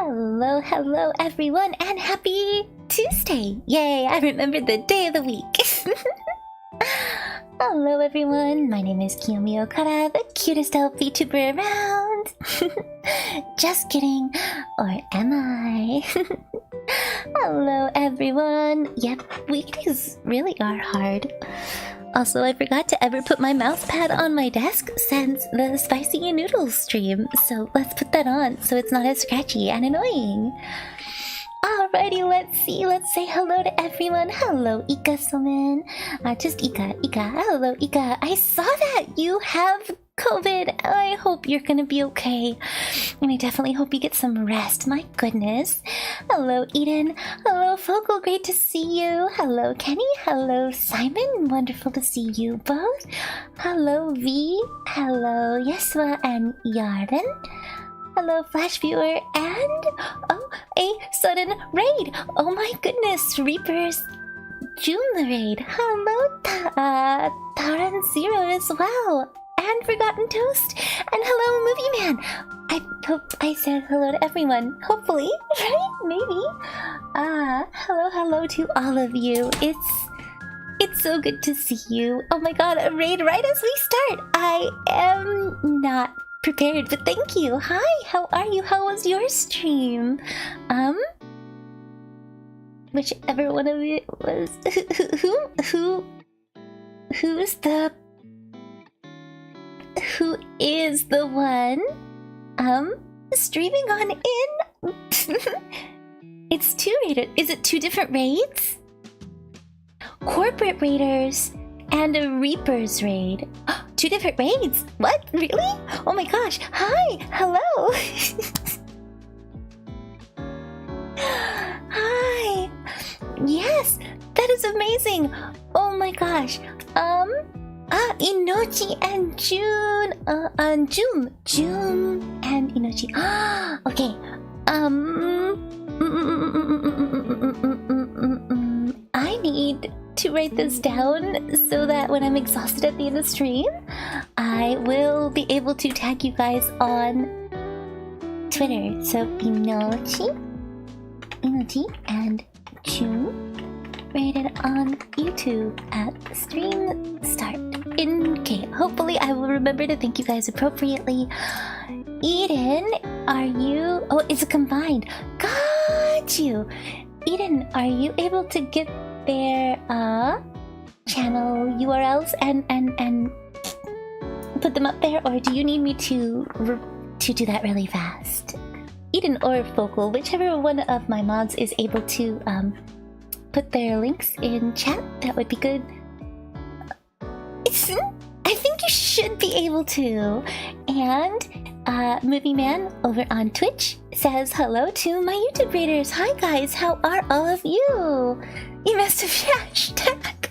Hello, hello everyone, and happy Tuesday! Yay, I remembered the day of the week! Hello everyone, my name is Kiyomi Okada, the cutest Vtuber around! Just kidding, or am I? Hello everyone! Yep, weekdays really are hard. Also, I forgot to ever put my mouse pad on my desk since the spicy noodles stream, so let's put that on so it's not as scratchy and annoying. Alrighty, let's say hello to everyone. Hello, Ika-sumen. Just Ika. Hello, Ika. I saw that you have COVID. I hope you're gonna be okay. And I definitely hope you get some rest. My goodness. Hello, Eden. Hello, Focal. Great to see you. Hello, Kenny. Hello, Simon. Wonderful to see you both. Hello, V. Hello, Yeswa and Yarden. Hello, Flash Viewer, and a sudden raid! Oh my goodness, Reaper's June the raid. Hello, Taran Zero as well, and Forgotten Toast, and hello, Movie Man. I hope I said hello to everyone. Hopefully, right? Maybe. Hello to all of you. It's so good to see you. Oh my god, a raid right as we start. I am not prepared, but thank you. Hi, how are you? How was your stream? Whichever one of you was who is the one streaming on in? It's two raiders. Is it two different raids? Corporate raiders and a Reaper's raid. Two different raids? What? Really? Oh my gosh. Hi. Hello. Hi. Yes, that is amazing. Oh my gosh. Inochi and June. June and Inochi. Okay. I need to write this down so that when I'm exhausted at the end of the stream, I will be able to tag you guys on Twitter. So Inochi and June rated on YouTube at stream start. Hopefully I will remember to thank you guys appropriately. Eden, are you... Oh, it's a combined. Got you. Eden, are you able to get their channel URLs and put them up there, or do you need me to do that really fast? Eden or Focal, whichever one of my mods is able to put their links in chat, that would be good. I think you should be able to. And Movie Man over on Twitch says hello to my YouTube readers. Hi guys, how are all of you? You must have hashtag.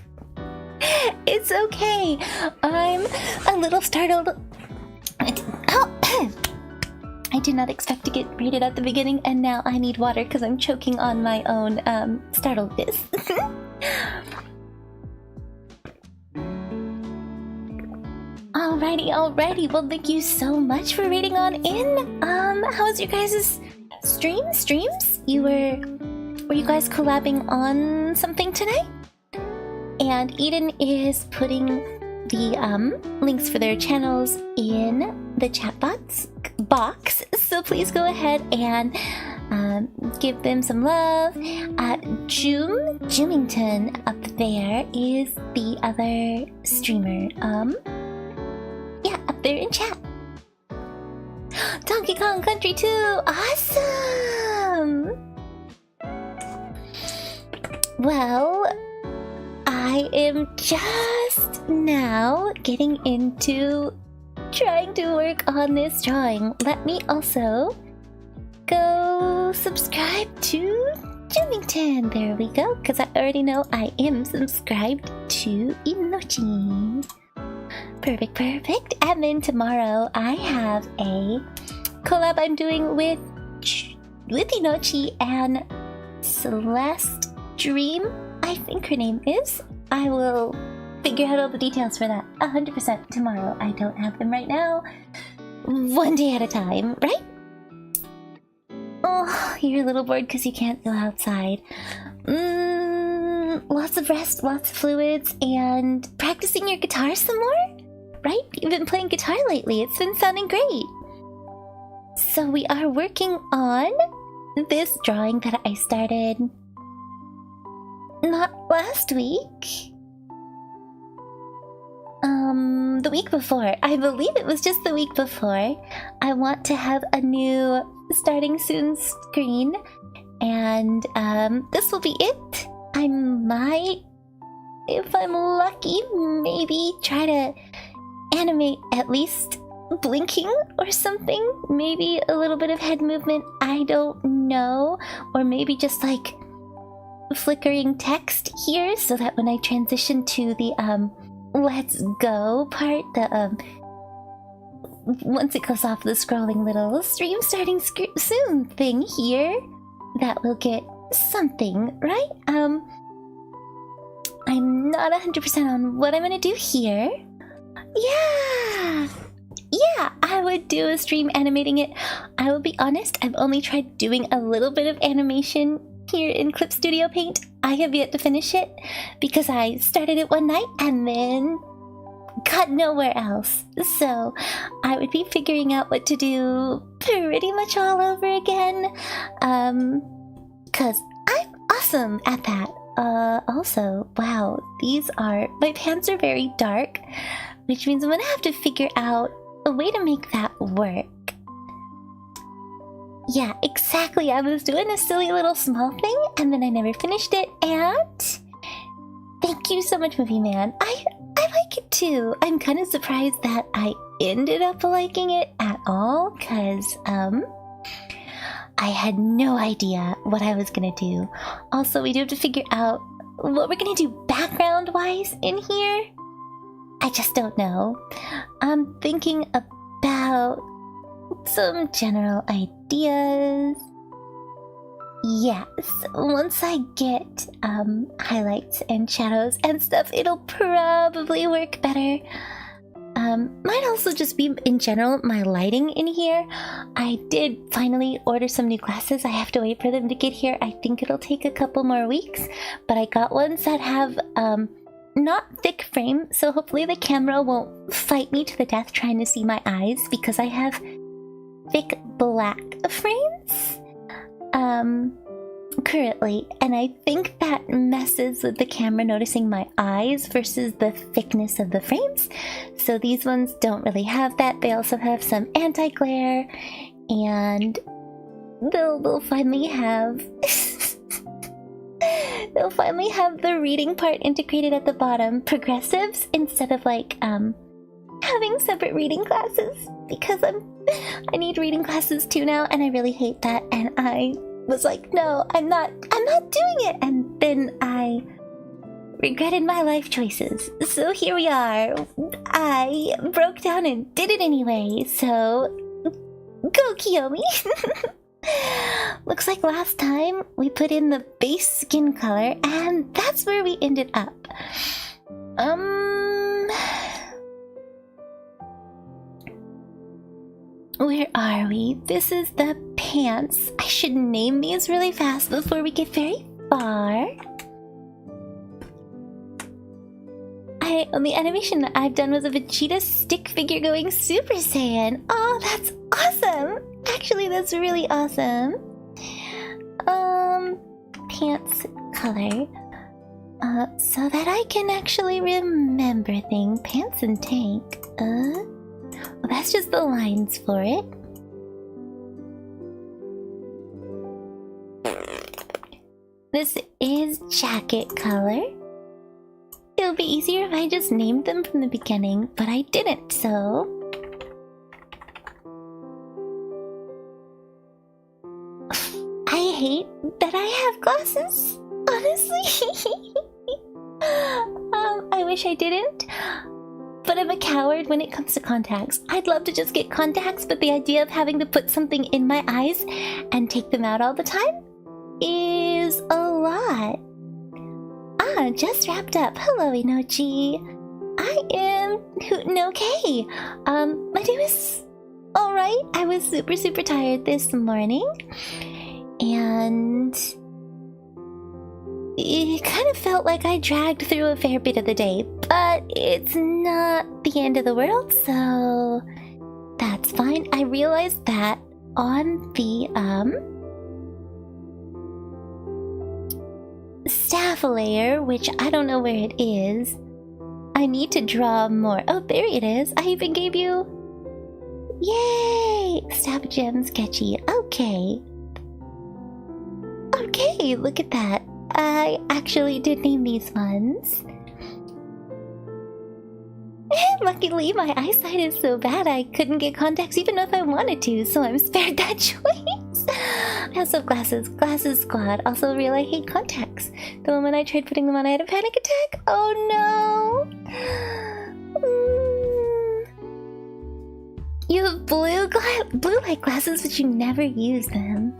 It's okay. I'm a little startled. I did not expect to get rated at the beginning, and now I need water because I'm choking on my own startledness. Alrighty. Well, thank you so much for rating on in. How's your guys' streams? Were you guys collabing on something tonight? And Eden is putting the links for their channels in the chat box. So please go ahead and give them some love. Jumington up there is the other streamer. Yeah, up there in chat. Donkey Kong Country 2! Awesome! Well, I am just now getting into trying to work on this drawing. Let me also go subscribe to Jimington. There we go, because I already know I am subscribed to Inochi. Perfect. And then tomorrow I have a collab I'm doing with Inochi and Celeste Dream, I think her name is. I will figure out all the details for that 100% tomorrow. I don't have them right now. One day at a time, right? Oh, you're a little bored because you can't go outside. Lots of rest, lots of fluids, and practicing your guitar some more? Right? You've been playing guitar lately. It's been sounding great. So we are working on this drawing that I started not last week. The week before. I believe it was just the week before. I want to have a new starting soon screen, and this will be it. I might, if I'm lucky, maybe try to animate at least blinking or something. Maybe a little bit of head movement, I don't know. Or maybe just like flickering text here so that when I transition to the let's go part, the once it goes off the scrolling little stream starting soon thing here, that will get something, right? I'm not 100% on what I'm gonna do here. Yeah, I would do a stream animating it. I will be honest, I've only tried doing a little bit of animation here in Clip Studio Paint. I have yet to finish it because I started it one night and then got nowhere else. So I would be figuring out what to do pretty much all over again. Cause I'm awesome at that. Also, wow, my pants are very dark, which means I'm gonna have to figure out a way to make that work. Yeah, exactly. I was doing a silly little small thing, and then I never finished it, and thank you so much, Movie Man. I like it too. I'm kind of surprised that I ended up liking it at all, because, I had no idea what I was gonna do. Also, we do have to figure out what we're gonna do background-wise in here. I just don't know. I'm thinking about some general ideas. Yes, once I get highlights and shadows and stuff, it'll probably work better. Might also just be, in general, my lighting in here. I did finally order some new glasses. I have to wait for them to get here. I think it'll take a couple more weeks, but I got ones that have not thick frame, so hopefully the camera won't fight me to the death trying to see my eyes, because I have thick black frames currently, and I think that messes with the camera noticing my eyes versus the thickness of the frames. So these ones don't really have that. They also have some anti-glare, and they'll finally have they'll finally have the reading part integrated at the bottom, progressives, instead of like having separate reading classes, because I need reading classes too now, and I really hate that. And I was like, no, I'm not doing it, and then I regretted my life choices. So here we are. I broke down and did it anyway, so go Kiyomi. Looks like last time we put in the base skin color, and that's where we ended up. Where are we? This is the pants. I should name these really fast before we get very far. The animation that I've done was of a cheetah stick figure going Super Saiyan. Oh, that's awesome! Actually, that's really awesome. Pants color. So that I can actually remember things. Pants and tank. Well, that's just the lines for it. This is jacket color. It would be easier if I just named them from the beginning, but I didn't, so... I hate that I have glasses, honestly. I wish I didn't. But I'm a coward when it comes to contacts. I'd love to just get contacts, but the idea of having to put something in my eyes and take them out all the time is a lot. Just wrapped up. Hello, Inochi. I am hootin' okay. My day was alright. I was super tired this morning. and it kind of felt like I dragged through a fair bit of the day, but it's not the end of the world, so that's fine. I realized that on the staff layer, which I don't know where it is, I need to draw more. Oh, there it is. I even gave you... Yay! Staff gem sketchy. Okay. Okay, look at that. I actually did name these ones. Luckily, my eyesight is so bad I couldn't get contacts even if I wanted to, so I'm spared that choice. I also have glasses. Glasses squad. Also real I hate contacts. The moment I tried putting them on, I had a panic attack. Oh no! You have blue light glasses, but you never use them.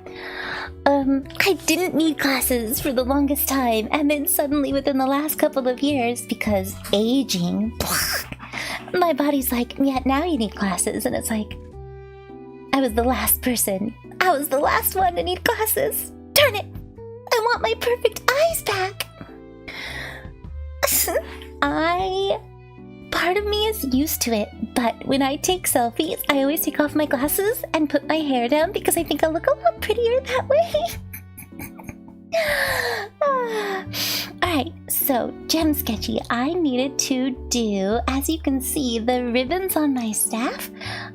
I didn't need glasses for the longest time, and then suddenly within the last couple of years, because aging, my body's like, yeah, now you need glasses, and it's like, I was the last person. I was the last one to need glasses. Darn it! I want my perfect eyes back! Part of me is used to it, but when I take selfies, I always take off my glasses and put my hair down because I think I look a lot prettier that way. Alright, so gem sketchy. I needed to do, as you can see, the ribbons on my staff.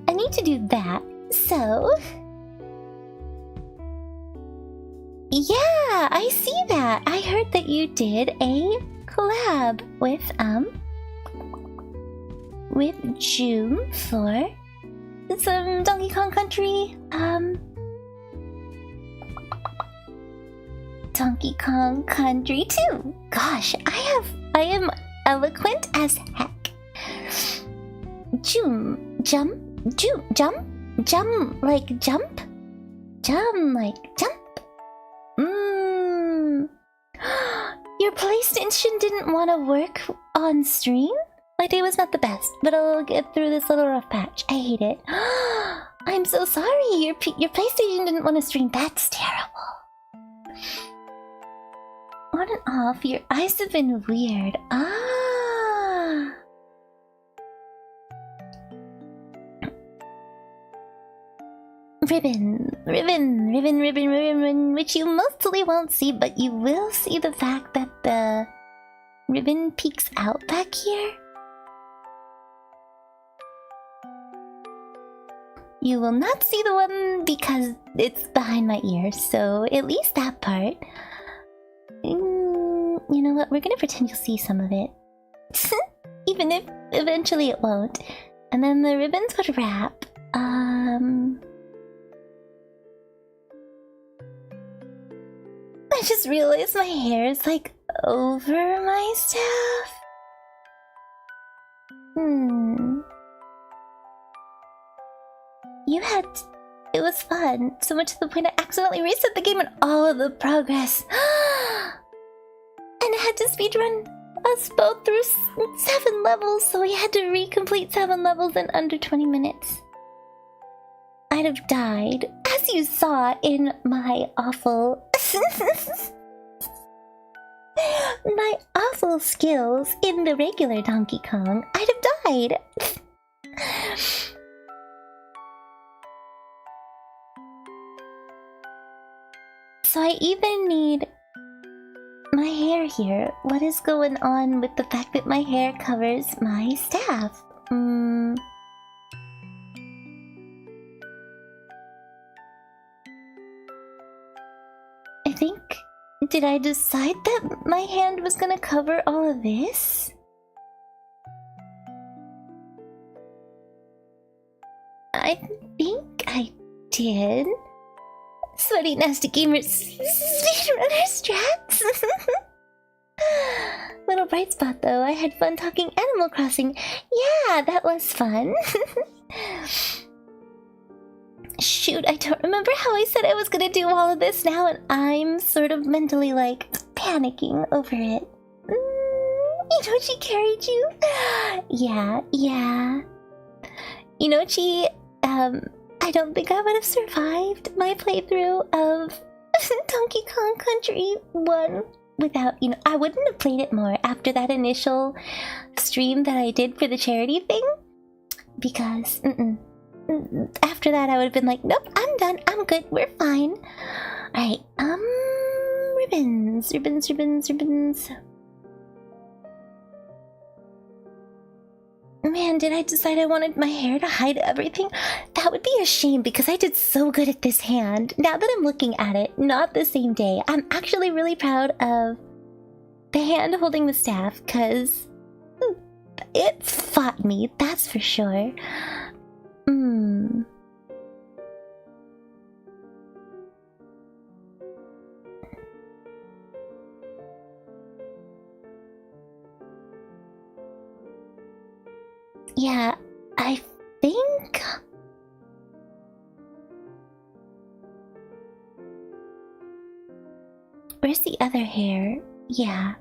I need to do that. So... yeah, I see that. I heard that you did a collab with June for some Donkey Kong Country, Donkey Kong Country 2. Gosh, I am eloquent as heck. Jump like jump? Jump like jump? Your PlayStation didn't want to work on stream? My day was not the best, but I'll get through this little rough patch. I hate it. I'm so sorry. Your PlayStation didn't want to stream. That's terrible. On and off, your eyes have been weird. Ah. Ribbon, which you mostly won't see, but you will see the fact that the ribbon peeks out back here. You will not see the one because it's behind my ear, so at least that part. You know what, we're gonna pretend you'll see some of it. Even if eventually it won't. And then the ribbons would wrap. I just realized my hair is like over my staff. It was fun, so much to the point I accidentally reset the game and all of the progress. And I had to speedrun us both through 7 levels, so we had to recomplete 7 levels in under 20 minutes. I'd have died, as you saw in my awful... my awful skills in the regular Donkey Kong. I'd have died. So I even need my hair here. What is going on with the fact that my hair covers my staff? I think... did I decide that my hand was gonna cover all of this? I think I did. Sweaty, nasty gamers, speedrunner strats. Little bright spot though, I had fun talking Animal Crossing. Yeah, that was fun. Shoot, I don't remember how I said I was gonna do all of this now, and I'm sort of mentally like panicking over it. Inochi carried you? Yeah. Inochi, I don't think I would have survived my playthrough of Donkey Kong Country 1 without, I wouldn't have played it more after that initial stream that I did for the charity thing. Because, after that I would have been like, nope, I'm done, I'm good, we're fine. Alright, ribbons. Man, did I decide I wanted my hair to hide everything? That would be a shame because I did so good at this hand. Now that I'm looking at it, not the same day, I'm actually really proud of the hand holding the staff because it fought me, that's for sure. Yeah, I think... Where's the other hair? Yeah.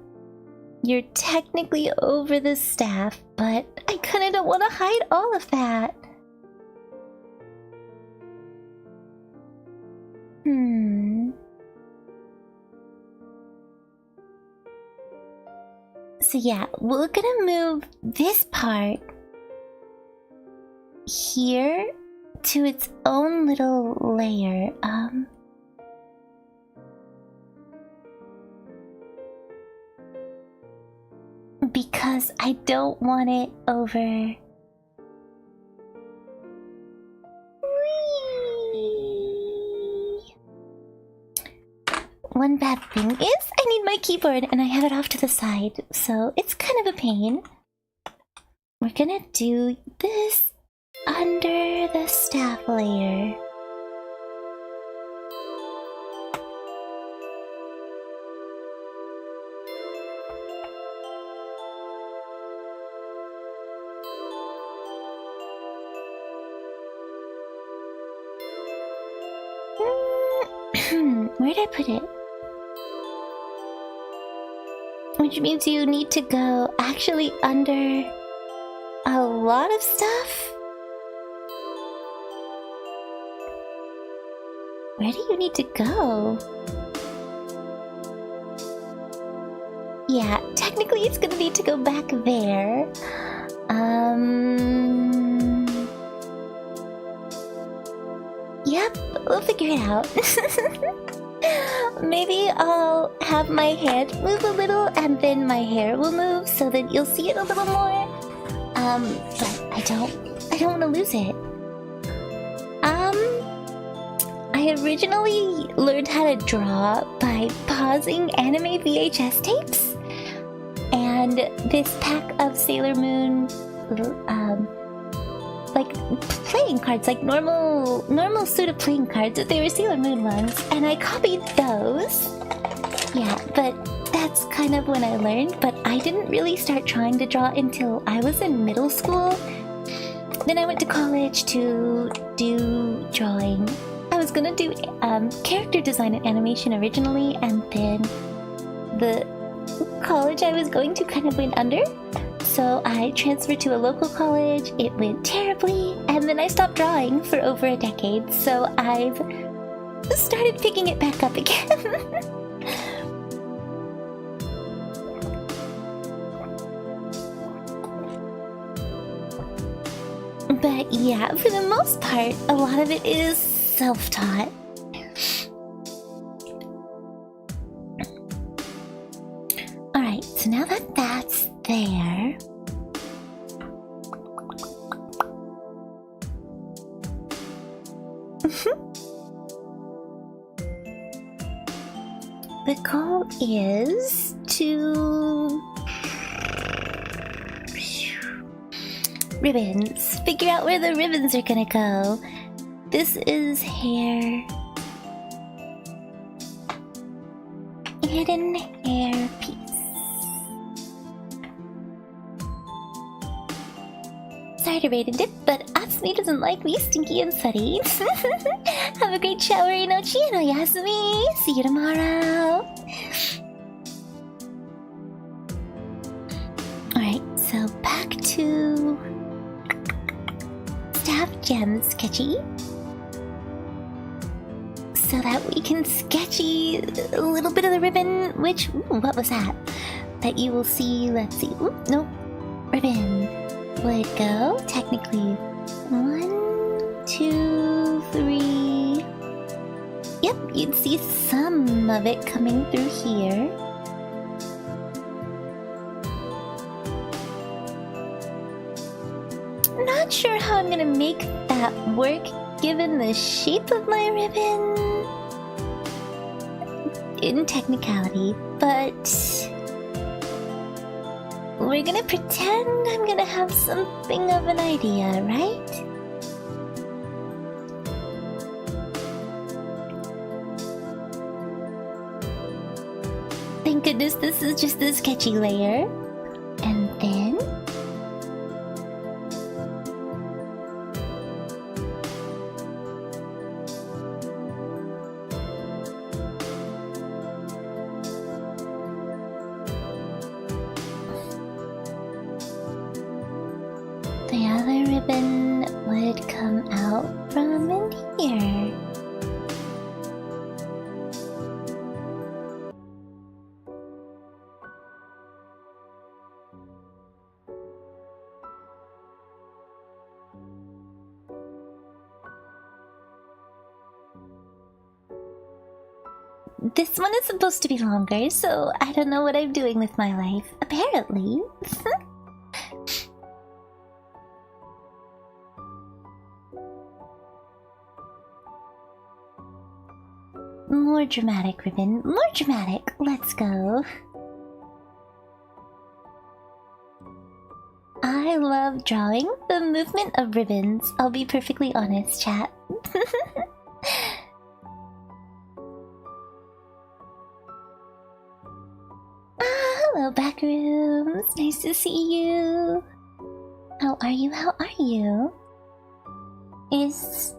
You're technically over the staff, but I kinda don't want to hide all of that. So yeah, we're gonna move this part here to its own little layer. Because I don't want it over. Whee! One bad thing is I need my keyboard and I have it off to the side, so it's kind of a pain. We're gonna do this under the staff layer. Where'd I put it? Which means you need to go actually under a lot of stuff? Where do you need to go? Yeah, technically it's gonna need to go back there. Yep, we'll figure it out. Maybe I'll have my hand move a little and then my hair will move so that you'll see it a little more. But I don't want to lose it. I originally learned how to draw by pausing anime VHS tapes. And this pack of Sailor Moon like playing cards, like normal suit of playing cards, they were Sailor Moon ones, and I copied those. Yeah, but that's kind of when I learned, but I didn't really start trying to draw until I was in middle school. Then I went to college to do drawing. I was gonna do character design and animation originally, and then the college I was going to kind of went under. So I transferred to a local college, it went terribly, and then I stopped drawing for over a decade, so I've started picking it back up again. But yeah, for the most part, a lot of it is self-taught. Alright, so now that that's there, the goal is to ribbons. Figure out where the ribbons are gonna go. This is hair. Hidden hair piece. Sorry to raid it, but Atsumi doesn't like me stinky and sweaty. Have a great showery nochi and oyasumi. See you tomorrow. Alright, so back to staff gem sketchy. so that we can sketchy a little bit of the ribbon, which, ooh, what was that? That you will see, let's see, ooh, nope, ribbon would go, technically, 1, 2, 3, yep, you'd see some of it coming through here. Not sure how I'm gonna make that work given the shape of my ribbon in technicality, but we're gonna pretend I'm gonna have something of an idea, right? Thank goodness this is just the sketchy layer. And then the other ribbon would come out from in here. This one is supposed to be longer, so I don't know what I'm doing with my life. Apparently. More dramatic, ribbon. More dramatic. Let's go. I love drawing the movement of ribbons. I'll be perfectly honest, chat. Hello, Backrooms. Nice to see you. How are you? How are you? Is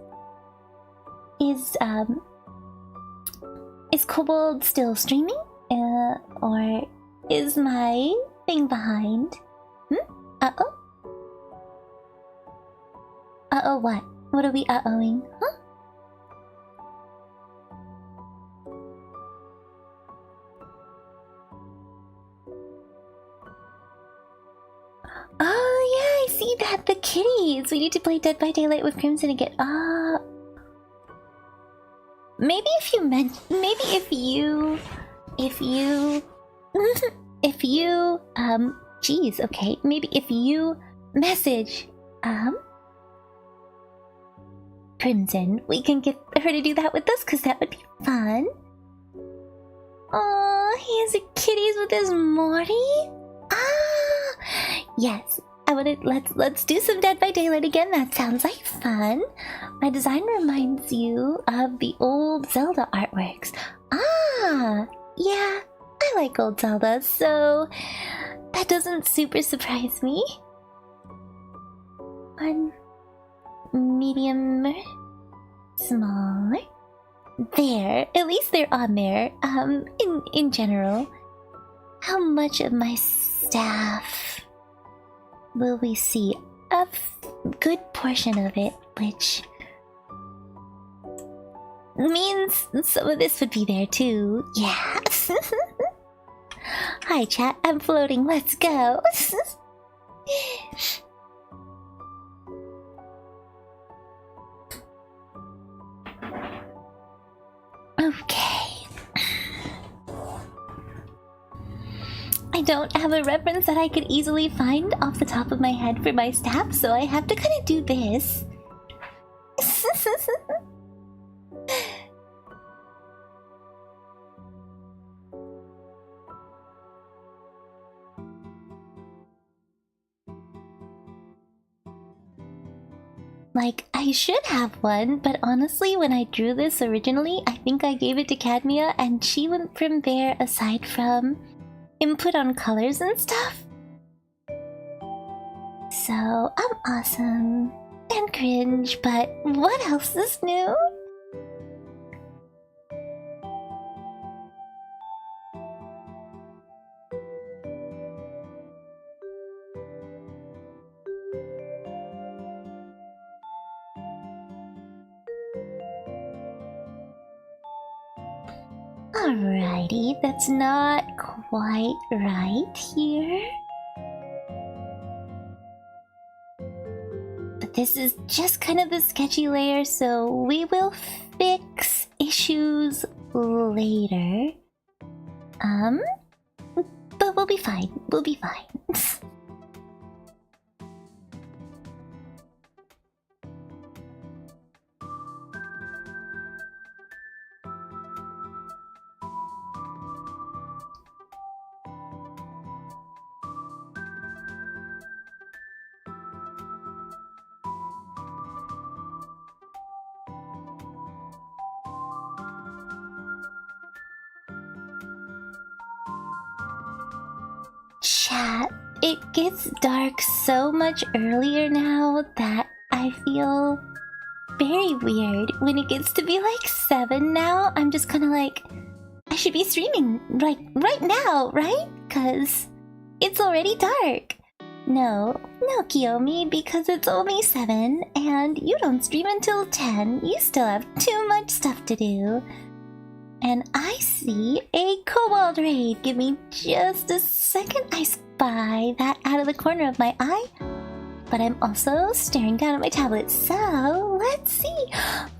Kobold still streaming? Or is my thing behind? Uh-oh? Uh-oh what? What are we uh-ohing? Huh? Oh yeah, I see that. The kitties. We need to play Dead by Daylight with Crimson again. Maybe if you geez, okay. Maybe if you message, Crimson, we can get her to do that with us, because that would be fun. Oh, he has a kitties with his Morty? Yes. Let's do some Dead by Daylight again. That sounds like fun. My design reminds you of the old Zelda artworks. Yeah, I like old Zelda, so that doesn't super surprise me. One, medium, smaller. There, at least they're on there. In general, how much of my staff will we see? A good portion of it, which means some of this would be there too. Yeah. Hi chat, I'm floating, let's go. Okay. I don't have a reference that I could easily find off the top of my head for my staff, so I have to kind of do this. Like, I should have one, but honestly, when I drew this originally, I think I gave it to Cadmia, and she went from there aside from input on colors and stuff. So, I'm awesome. And cringe, but what else is new? Alrighty, that's not quite right here. But this is just kind of the sketchy layer, so we will fix issues later. But we'll be fine. We'll be fine. Chat, it gets dark so much earlier now that I feel very weird. When it gets to be like 7 now, I'm just kind of like, I should be streaming like right now, right? Cause it's already dark. No, Kiyomi, because it's only 7 and you don't stream until 10. You still have too much stuff to do. And I see a kobold raid. Give me just a second. I spy that out of the corner of my eye. But I'm also staring down at my tablet. So, let's see.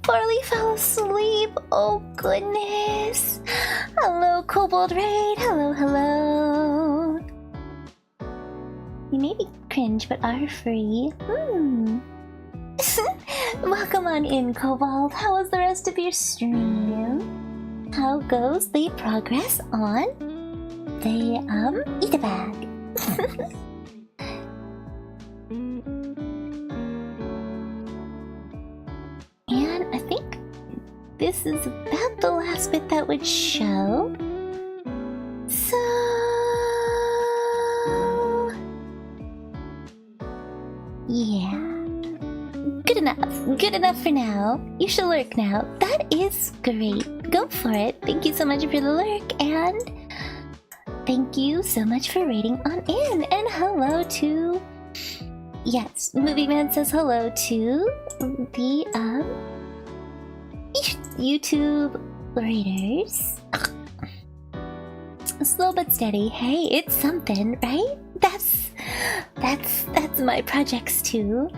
Farley fell asleep. Oh, goodness. Hello, kobold raid. Hello, hello. You may be cringe, but are free. Welcome on in, kobold. How was the rest of your stream? How goes the progress on the eat a bag? And I think this is about the last bit that would show. So yeah. Good enough for now. You should lurk now. That is great. Go for it. Thank you so much for the lurk, and thank you so much for rating on in. And hello to... Yes, Movie Man says hello to the YouTube raiders. Slow but steady. Hey, it's something, right? That's my projects too.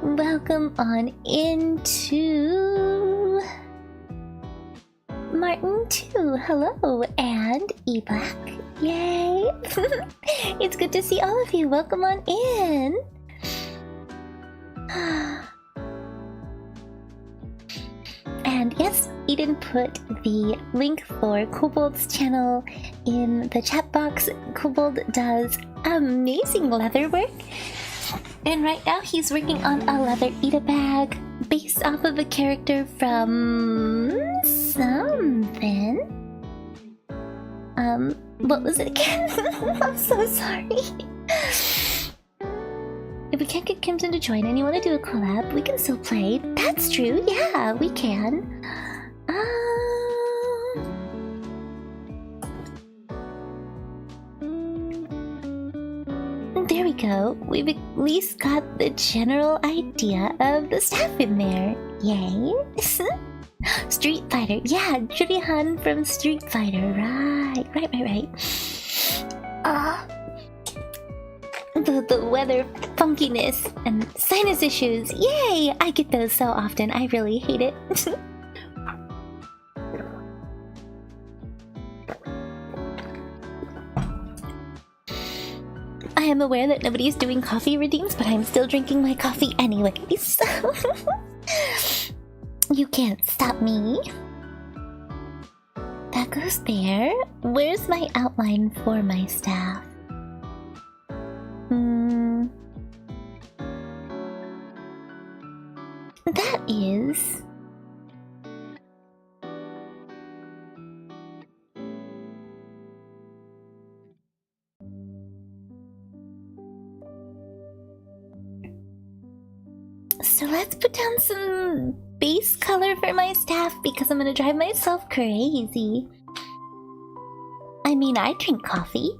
Welcome on into Martin too. Hello, and E-Black. Yay! It's good to see all of you. Welcome on in. And yes, Eden put the link for Kobold's channel in the chat box. Kobold does amazing leather work. And right now he's working on a leather eat-a-bag based off of a character from something. What was it again? I'm so sorry. If we can't get Kimson to join and you want to do a collab, we can still play. That's true, yeah, we can. There we go. We've at least got the general idea of the staff in there. Yay. Street Fighter. Yeah, Julihan from Street Fighter. Right. The weather funkiness and sinus issues. Yay! I get those so often. I really hate it. I am aware that nobody's doing coffee redeems, but I'm still drinking my coffee anyways. So you can't stop me. That goes there. Where's my outline for my staff? That is... So let's put down some base color for my staff because I'm gonna drive myself crazy. I mean, I drink coffee.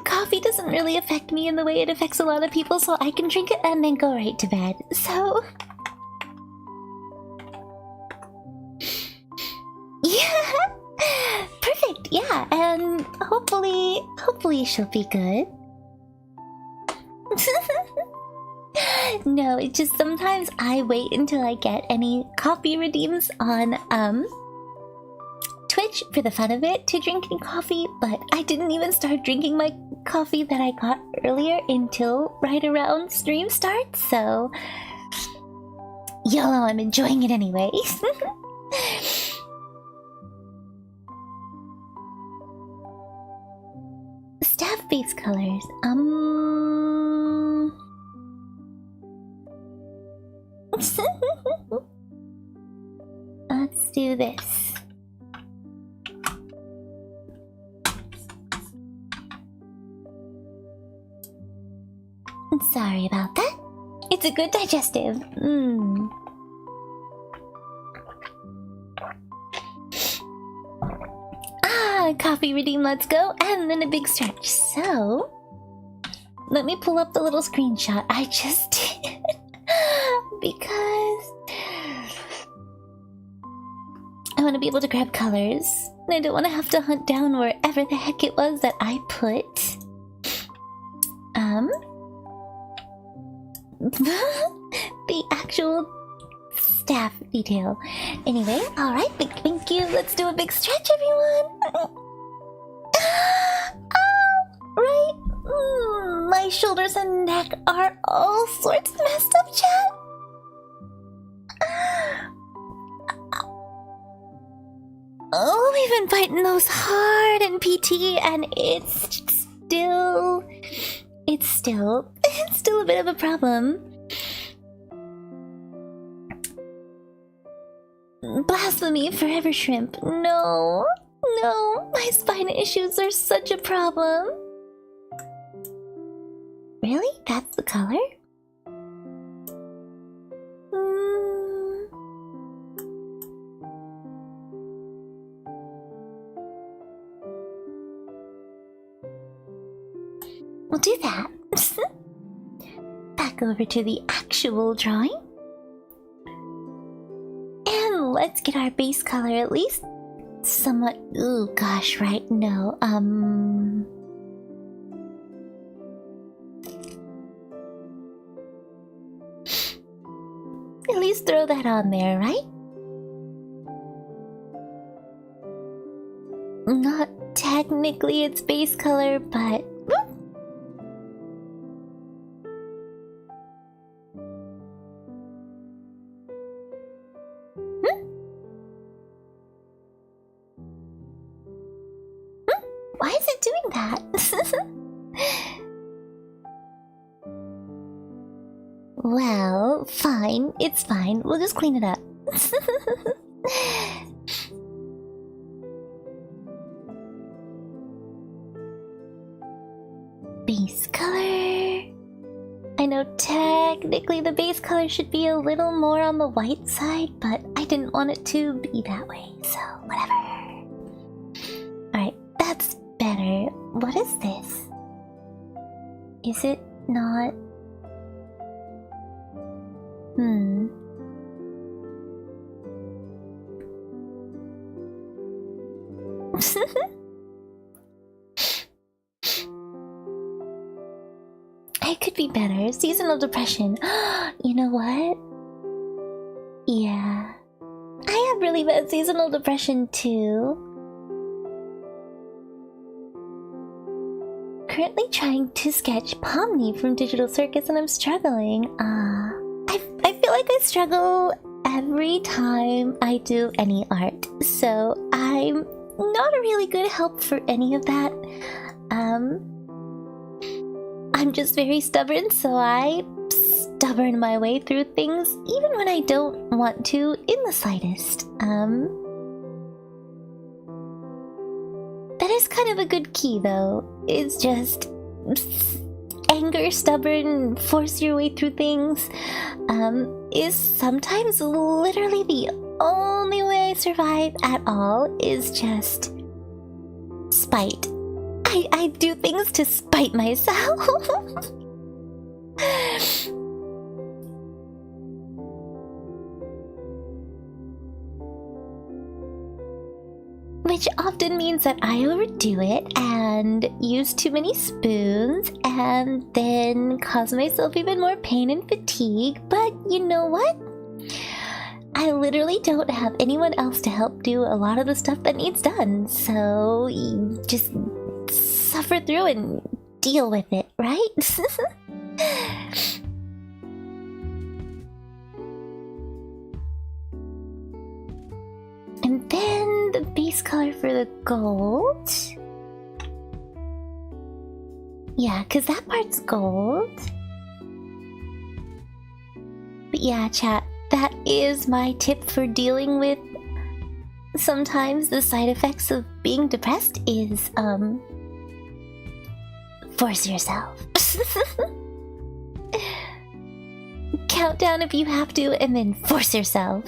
Coffee doesn't really affect me in the way it affects a lot of people, so I can drink it and then go right to bed. So... yeah, we shall be good. No, it's just sometimes I wait until I get any coffee redeems on Twitch for the fun of it to drink any coffee, but I didn't even start drinking my coffee that I got earlier until right around stream start, so YOLO, I'm enjoying it anyway. Staff base colors. Let's do this. Sorry about that. It's a good digestive. Coffee redeem, let's go. And then a big stretch. So, let me pull up the little screenshot I just did. Because I want to be able to grab colors. And I don't want to have to hunt down wherever the heck it was that I put the actual staff detail. Anyway, alright, thank you. Let's do a big stretch, everyone. Right. My shoulders and neck are all sorts messed up, chat. Oh, we've been fighting those hard in PT, and it's still a bit of a problem. Blasphemy, forever shrimp. No, my spine issues are such a problem. Really? That's the color? We'll do that. Back over to the actual drawing. And let's get our base color at least somewhat... Ooh, gosh, right? No, at least throw that on there, right? Not technically its base color, but... Why is it doing that? Well, fine. It's fine. We'll just clean it up. Base color. I know technically the base color should be a little more on the white side, but I didn't want it to be that way, so whatever. Alright, that's better. What is this? Is it not... It could be better. Seasonal depression. You know what? Yeah. I have really bad seasonal depression too. Currently trying to sketch Pomni from Digital Circus and I'm struggling. I feel like I struggle every time I do any art, so I'm not a really good help for any of that. I'm just very stubborn, so I stubborn my way through things even when I don't want to in the slightest. That is kind of a good key though. It's just anger, stubborn, force your way through things, is sometimes literally the only way I survive at all is just spite. I do things to spite myself. which often means that I overdo it and use too many spoons and then cause myself even more pain and fatigue. But you know what? I literally don't have anyone else to help do a lot of the stuff that needs done, so you just suffer through and deal with it, right? And then the base color for the gold. Yeah, because that part's gold. But yeah, chat, that is my tip for dealing with sometimes the side effects of being depressed is, force yourself. Count down if you have to, and then force yourself.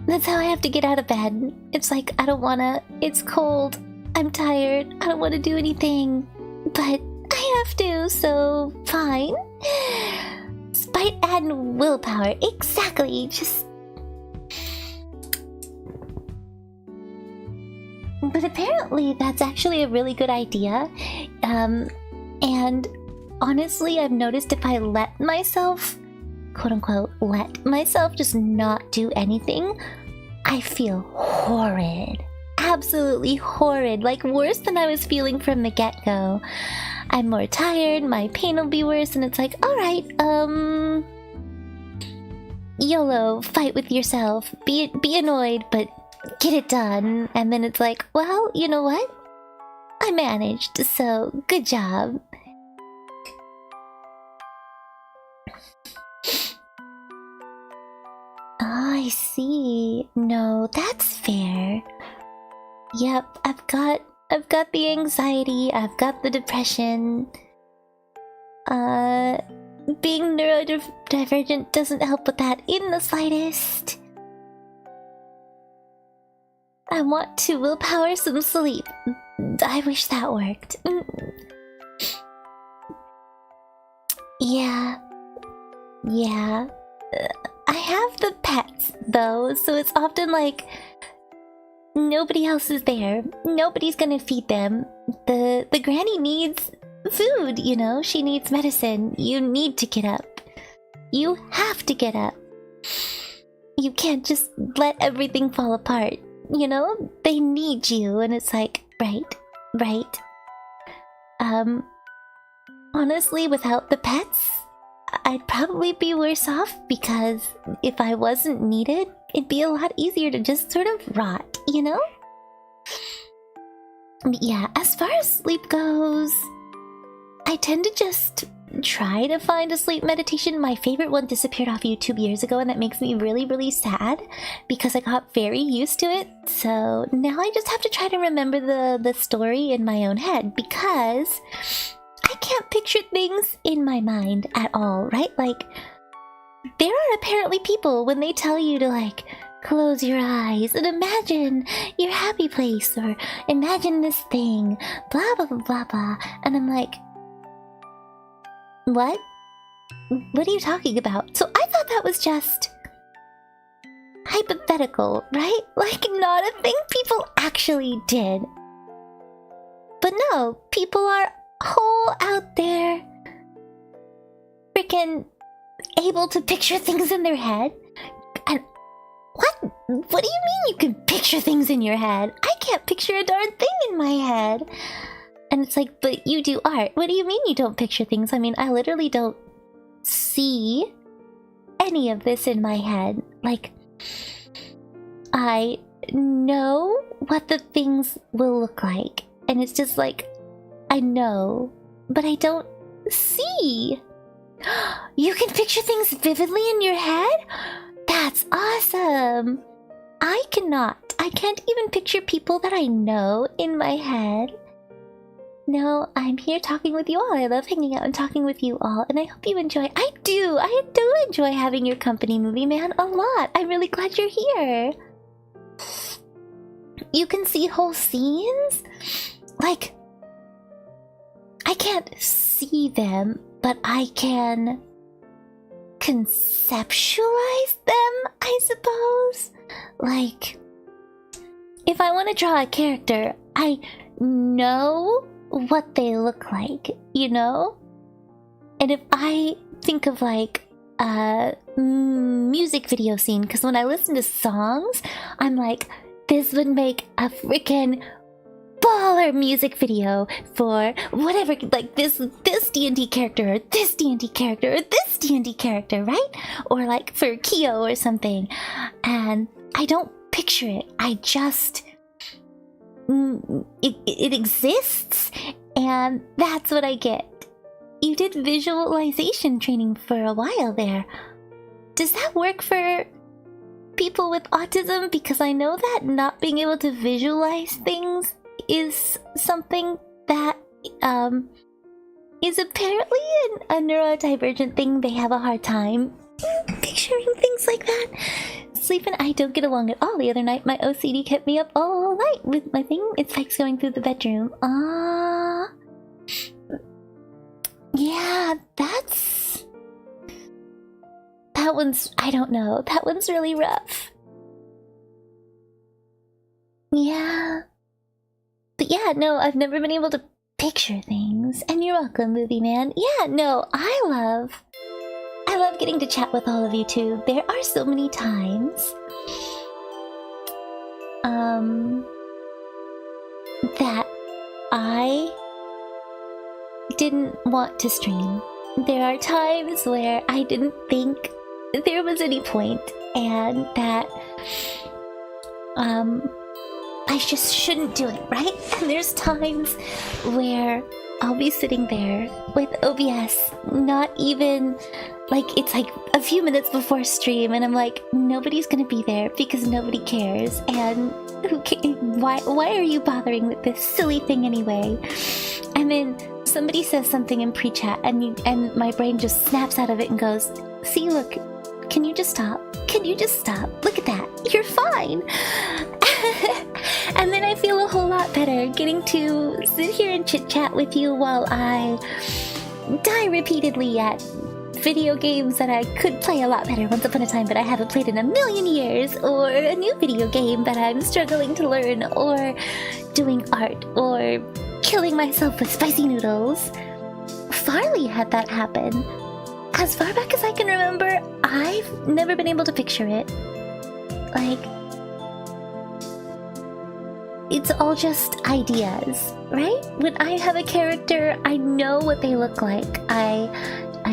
That's how I have to get out of bed. It's like, I don't wanna, it's cold, I'm tired, I don't wanna do anything, but I have to, so fine. Spite and willpower, exactly, just... But apparently that's actually a really good idea, and honestly I've noticed if I let myself, quote-unquote, let myself just not do anything, I feel horrid. Absolutely horrid, like worse than I was feeling from the get-go. I'm more tired, my pain will be worse, and it's like, alright, YOLO, fight with yourself, be annoyed, but get it done. And then it's like, well, you know what? I managed, so good job. Oh, I see. No, that's fair. Yep, I've got the anxiety, I've got the depression. Being neurodivergent doesn't help with that in the slightest. I want to willpower some sleep. I wish that worked. Yeah. I have the pets, though, so it's often like... nobody else is there. Nobody's gonna feed them. The granny needs food, you know? She needs medicine. You need to get up. You have to get up. You can't just let everything fall apart, you know? They need you, and it's like, right. Honestly, without the pets, I'd probably be worse off, because if I wasn't needed, it'd be a lot easier to just sort of rot, you know? Yeah, as far as sleep goes, I tend to just try to find a sleep meditation. My favorite one disappeared off YouTube years ago, and that makes me really, really sad because I got very used to it. So now I just have to try to remember the story in my own head, because I can't picture things in my mind at all, right? Like, there are apparently people when they tell you to, like, close your eyes and imagine your happy place, or imagine this thing, blah blah blah blah blah, and I'm like, what? What are you talking about? So I thought that was just hypothetical, right? Like, not a thing people actually did. But no, people are whole out there freaking able to picture things in their head. And what do you mean you can picture things in your head? I can't picture a darn thing in my head. And it's like, but you do art. What do you mean you don't picture things? I mean, I literally don't see any of this in my head. Like, I know what the things will look like, and it's just like, I know, but I don't see. You can picture things vividly in your head? That's awesome. I cannot. I can't even picture people that I know in my head. No, I'm here talking with you all. I love hanging out and talking with you all, and I hope you enjoy. I do enjoy having your company, Movie Man, a lot. I'm really glad you're here. You can see whole scenes? Like, I can't see them, but I can conceptualize them, I suppose. Like, if I want to draw a character, I know what they look like, you know? And if I think of like a music video scene, because when I listen to songs, I'm like, this would make a freaking baller music video for whatever, like this D&D character, or this D&D character, or this D&D character, right? Or like for Kyo or something. And I don't picture it. I just... It exists, and that's what I get. You did visualization training for a while there. Does that work for people with autism? Because I know that not being able to visualize things is something that is apparently a neurodivergent thing. They have a hard time picturing things like that. Sleep and I don't get along at all. The other night, my OCD kept me up all night with my thing. It's like going through the bedroom. Yeah, that one's, I don't know. That one's really rough. Yeah. But yeah, no, I've never been able to picture things. And you're welcome, Movie Man. Yeah, no, I love getting to chat with all of you too. There are so many times that I didn't want to stream. There are times where I didn't think there was any point, and that I just shouldn't do it, right? And there's times where I'll be sitting there with OBS, not even, like, it's like a few minutes before stream, and I'm like, nobody's gonna be there because nobody cares, and why are you bothering with this silly thing anyway? And then somebody says something in pre-chat, and my brain just snaps out of it and goes, see, look, can you just stop? Can you just stop? Look at that. You're fine. And then I feel a whole lot better getting to sit here and chit-chat with you while I die repeatedly at video games that I could play a lot better once upon a time, but I haven't played in a million years, or a new video game that I'm struggling to learn, or doing art, or killing myself with spicy noodles. Farley had that happen. As far back as I can remember, I've never been able to picture it. Like, it's all just ideas, right? When I have a character, I know what they look like. I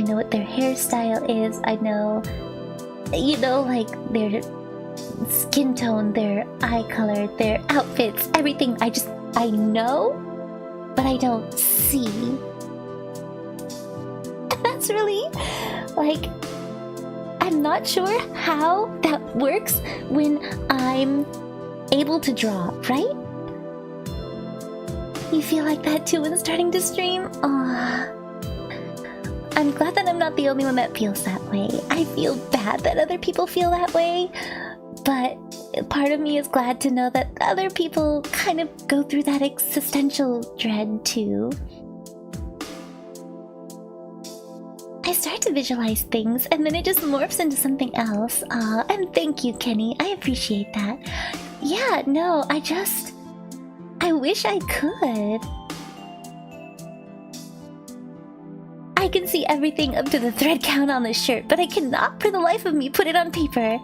know what their hairstyle is. I know, you know, like their skin tone, their eye color, their outfits, everything. I know, but I don't see. And that's really, like, I'm not sure how that works when I'm able to draw, right? You feel like that too when starting to stream? Aww. I'm glad that I'm not the only one that feels that way. I feel bad that other people feel that way, but part of me is glad to know that other people kind of go through that existential dread too. I start to visualize things and then it just morphs into something else. And thank you, Kenny. I appreciate that. Yeah, no, I wish I could. I can see everything up to the thread count on the shirt, but I cannot for the life of me put it on paper.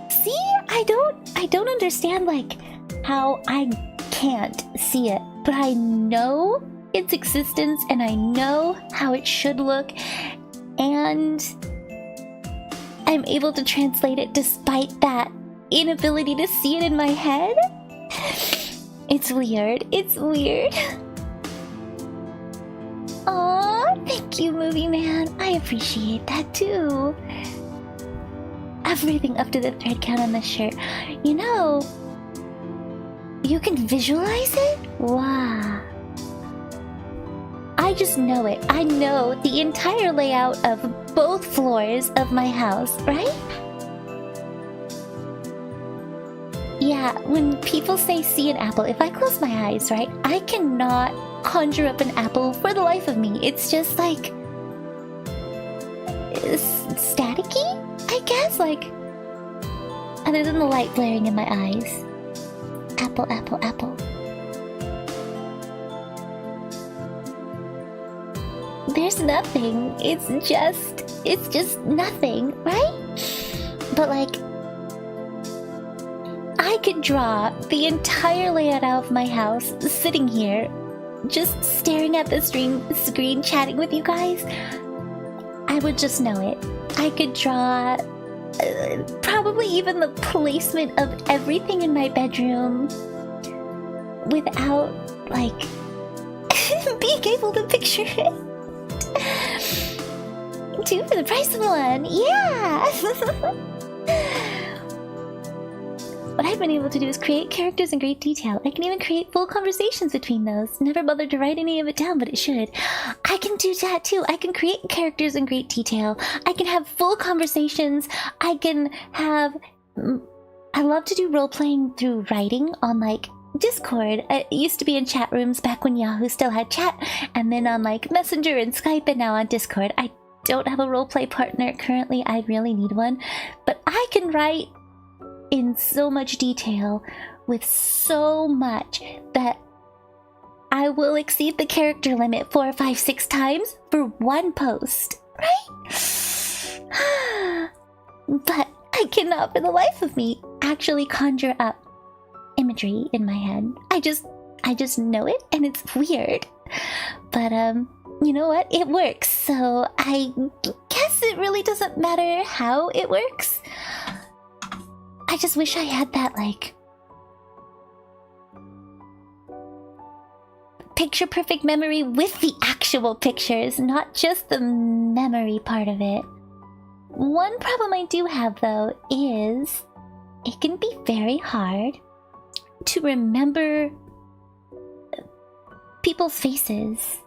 See? I don't understand, like, how I can't see it, but I know its existence and I know how it should look, and I'm able to translate it despite that inability to see it in my head. It's weird. It's weird. Aw, thank you, Movie Man. I appreciate that too. Everything up to the thread count on the shirt. You know, you can visualize it? Wow. I just know it. I know the entire layout of both floors of my house, right? Yeah, when people say see an apple, if I close my eyes, right, I cannot conjure up an apple for the life of me. It's just like staticky, I guess. Like, other than the light blaring in my eyes. Apple, apple, apple. There's nothing. It's just nothing, right? But like, I could draw the entire layout of my house sitting here, just staring at the screen chatting with you guys. I would just know it. I could draw probably even the placement of everything in my bedroom without, like, being able to picture it. 2 for the price of 1, yeah! What I've been able to do is create characters in great detail. I can even create full conversations between those. Never bothered to write any of it down, but it should. I can do that too. I can create characters in great detail. I can have full conversations. I can have... I love to do role-playing through writing on, like, Discord. It used to be in chat rooms back when Yahoo still had chat, and then on, like, Messenger and Skype, and now on Discord. I don't have a roleplay partner currently. I really need one. But I can write in so much detail with so much that I will exceed the character limit 4, 5, 6 times for one post, right? But I cannot for the life of me actually conjure up imagery in my head. I just know it, and it's weird. But you know what? It works. So I guess it really doesn't matter how it works. I just wish I had that, like, picture-perfect memory with the actual pictures, not just the memory part of it. One problem I do have, though, is it can be very hard to remember people's faces.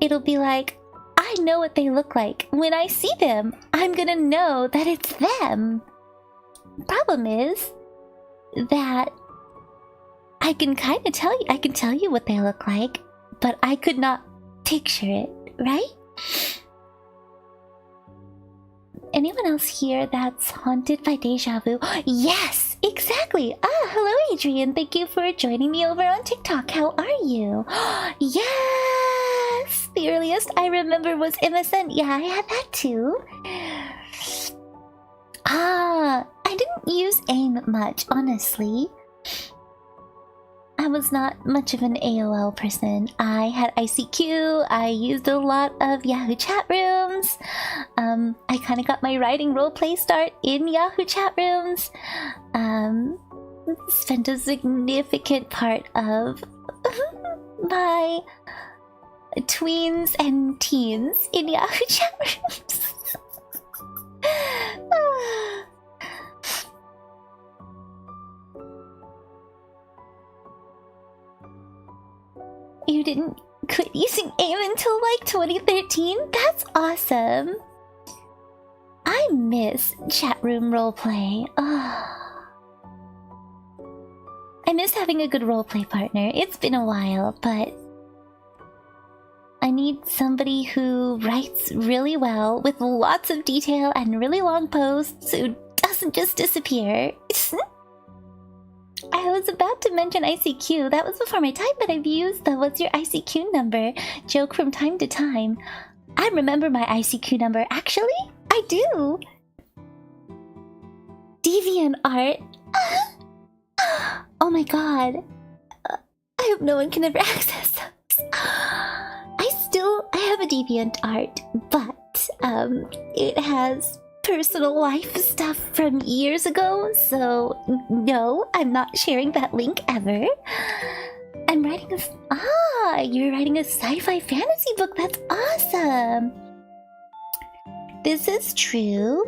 It'll be like, I know what they look like. When I see them, I'm gonna know that it's them. Problem is that I can kind of tell you, I can tell you what they look like, but I could not picture it, right? Anyone else here that's haunted by deja vu? Yes, exactly. Hello Adrian, thank you for joining me over on TikTok. How are you? Yes, the earliest I remember was MSN. Yeah, I had that too. I didn't use AIM much, honestly. I was not much of an AOL person. I had ICQ, I used a lot of Yahoo chat rooms. I kind of got my writing roleplay start in Yahoo chat rooms. Spent a significant part of my tweens and teens in Yahoo chat rooms. You didn't quit using AIM until like 2013? That's awesome. I miss chat room roleplay. I miss having a good roleplay partner. It's been a while, but I need somebody who writes really well with lots of detail and really long posts who doesn't just disappear. I was about to mention ICQ. That was before my time, but I've used the "what's your ICQ number" joke from time to time. I remember my ICQ number. Actually, I do. DeviantArt. Oh my god. I hope no one can ever access those. I have a DeviantArt, but it has personal life stuff from years ago, so no, I'm not sharing that link ever. I'm writing you're writing a sci-fi fantasy book. That's awesome. This is true.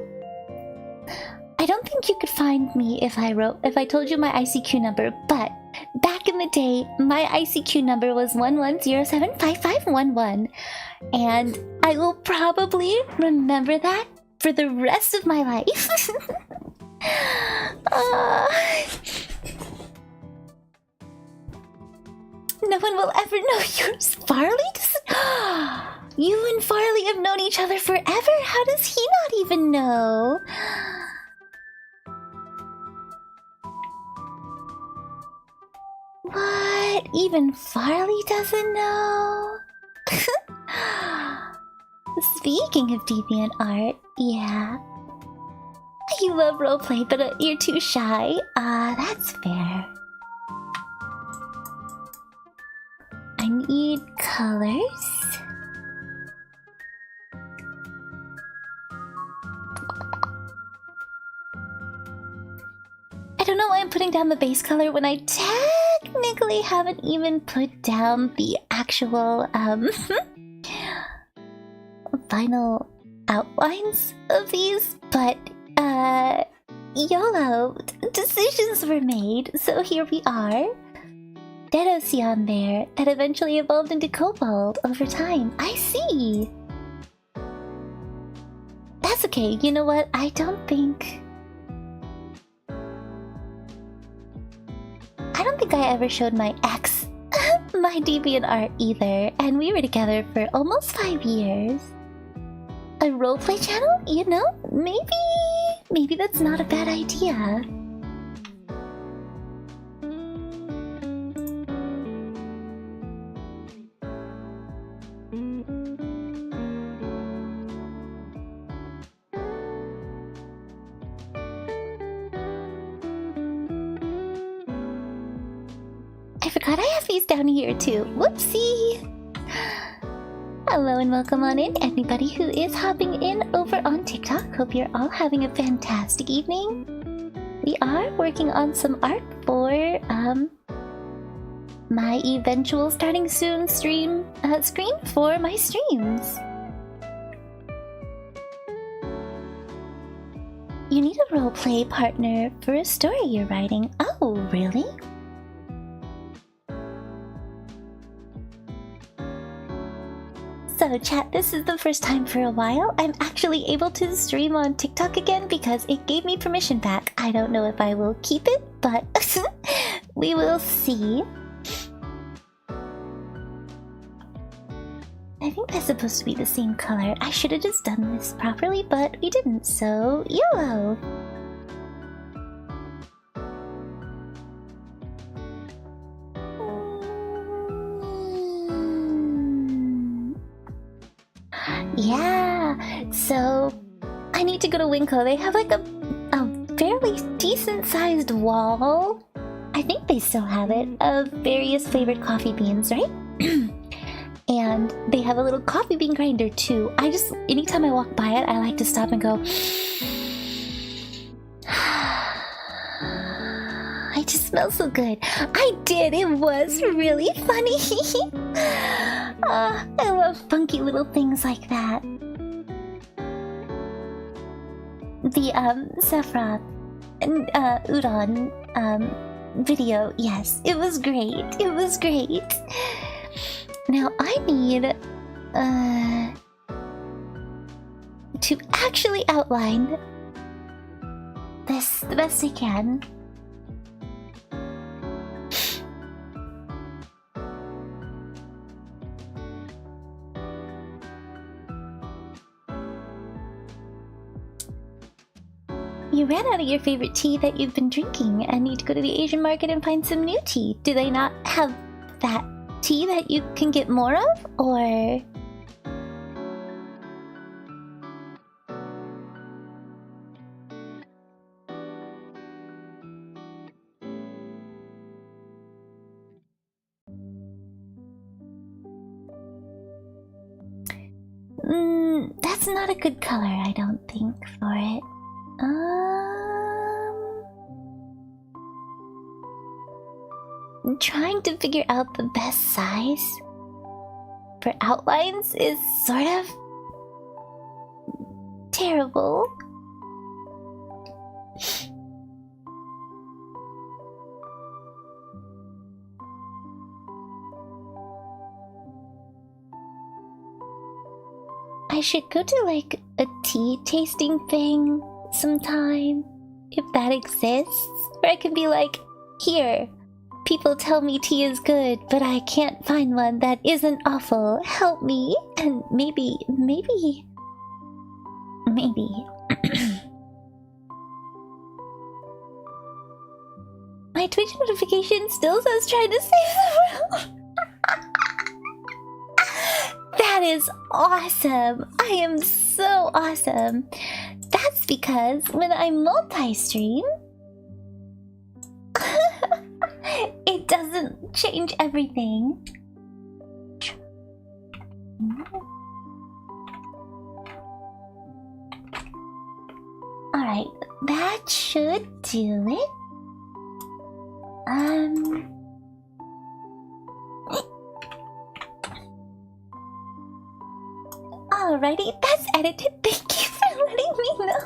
I don't think you could find me if I told you my ICQ number, but back in the day, my ICQ number was 11075511, and I will probably remember that for the rest of my life. No one will ever know yours. Farley? You and Farley have known each other forever? How does he not even know? even Farley doesn't know? Speaking of deviant art, yeah. You love roleplay, but you're too shy. That's fair. I need colors. I don't know why I'm putting down the base color when I technically haven't even put down the actual, final outlines of these, but, YOLO, decisions were made, so here we are. Dead Ocean there, that eventually evolved into Cobalt over time. I see! That's okay, you know what? I don't think I ever showed my ex my deviant art either, and we were together for almost 5 years. A roleplay channel? You know, maybe that's not a bad idea. I forgot I have these down here too. Whoopsie! Hello and welcome on in, anybody who is hopping in over on TikTok. Hope you're all having a fantastic evening. We are working on some art for my eventual starting soon screen for my streams. You need a roleplay partner for a story you're writing. Oh, really? So chat, this is the first time for a while I'm actually able to stream on TikTok again because it gave me permission back. I don't know if I will keep it, but we will see. I think that's supposed to be the same color. I should have just done this properly, but we didn't, so YOLO! Yeah, so I need to go to Winco. They have like a fairly decent sized wall. I think they still have it, of various flavored coffee beans, right? And they have a little coffee bean grinder too. Anytime I walk by it, I like to stop and go, it just smells so good. I did, it was really funny. I love funky little things like that. The Sephiroth and Udon video, yes, it was great. It was great. Now I need to actually outline this the best I can. You ran out of your favorite tea that you've been drinking and need to go to the Asian market and find some new tea. Do they not have that tea that you can get more of, or...? That's not a good color, I don't think, for it. I'm trying to figure out the best size for outlines is sort of terrible. I should go to like a tea tasting thing sometime, if that exists, where I can be like, here, people tell me tea is good, but I can't find one that isn't awful. Help me. And maybe... my... My Twitch notification still says trying to save the world. That is awesome. I am so awesome. That's because when I multi-stream, it doesn't change everything. Alright, that should do it. Alrighty, that's edited. Thank you for letting me know.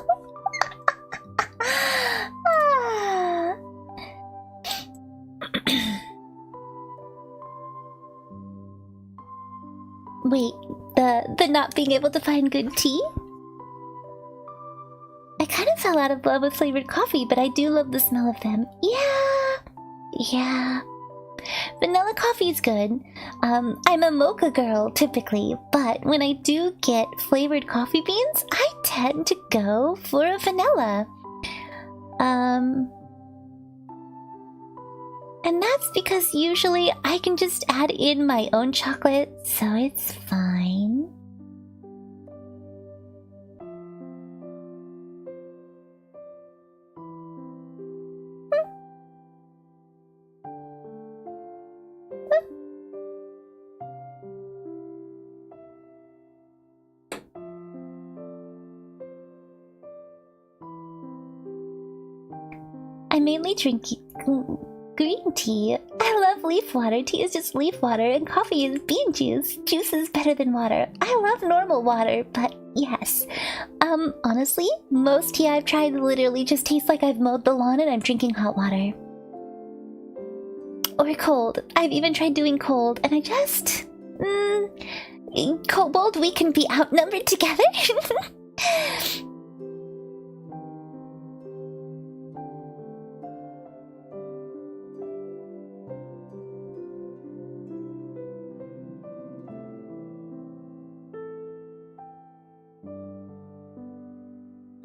Wait, the not being able to find good tea? I kind of fell out of love with flavored coffee, but I do love the smell of them. Yeah. Vanilla coffee's good. I'm a mocha girl, typically, but when I do get flavored coffee beans, I tend to go for a vanilla. And that's because usually I can just add in my own chocolate, so it's fine. I mainly drink green tea. I love leaf water. Tea is just leaf water, and coffee is bean juice. Juice is better than water. I love normal water, but yes. Honestly, most tea I've tried literally just tastes like I've mowed the lawn and I'm drinking hot water. Or cold. I've even tried doing cold, and I just... Kobold, we can be outnumbered together.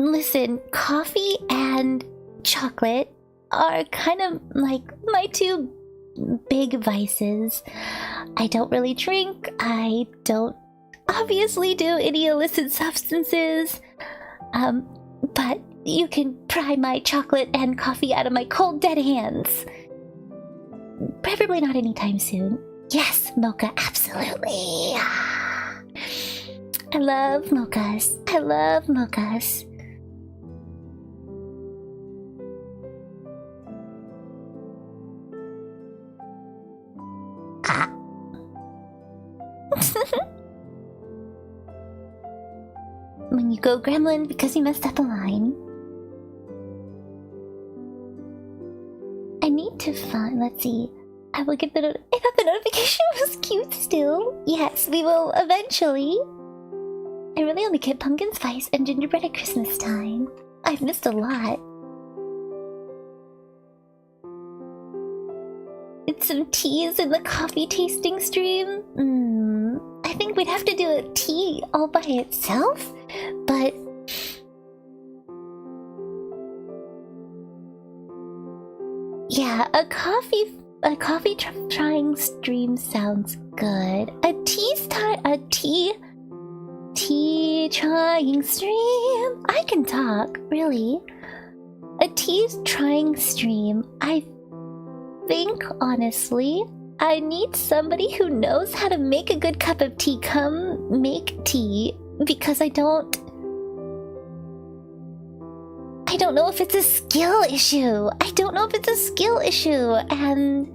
Listen, coffee and chocolate are kind of like my two big vices. I don't really drink. I don't obviously do any illicit substances. But you can pry my chocolate and coffee out of my cold dead hands. Preferably not anytime soon. Yes, mocha, absolutely. I love mochas. I love mochas. When you go gremlin because you messed up a line. I need to find... Let's see. I will get the... I thought the notification was cute still. Yes, we will eventually. I really only get pumpkin spice and gingerbread at Christmas time. I've missed a lot. It's some teas in the coffee tasting stream. I think we'd have to do a tea all by itself, but... Yeah, a coffee trying stream sounds good. A tea trying stream. I can talk, really. A tea trying stream. I think, honestly, I need somebody who knows how to make a good cup of tea come make tea, because I don't know if it's a skill issue. And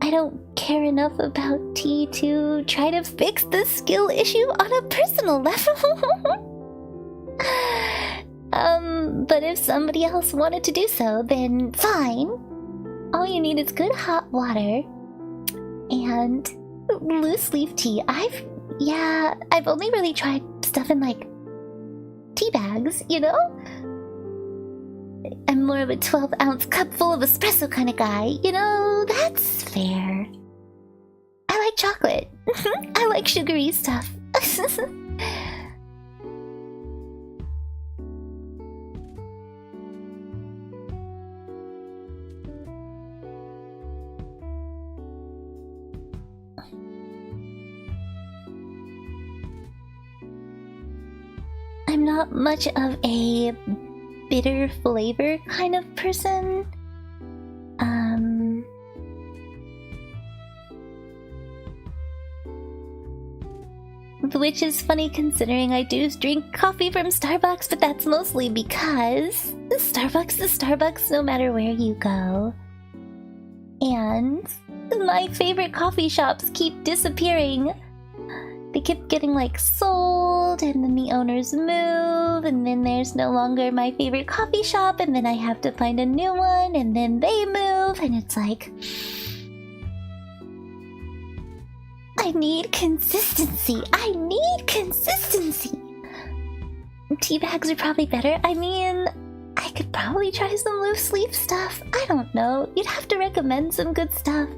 I don't care enough about tea to try to fix the skill issue on a personal level. But if somebody else wanted to do so, then fine. All you need is good hot water and loose leaf tea. I've only really tried stuff in like tea bags, you know? I'm more of a 12-ounce cup full of espresso kind of guy, you know? That's fair. I like chocolate. I like sugary stuff. I'm not much of a bitter flavor kind of person. Which is funny considering I do drink coffee from Starbucks, but that's mostly because Starbucks is Starbucks no matter where you go. And my favorite coffee shops keep disappearing. They keep getting like sold, and then the owners move, and then there's no longer my favorite coffee shop, and then I have to find a new one, and then they move, and it's like... I need consistency. I need consistency. Tea bags are probably better. I mean, I could probably try some loose leaf stuff. I don't know. You'd have to recommend some good stuff.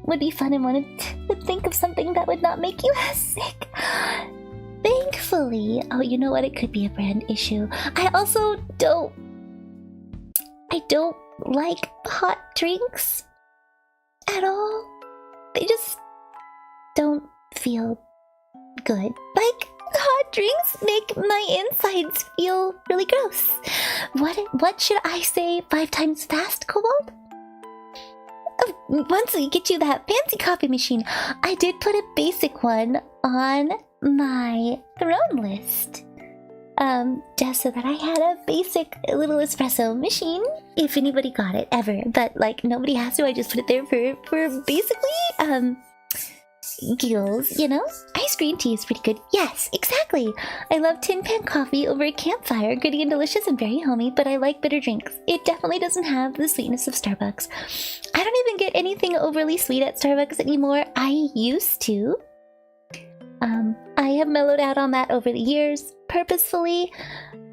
Would be fun and wanted to think of something that would not make you sick. Thankfully. Oh, you know what? It could be a brand issue. I also don't like hot drinks at all. They just don't feel good. Like, hot drinks make my insides feel really gross. What should I say 5 times fast, Kobold? Once we get you that fancy coffee machine, I did put a basic one on my throne list. Just so that I had a basic little espresso machine, if anybody got it ever. But like nobody has to, I just put it there for basically giggles, you know? Ice green tea is pretty good. Yes, exactly. I love tin pan coffee over a campfire, gritty and delicious and very homey, but I like bitter drinks. It definitely doesn't have the sweetness of Starbucks. I don't even get anything overly sweet at Starbucks anymore. I used to. I have mellowed out on that over the years, purposefully.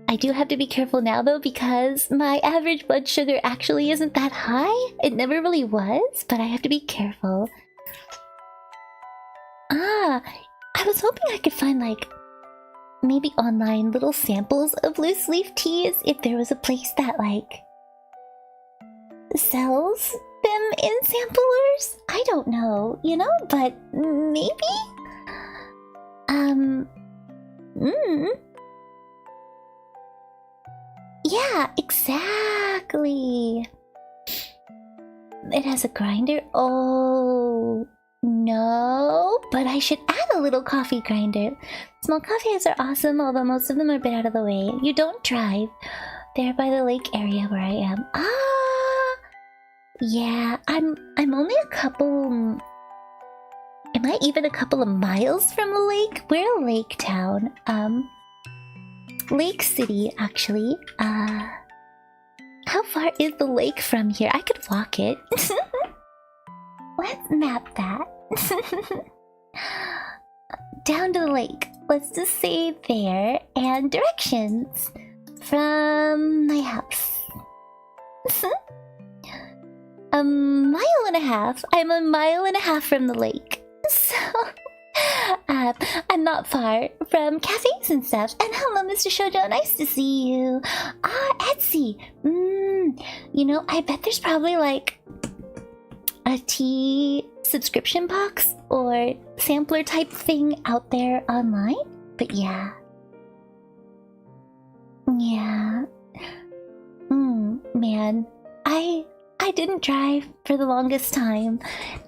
I do have to be careful now though, because my average blood sugar actually isn't that high. It never really was, but I have to be careful. I was hoping I could find, like, maybe online little samples of loose leaf teas if there was a place that, like, sells them in samplers. I don't know, you know, but maybe? Yeah, exactly. It has a grinder? Oh... No, but I should add a little coffee grinder. Small coffees are awesome, although most of them are a bit out of the way. You don't drive. They're by the lake area where I am. Yeah, I'm only a couple... Am I even a couple of miles from the lake? We're a lake town. Lake City, actually. How far is the lake from here? I could walk it. Let's map that. Down to the lake. Let's just say there. And directions. From my house. A mile and a half. I'm a mile and a half from the lake. So... I'm not far from cafes and stuff. And hello, Mr. Shoujo. Nice to see you. Etsy. You know, I bet there's probably like... a tea subscription box or sampler type thing out there online. But yeah. Yeah. Man. I didn't drive for the longest time,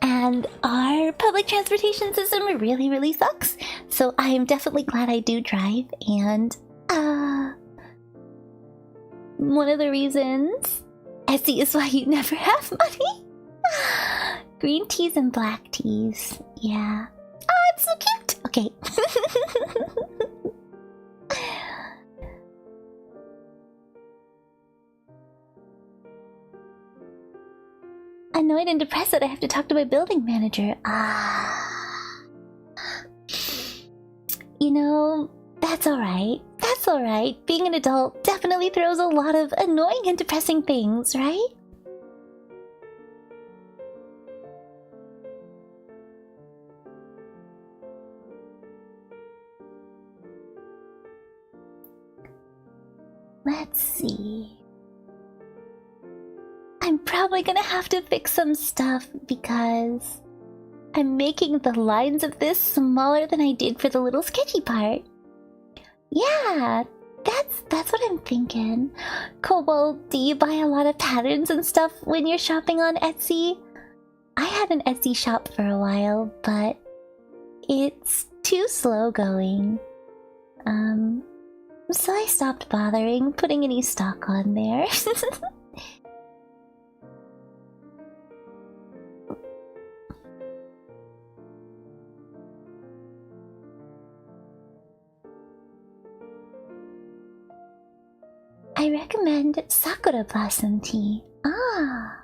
and our public transportation system really, really sucks. So I am definitely glad I do drive, and one of the reasons Etsy is why you never have money. Green teas and black teas. Yeah. Oh, it's so cute! Okay. Annoyed and depressed that I have to talk to my building manager. You know, that's alright. That's alright. Being an adult definitely throws a lot of annoying and depressing things, right? Let's see. I'm probably gonna have to fix some stuff because I'm making the lines of this smaller than I did for the little sketchy part. Yeah, that's what I'm thinking. Cool, well, do you buy a lot of patterns and stuff when you're shopping on Etsy? I had an Etsy shop for a while, but it's too slow going. So I stopped bothering putting any stock on there. I recommend Sakura Blossom Tea. Ah!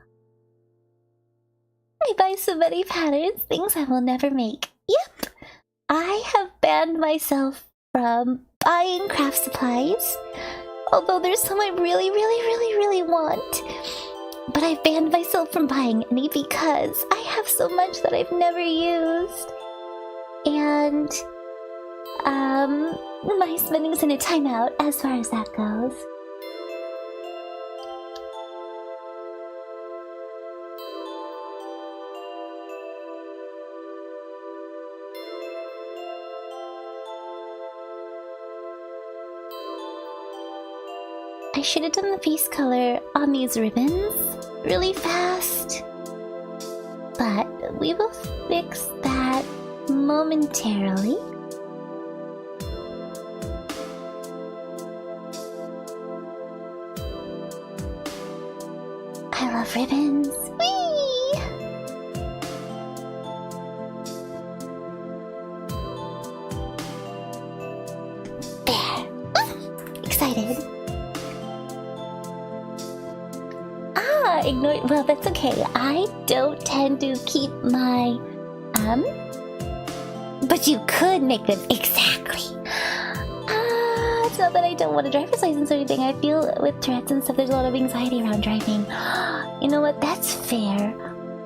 I buy so many patterns, things I will never make. Yep! I have banned myself from buying craft supplies. Although there's some I really want. But I've banned myself from buying any because I have so much that I've never used. And... my spending's in a timeout as far as that goes. I should have done the face color on these ribbons really fast. But we will fix that momentarily. I love ribbons. Whee! There. Excited. Ignore. Well, that's okay. I don't tend to keep my but you could make them exactly. It's not that I don't want a driver's license or anything. I feel with Tourette's and stuff, there's a lot of anxiety around driving. You know what? That's fair.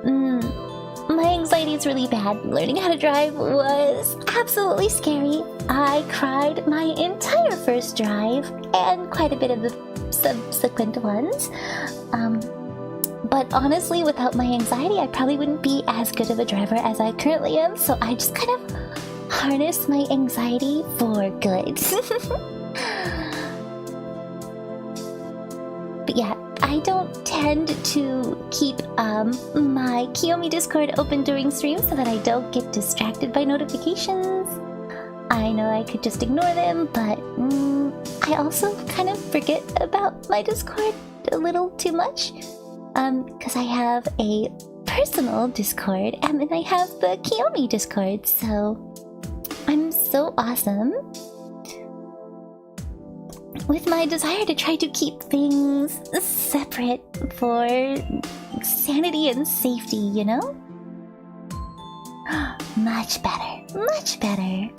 My anxiety is really bad. Learning how to drive was absolutely scary. I cried my entire first drive and quite a bit of the subsequent ones. But honestly, without my anxiety, I probably wouldn't be as good of a driver as I currently am, so I just kind of harness my anxiety for good. But yeah, I don't tend to keep my Kiyomi Discord open during streams so that I don't get distracted by notifications. I know I could just ignore them, but I also kind of forget about my Discord a little too much. Because I have a personal Discord and then I have the Kiyomi Discord, so I'm so awesome with my desire to try to keep things separate for sanity and safety, you know? Much better, much better.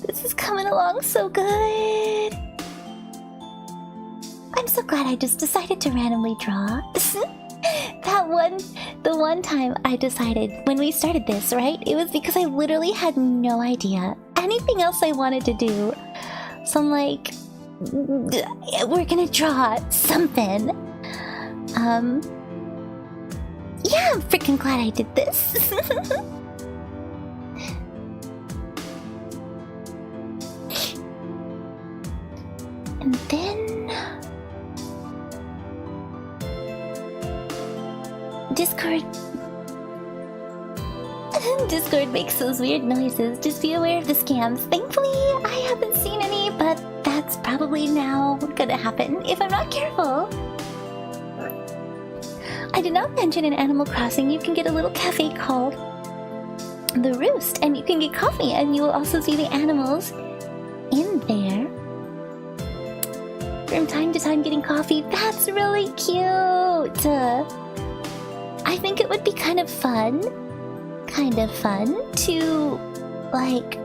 This is coming along so good. I'm so glad I just decided to randomly draw. The one time I decided when we started this, right? It was because I literally had no idea anything else I wanted to do. So I'm like, we're gonna draw something. Yeah, I'm freaking glad I did this. And then... Discord makes those weird noises. Just be aware of the scams. Thankfully, I haven't seen any, but that's probably now gonna happen if I'm not careful. I did not mention in Animal Crossing you can get a little cafe called The Roost, and you can get coffee, and you will also see the animals in there. From time to time getting coffee. That's really cute! I think it would be kind of fun to, like,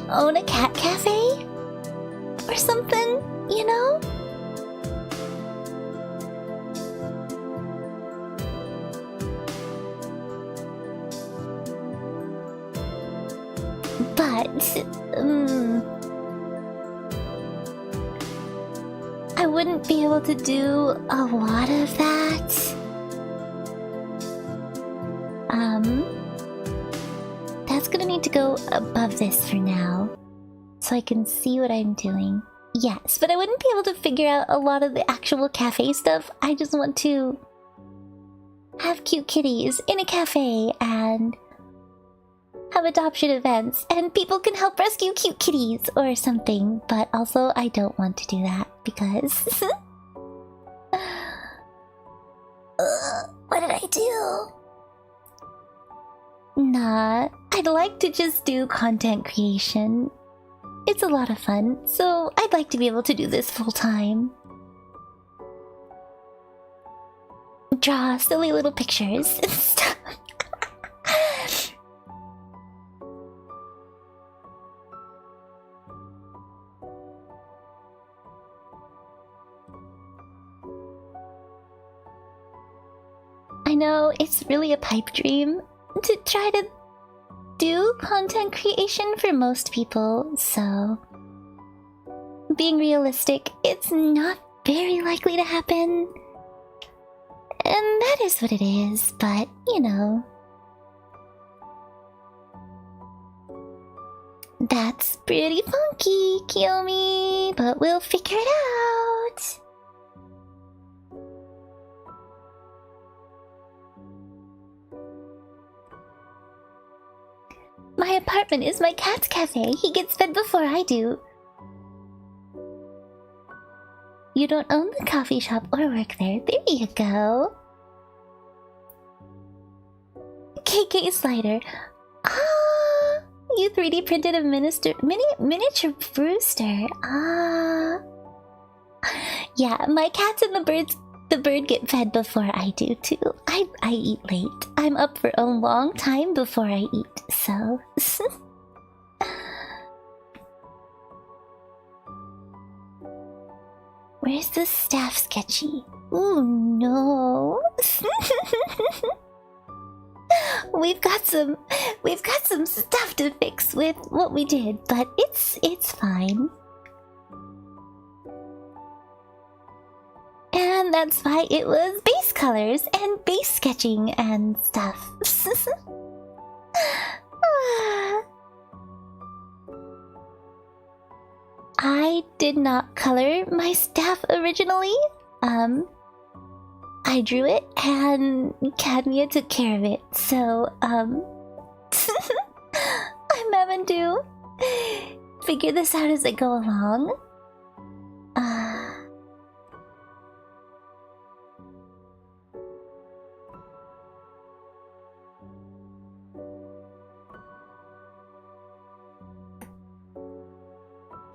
own a cat cafe or something, you know? But, I wouldn't be able to do a lot of that this for now, so I can see what I'm doing. Yes, but I wouldn't be able to figure out a lot of the actual cafe stuff. I just want to have cute kitties in a cafe and have adoption events, and people can help rescue cute kitties or something. But also, I don't want to do that because... what did I do? Nah, I'd like to just do content creation. It's a lot of fun, so I'd like to be able to do this full time. Draw silly little pictures and stuff. I know it's really a pipe dream to try to do content creation for most people, so being realistic, it's not very likely to happen. And that is what it is, but you know. That's pretty funky, Kiyomi, but we'll figure it out. My apartment is my cat's cafe. He gets fed before I do. You don't own the coffee shop or work there. There you go. KK slider. Ah, you 3D printed a miniature Brewster. Ah. Yeah, my cats and the bird get fed before I do too. I eat late. I'm up for a long time before I eat, so... Where's the staff sketchy? Ooh, no. We've got some stuff to fix with what we did, but it's fine. And that's why it was base colors and base sketching and stuff. I did not color my staff originally. I drew it and Cadmia took care of it, so I'm having to figure this out as I go along.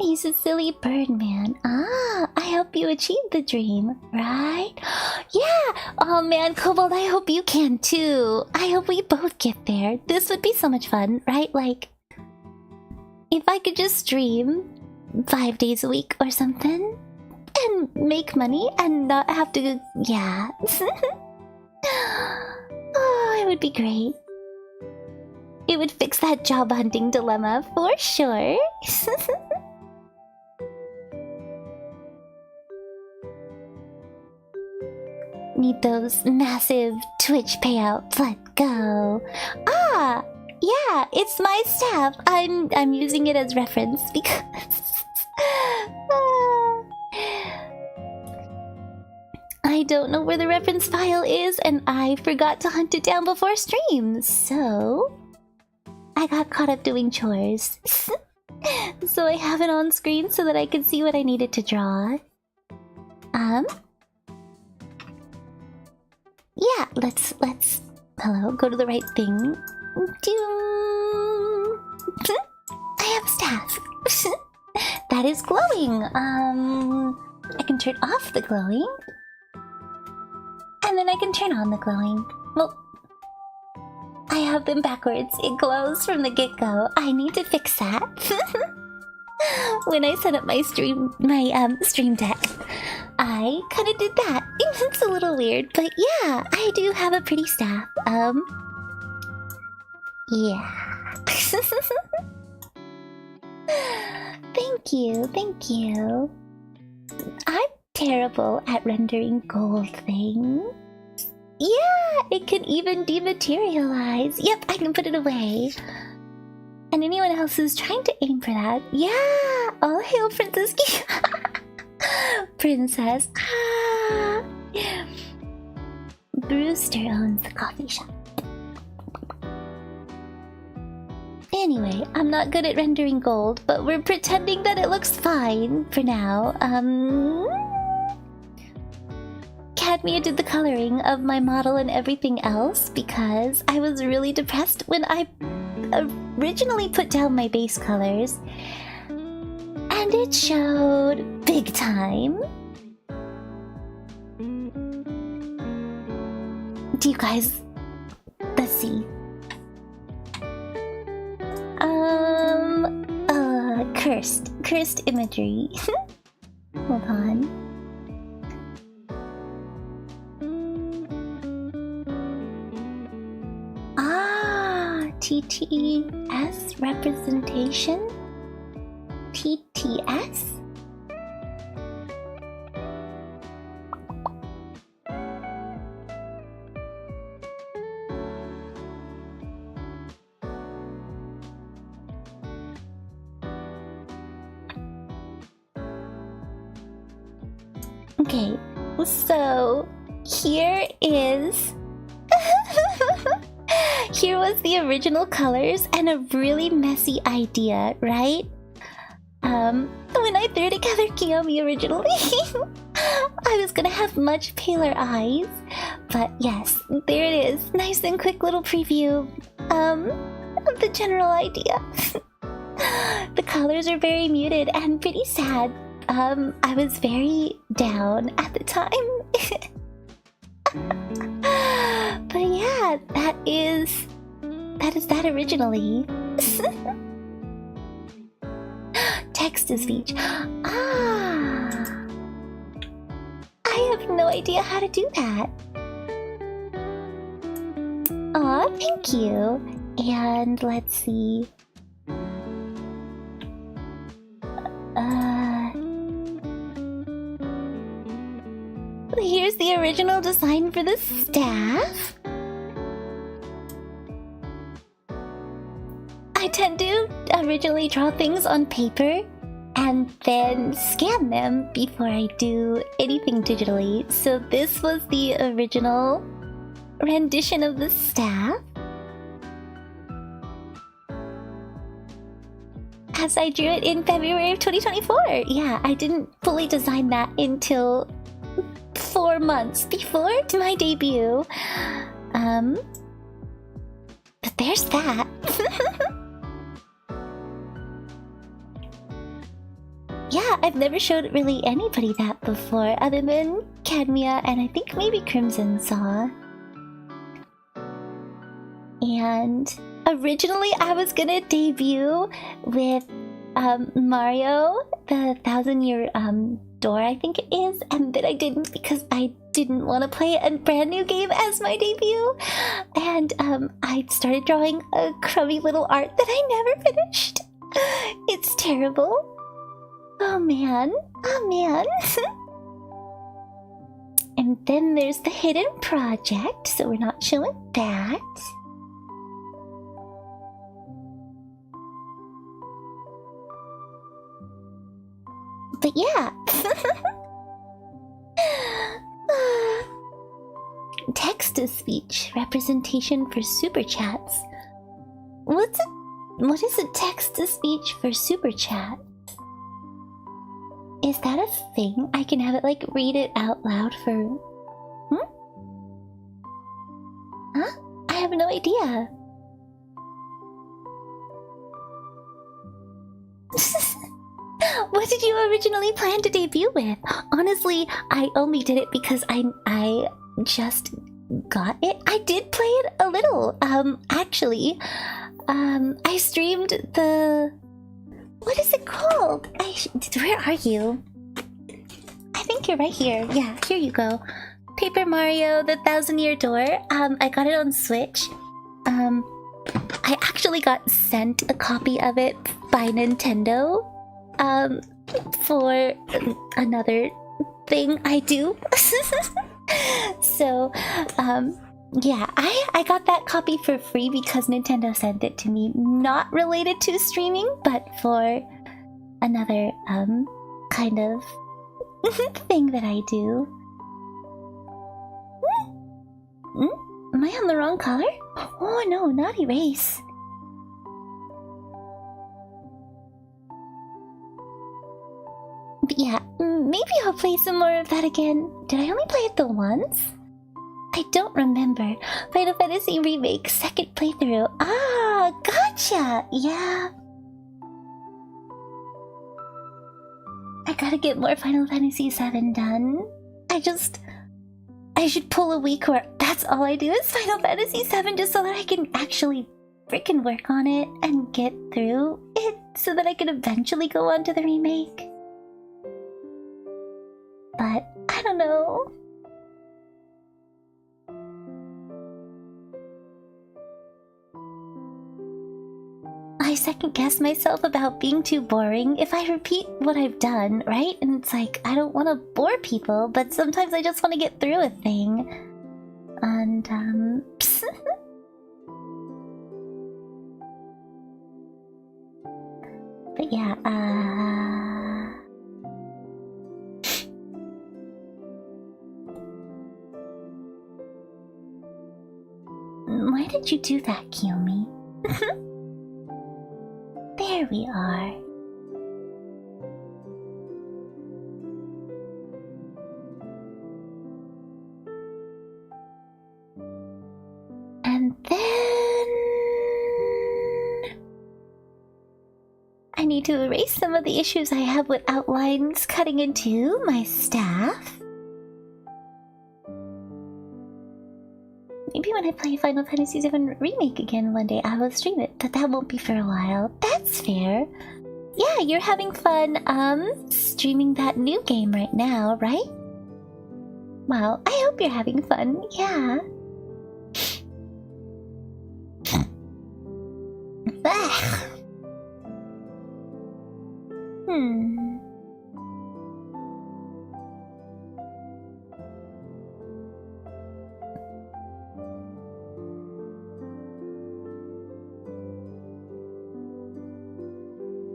He's a silly bird man. Ah, I hope you achieve the dream, right? Yeah! Oh man, Kobold, I hope you can too. I hope we both get there. This would be so much fun, right? Like, if I could just stream 5 days a week or something and make money and not have to... Yeah. Oh, it would be great. It would fix that job hunting dilemma for sure. Need those massive Twitch payouts. Let's go. Ah, yeah, it's my staff. I'm using it as reference because I don't know where the reference file is, and I forgot to hunt it down before stream, so I got caught up doing chores. So I have it on screen so that I can see what I needed to draw. Yeah, let's hello, go to the right thing. I have staff. That is glowing. I can turn off the glowing. And then I can turn on the glowing. Well, I have them backwards. It glows from the get-go. I need to fix that. When I set up my stream deck, I kind of did that. It's a little weird, but yeah, I do have a pretty staff. Yeah. Thank you. I'm terrible at rendering gold things. Yeah, it can even dematerialize. Yep, I can put it away. And anyone else who's trying to aim for that, yeah! All hail Princess Princess. Ah. Brewster owns the coffee shop. Anyway, I'm not good at rendering gold, but we're pretending that it looks fine for now. Cadmia did the coloring of my model and everything else because I was really depressed when I originally put down my base colors. And it showed big time. Do you guys... Let's see. Cursed imagery. Hold on. Ah, TTS representation? TTS? Okay, so here is... Here was the original colors and a really messy idea, right? When I threw together Kiyomi originally, I was gonna have much paler eyes. But yes, there it is. Nice and quick little preview of the general idea. The colors are very muted and pretty sad. I was very down at the time. But yeah, that is that originally. Text to speech. Ah, I have no idea how to do that. Aw, thank you. And let's see. Here's the original design for the staff. I tend to originally draw things on paper and then scan them before I do anything digitally. So this was the original rendition of the staff. As I drew it in February of 2024. Yeah, I didn't fully design that until 4 months before my debut. But there's that. Yeah, I've never showed really anybody that before other than Cadmia and I think maybe Crimson saw. And originally I was gonna debut with Mario, the 1,000-year door, I think it is, and then I didn't because I didn't want to play a brand new game as my debut. And I started drawing a crummy little art that I never finished. It's terrible. Oh man, oh man. And then there's the hidden project, so we're not showing that. But yeah. Text-to-speech representation for super chats. What is a text-to-speech for super chat? Is that a thing? I can have it like read it out loud for... Huh? I have no idea. What did you originally plan to debut with? Honestly, I only did it because I just got it. I did play it a little, actually. I streamed the... What is it called? Where are you? I think you're right here. Yeah, here you go. Paper Mario, the 1,000-year door. I got it on Switch. I actually got sent a copy of it by Nintendo. For another thing I do. So, Yeah, I got that copy for free because Nintendo sent it to me. Not related to streaming, but for another kind of thing that I do. Am I on the wrong color? Oh no, not erase. But yeah, maybe I'll play some more of that again. Did I only play it the once? I don't remember. Final Fantasy Remake, second playthrough. Ah, gotcha! Yeah. I gotta get more Final Fantasy VII done. I should pull a week where that's all I do is Final Fantasy VII just so that I can actually freaking work on it and get through it so that I can eventually go on to the remake. But I don't know. I second guess myself about being too boring if I repeat what I've done, right? And it's like, I don't want to bore people, but sometimes I just want to get through a thing. And, but yeah, why did you do that, Kiyomi? There we are. And then I need to erase some of the issues I have with outlines cutting into my staff. Maybe when I play Final Fantasy VII Remake again one day, I will stream it, but that won't be for a while. That's fair. Yeah, you're having fun, streaming that new game right now, right? Well, I hope you're having fun, yeah.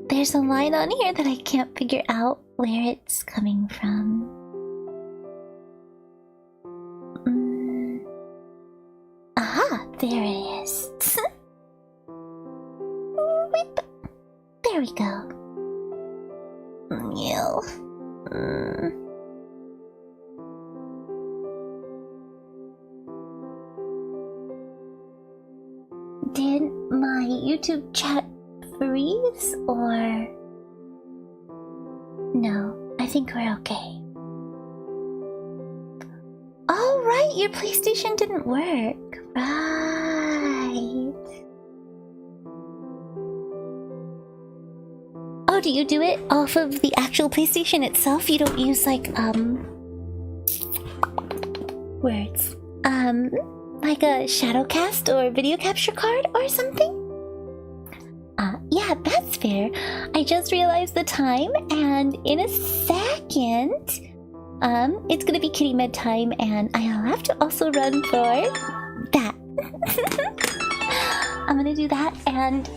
There's a line on here that I can't figure out where it's coming from. Aha, there it is. There we go. Did my YouTube chat freeze or no? I think we're okay. Oh right, your PlayStation didn't work. Right. Oh, do you do it off of the actual PlayStation itself? You don't use like words. Like a shadowcast or video capture card or something? Yeah, that's fair. I just realized the time, and in a second, it's gonna be kitty med time, and I'll have to also run for that. I'm gonna do that, and,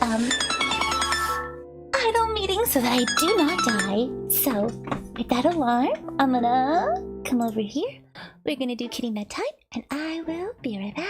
idle meeting so that I do not die. So, with that alarm, I'm gonna come over here. We're gonna do kitty med time, and I will be right back.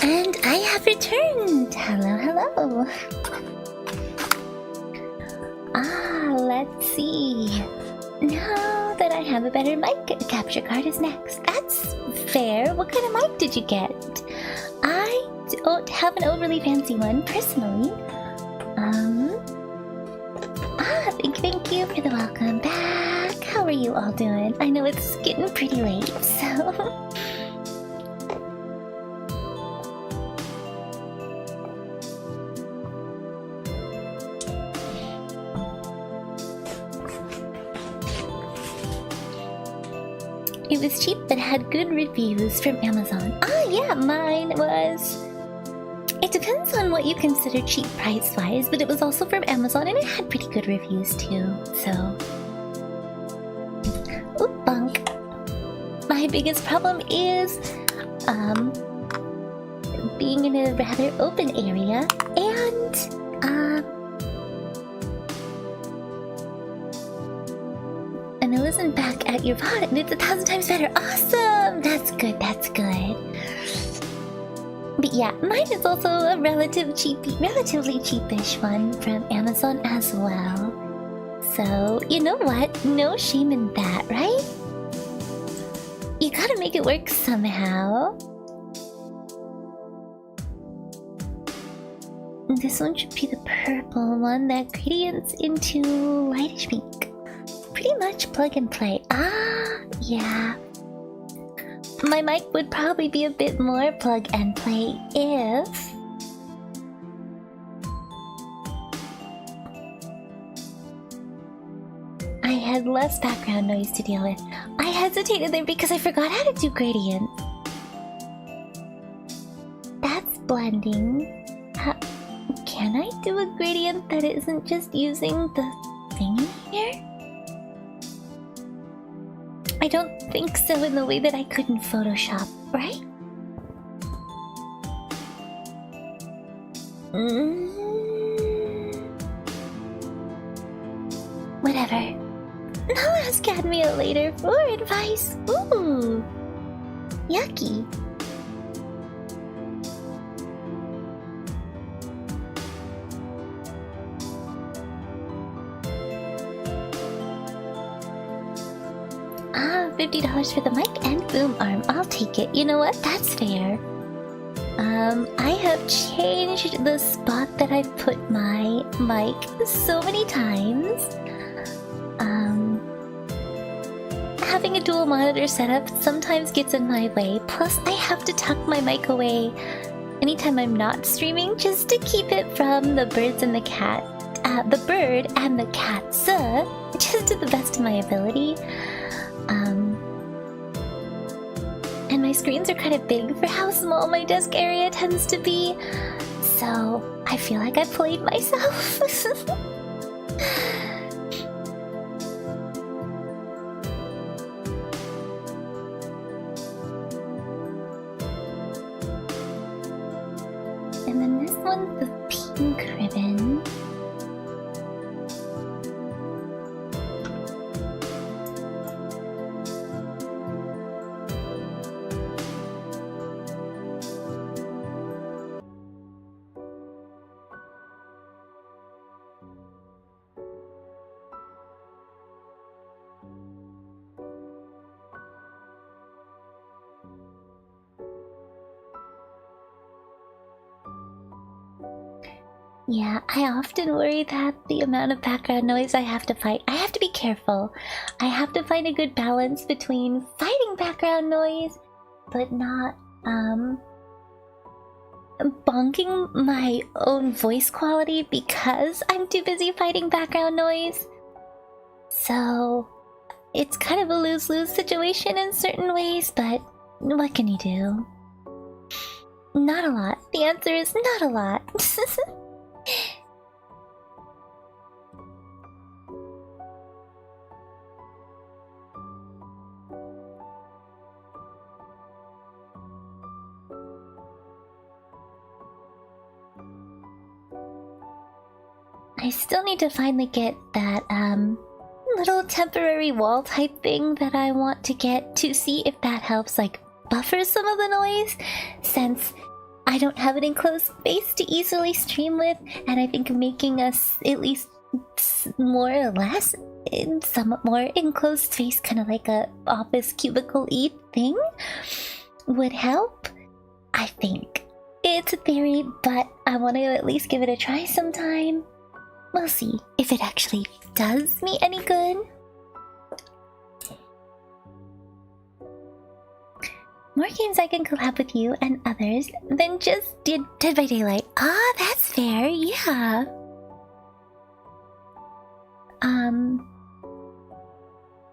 And I have returned! Hello, hello! Let's see. Now that I have a better mic, capture card is next. That's fair. What kind of mic did you get? I don't have an overly fancy one, personally. Thank you for the welcome back. How are you all doing? I know it's getting pretty late, so... It was cheap but had good reviews from Amazon. Yeah, mine was... It depends on what you consider cheap price-wise, but it was also from Amazon and it had pretty good reviews too, so... Oop, bunk. My biggest problem is, being in a rather open area, and, and I listen back at your pod and it's 1,000 times better. Awesome! That's good, that's good. But yeah, mine is also a relatively cheapish one from Amazon as well. So, you know what? No shame in that, right? You gotta make it work somehow. This one should be the purple one that gradients into lightish pink. Pretty much plug and play. Yeah. My mic would probably be a bit more plug and play if... I had less background noise to deal with. I hesitated there because I forgot how to do gradients. That's blending. Can I do a gradient that isn't just using the thingy here? I don't think so in the way that I could in Photoshop, right? Whatever. I'll ask Cadmia later for advice. Ooh. Yucky. $50 for the mic and boom arm. I'll take it. You know what? That's fair. I have changed the spot that I put my mic so many times. Having a dual monitor setup sometimes gets in my way. Plus, I have to tuck my mic away anytime I'm not streaming just to keep it from the birds and the cat. The bird and the cats. Just to the best of my ability. And my screens are kind of big for how small my desk area tends to be. So, I feel like I played myself. And then this one's the pink ribbon. Yeah, I often worry that the amount of background noise I have to fight. I have to be careful. I have to find a good balance between fighting background noise, but not, bonking my own voice quality because I'm too busy fighting background noise. So, it's kind of a lose-lose situation in certain ways, but what can you do? Not a lot. The answer is not a lot. I still need to finally get that, little temporary wall type thing that I want to get to see if that helps, like, buffer some of the noise, since I don't have an enclosed space to easily stream with, and I think making us at least more or less in somewhat more enclosed space, kind of like a office cubicle-y thing, would help. I think. It's a theory, but I want to at least give it a try sometime. We'll see if it actually does me any good. More games I can collab with you and others than just Dead by Daylight. Ah, that's fair, yeah.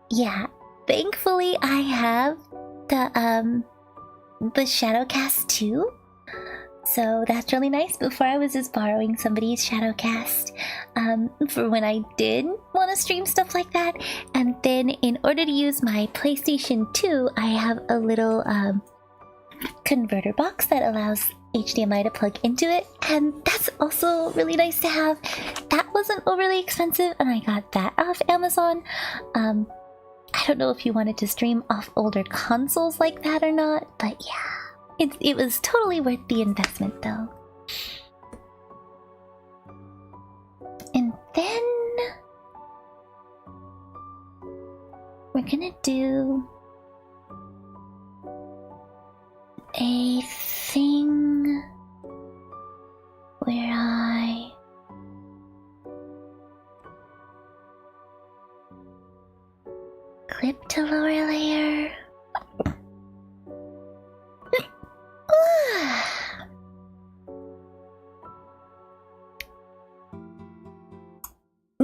Yeah. Thankfully I have the Shadowcast too. So that's really nice. Before I was just borrowing somebody's Shadowcast for when I did want to stream stuff like that. And then in order to use my PlayStation 2, I have a little converter box that allows HDMI to plug into it. And that's also really nice to have. That wasn't overly expensive and I got that off Amazon. I don't know if you wanted to stream off older consoles like that or not, but yeah. It was totally worth the investment, though. And then we're gonna do a thing where I clip to lower layer.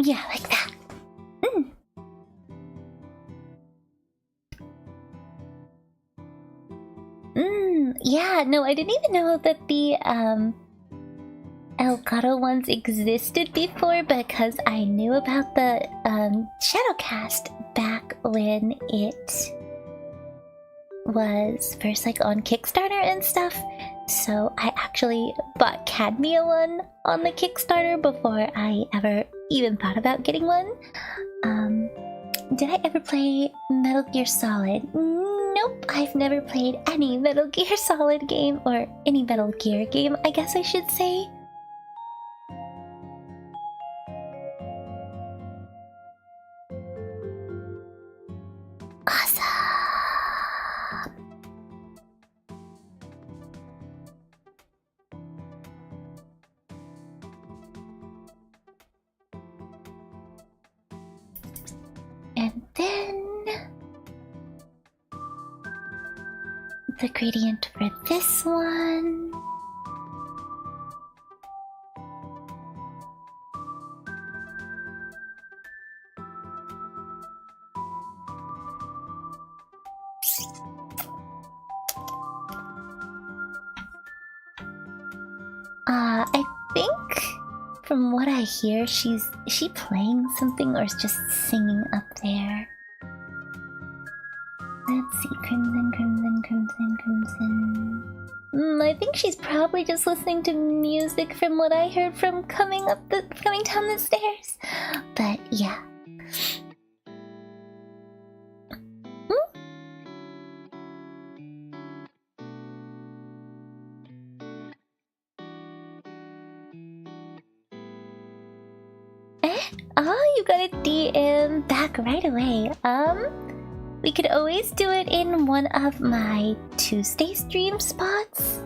Yeah, like that. Yeah, no, I didn't even know that the Elgato ones existed before because I knew about the Shadowcast back when it was first like on Kickstarter and stuff. So I actually bought Cadmia one on the Kickstarter before I ever even thought about getting one. Did I ever play Metal Gear Solid? Nope, I've never played any Metal Gear Solid game, or any Metal Gear game, I guess I should say. Awesome. And then the gradient for this one. I think from what I hear, is she playing something or is just singing up there? Let's see, Crimson, Crimson, Crimson, Crimson. I think she's probably just listening to music from what I heard from coming down the stairs. But yeah. Oh, you got a DM back right away. We could always do it in one of my Tuesday stream spots.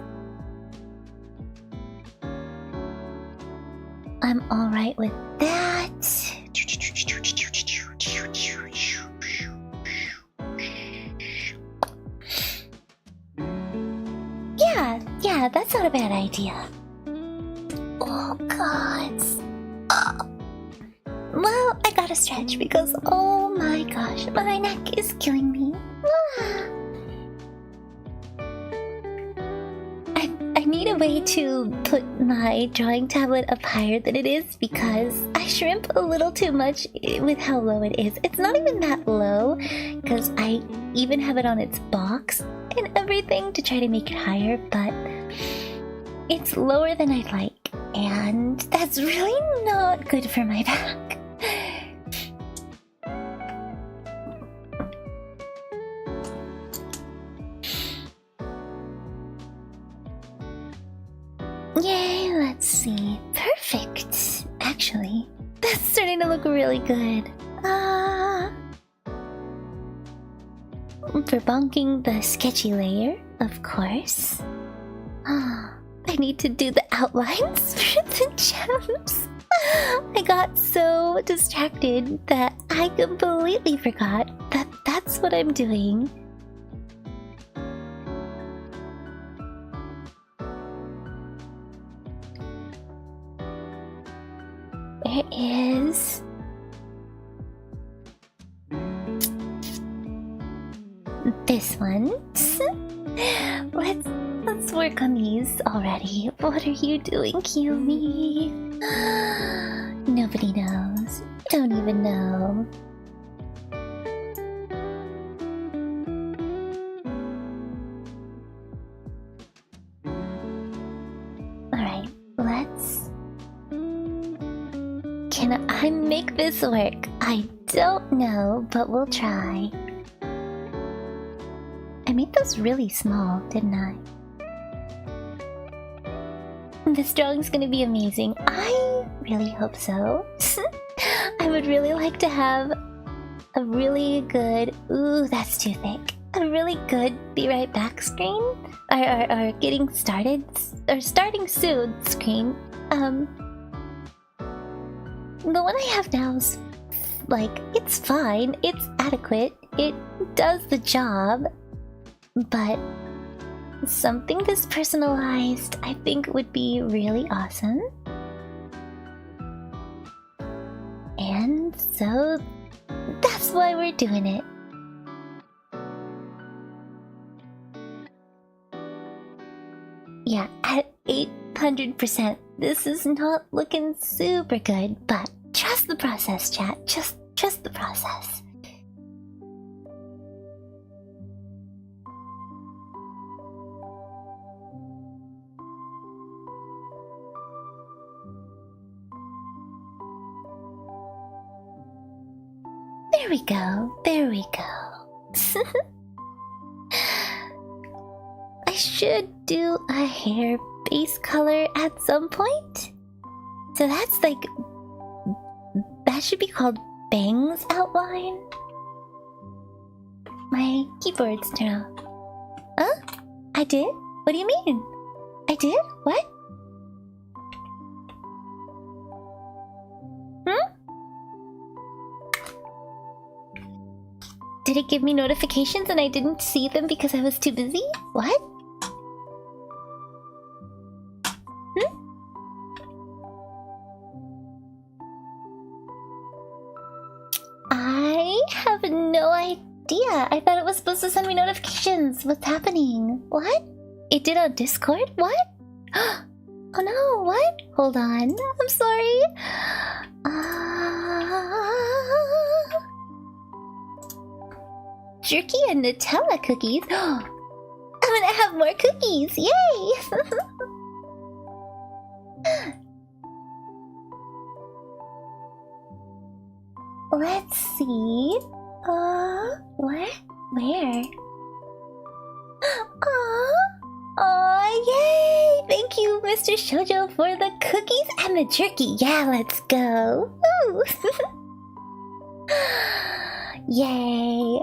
I'm alright with that. Yeah, that's not a bad idea. Oh, God. Well, I gotta stretch because, oh my gosh, my neck is killing me. I need a way to put my drawing tablet up higher than it is because I shrimp a little too much with how low it is. It's not even that low because I even have it on its box and everything to try to make it higher, but it's lower than I'd like, and that's really not good for my back. Let's see. Perfect. Actually, that's starting to look really good. For bonking the sketchy layer, of course. I need to do the outlines for the gems. I got so distracted that I completely forgot that that's what I'm doing. There is... this one. Let's work on these already. What are you doing, Kiyomi? Nobody knows. Don't even know. Alright, let's... Can I make this work? I don't know, but we'll try. I made those really small, didn't I? This drawing's gonna be amazing. I really hope so. I would really like to have a really good... Ooh, that's too thick. A really good be right back screen? Or getting started... or starting soon screen. The one I have now is... like, it's fine. It's adequate. It does the job. But something this personalized, I think, would be really awesome. And so that's why we're doing it. Yeah, at 800%. This is not looking super good, but trust the process, chat. Just trust the process. There we go. There we go. I should do a hair base color at some point. So that's like... that should be called bangs outline. My keyboard's now. Huh? I did? What do you mean? I did? What? Did it give me notifications and I didn't see them because I was too busy? What? I have no idea. I thought it was supposed to send me notifications. What's happening? What? It did on Discord? What? Oh no, what? Hold on. I'm sorry. Jerky and Nutella cookies. I'm gonna have more cookies. Yay! Let's see. What? Where? Yay! Thank you, Mr. Shoujo, for the cookies and the jerky. Yeah, let's go. Woo! Yay!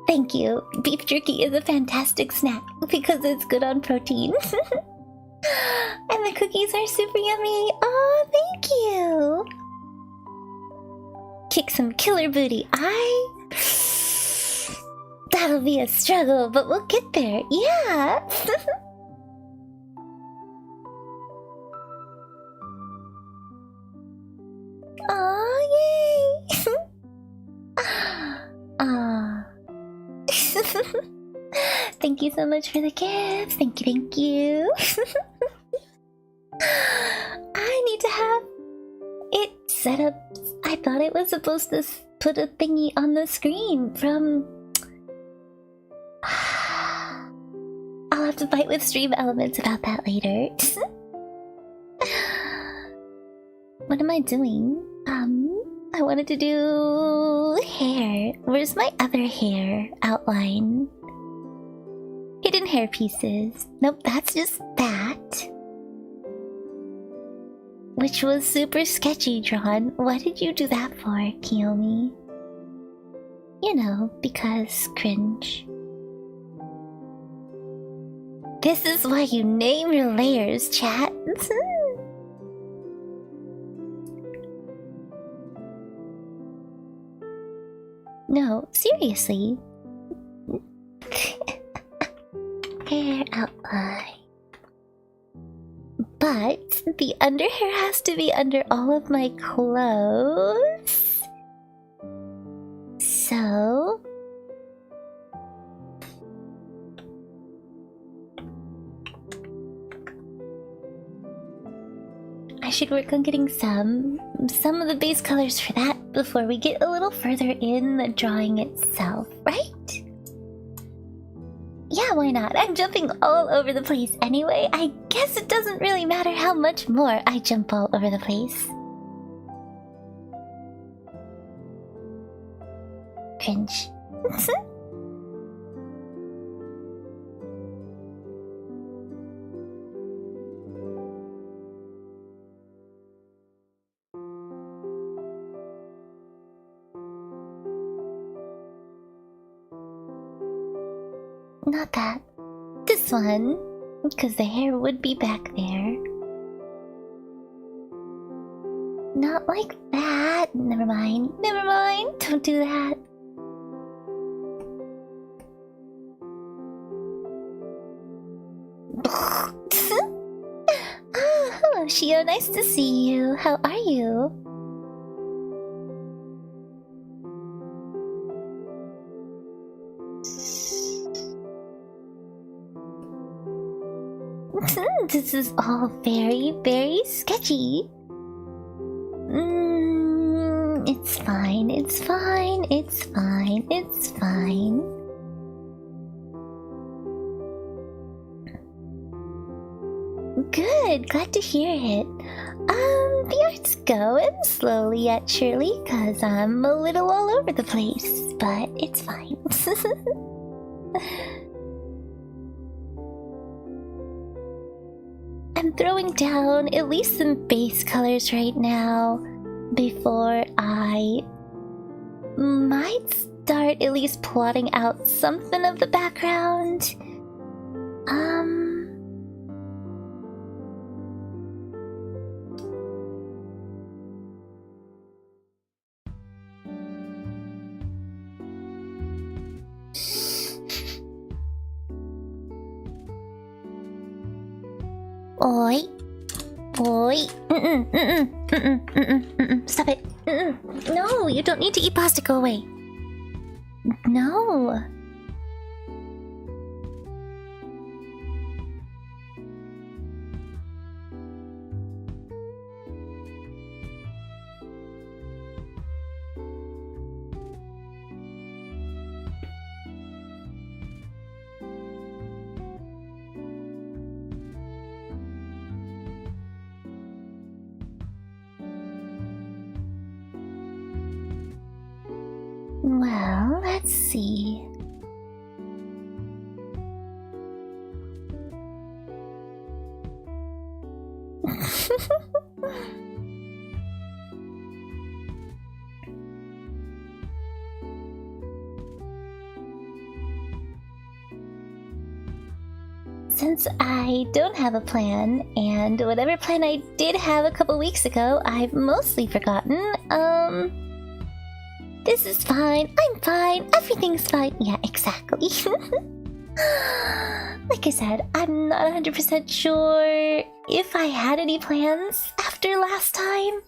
Thank you. Beef jerky is a fantastic snack because it's good on protein. And the cookies are super yummy. Oh, thank you. Kick some killer booty. That'll be a struggle, but we'll get there. Yeah. Oh, yay. Thank you so much for the gifts. Thank you, thank you. I need to have it set up. I thought it was supposed to put a thingy on the screen from... I'll have to fight with Stream Elements about that later. What am I doing? I wanted to do hair. Where's my other hair outline? Hidden hair pieces. Nope, that's just that. which was super sketchy drawn. What did you do that for, Kiyomi? You know, because cringe. This is why you name your layers, chat. No, seriously. Hair outline. But the underhair has to be under all of my clothes. So... I should work on getting some of the base colors for that before we get a little further in the drawing itself, right? Yeah, why not? I'm jumping all over the place anyway. I guess it doesn't really matter how much more I jump all over the place. Cringe. Not that. This one. Because the hair would be back there. Not like that. Never mind. Never mind. Don't do that. Ah, hello, Shio. Nice to see you. How are you? This is all very, very sketchy. It's fine, it's fine, it's fine, it's fine. Good, glad to hear it. The art's going slowly yet surely, cause I'm a little all over the place, but it's fine. I'm throwing down at least some base colors right now before I might start at least plotting out something of the background. Oi. Oi. Stop it. No, you don't need to eat plastic. Go away. No. Well, let's see. Since I don't have a plan, and whatever plan I did have a couple weeks ago, I've mostly forgotten, this is fine, I'm fine, everything's fine. Yeah, exactly. Like I said, I'm not 100% sure if I had any plans after last time.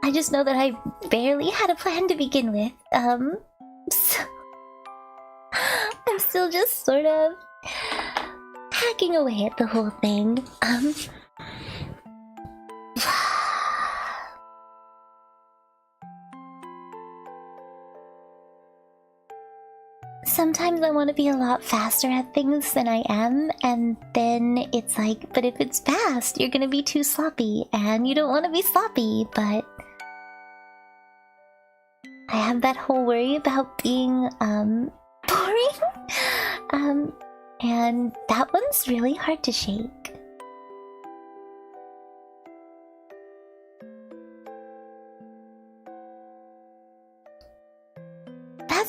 I just know that I barely had a plan to begin with. So I'm still just sort of hacking away at the whole thing. Sometimes I want to be a lot faster at things than I am, and then it's like, but if it's fast, you're gonna be too sloppy, and you don't want to be sloppy, but I have that whole worry about being, boring. And that one's really hard to shake.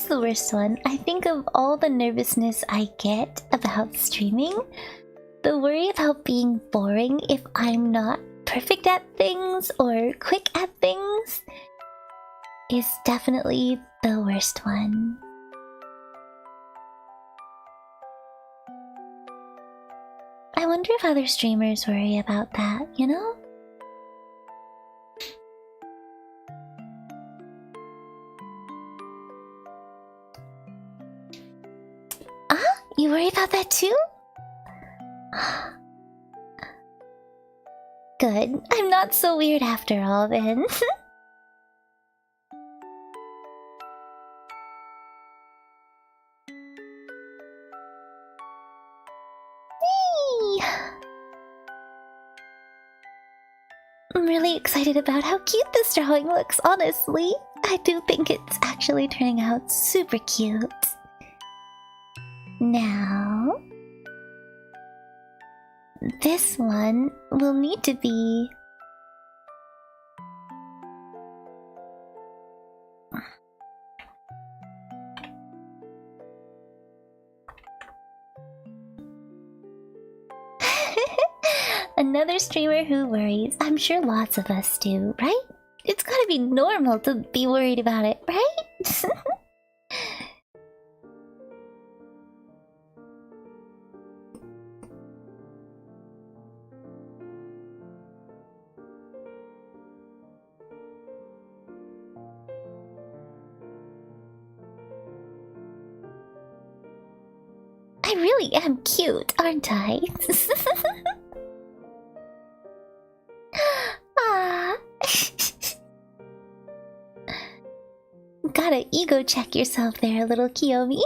That's the worst one. I think of all the nervousness I get about streaming, the worry about being boring if I'm not perfect at things or quick at things is definitely the worst one. I wonder if other streamers worry about that, you know? You worry about that too? Good. I'm not so weird after all then. I'm really excited about how cute this drawing looks, honestly. I do think it's actually turning out super cute. Now, this one will need to be... Another streamer who worries. I'm sure lots of us do, right? It's gotta be normal to be worried about it, right? I really am cute, aren't I? Gotta ego check yourself there, little Kiyomi.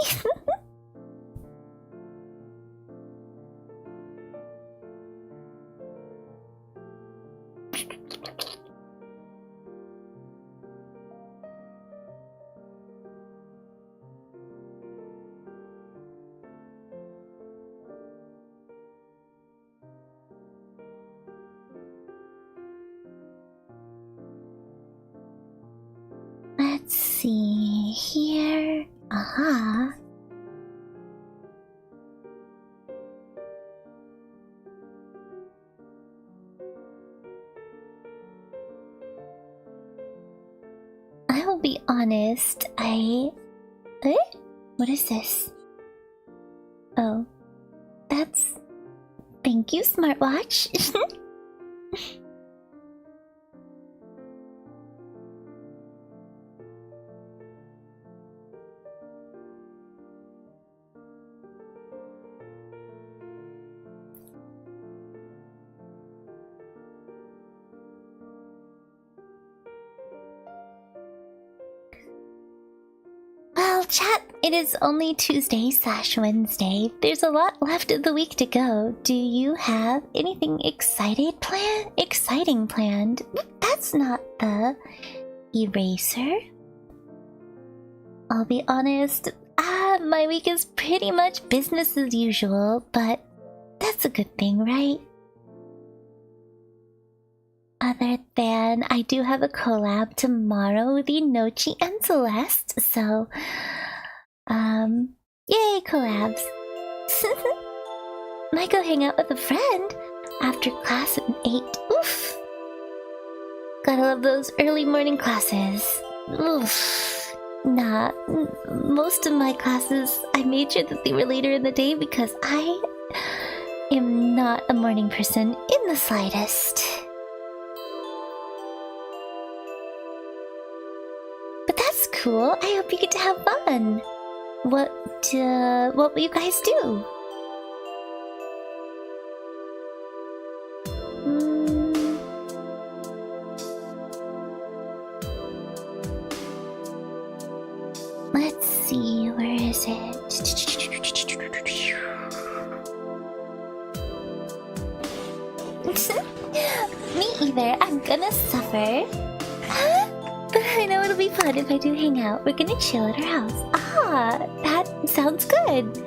Let's see here. Aha. I will be honest, Eh? What is this? Oh. That's... Thank you, smartwatch. Well, chat, it is only Tuesday/Wednesday. There's a lot left of the week to go. Do you have anything exciting planned? That's not the eraser. I'll be honest, my week is pretty much business as usual, but that's a good thing, right? Other than I do have a collab tomorrow with Inochi and Celeste, so yay collabs. Might go hang out with a friend after class at 8. Oof. Gotta love those early morning classes. Oof. Nah, most of my classes I made sure that they were later in the day because I am not a morning person in the slightest. But that's cool. I hope you get to have fun. What will you guys do? Let's see, where is it? Me either. I'm gonna suffer. But I know it'll be fun if I do hang out. We're gonna chill at her house. Ah, that sounds good.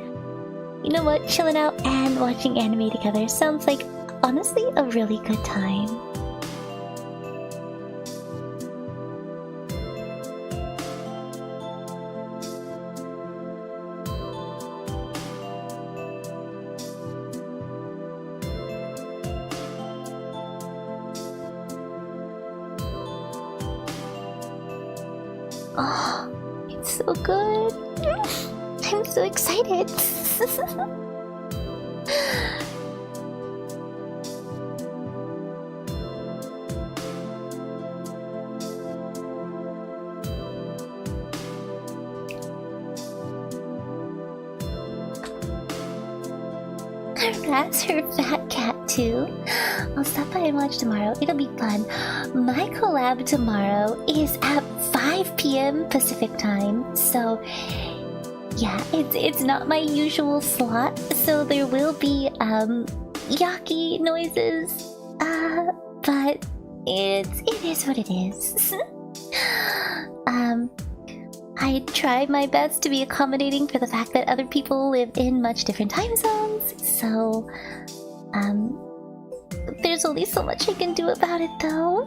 You know what? Chilling out and watching anime together sounds like, honestly, a really good time. Oh, it's so good. I'm so excited. That's her fat cat too. I'll stop by and watch tomorrow. It'll be fun. My collab tomorrow is at 5 p.m. Pacific time. So yeah, it's not my usual slot. So there will be yaki noises. But it is what it is. I try my best to be accommodating for the fact that other people live in much different time zones, so there's only so much I can do about it though.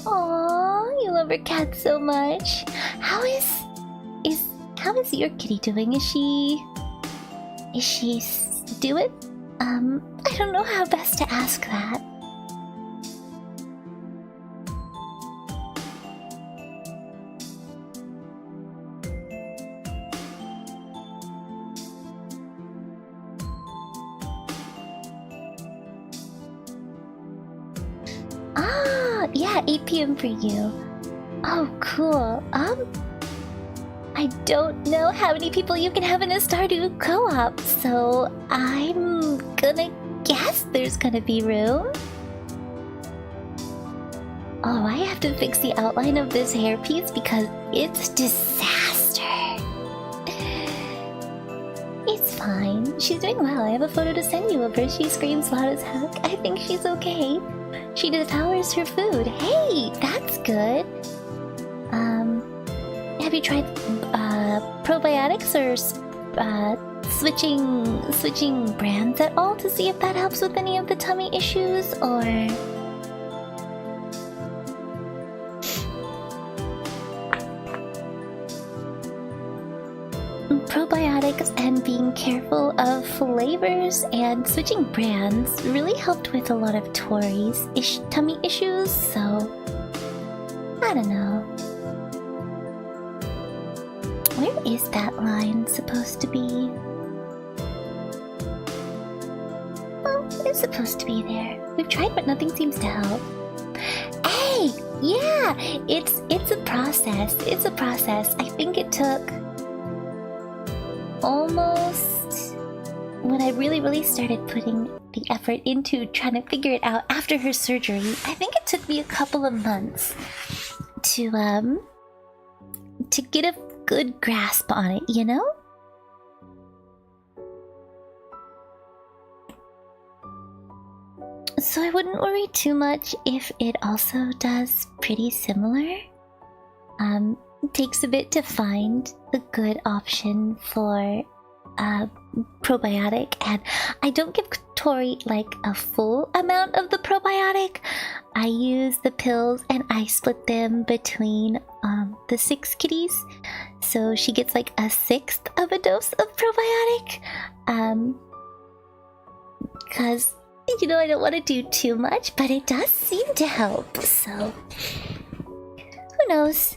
Aww, you love her cat so much. How is your kitty doing? Is she doing? I don't know how best to ask that. Yeah, 8 p.m. for you. Oh, cool. I don't know how many people you can have in a Stardew co-op, so I'm gonna guess there's gonna be room. Oh, I have to fix the outline of this hairpiece because it's a disaster. It's fine. She's doing well. I have a photo to send you of her. She screams loud as heck. I think she's okay. She devours her food. Hey, that's good. Have you tried probiotics or switching brands at all to see if that helps with any of the tummy issues, or? Probiotics and being careful of flavors and switching brands really helped with a lot of Tori's tummy issues, so I don't know. Where is that line supposed to be? Well, it's supposed to be there. We've tried, but nothing seems to help. Hey! Yeah! It's a process. It's a process. I think it took almost when I really started putting the effort into trying to figure it out after her surgery. I think it took me a couple of months to get a good grasp on it, you know? So I wouldn't worry too much if it also does pretty similar. It takes a bit to find a good option for probiotic, and I don't give Tori like a full amount of the probiotic. I use the pills and I split them between the 6 kitties, so she gets like a 1/6 of a dose of probiotic. Because you know I don't want to do too much, but it does seem to help. So who knows?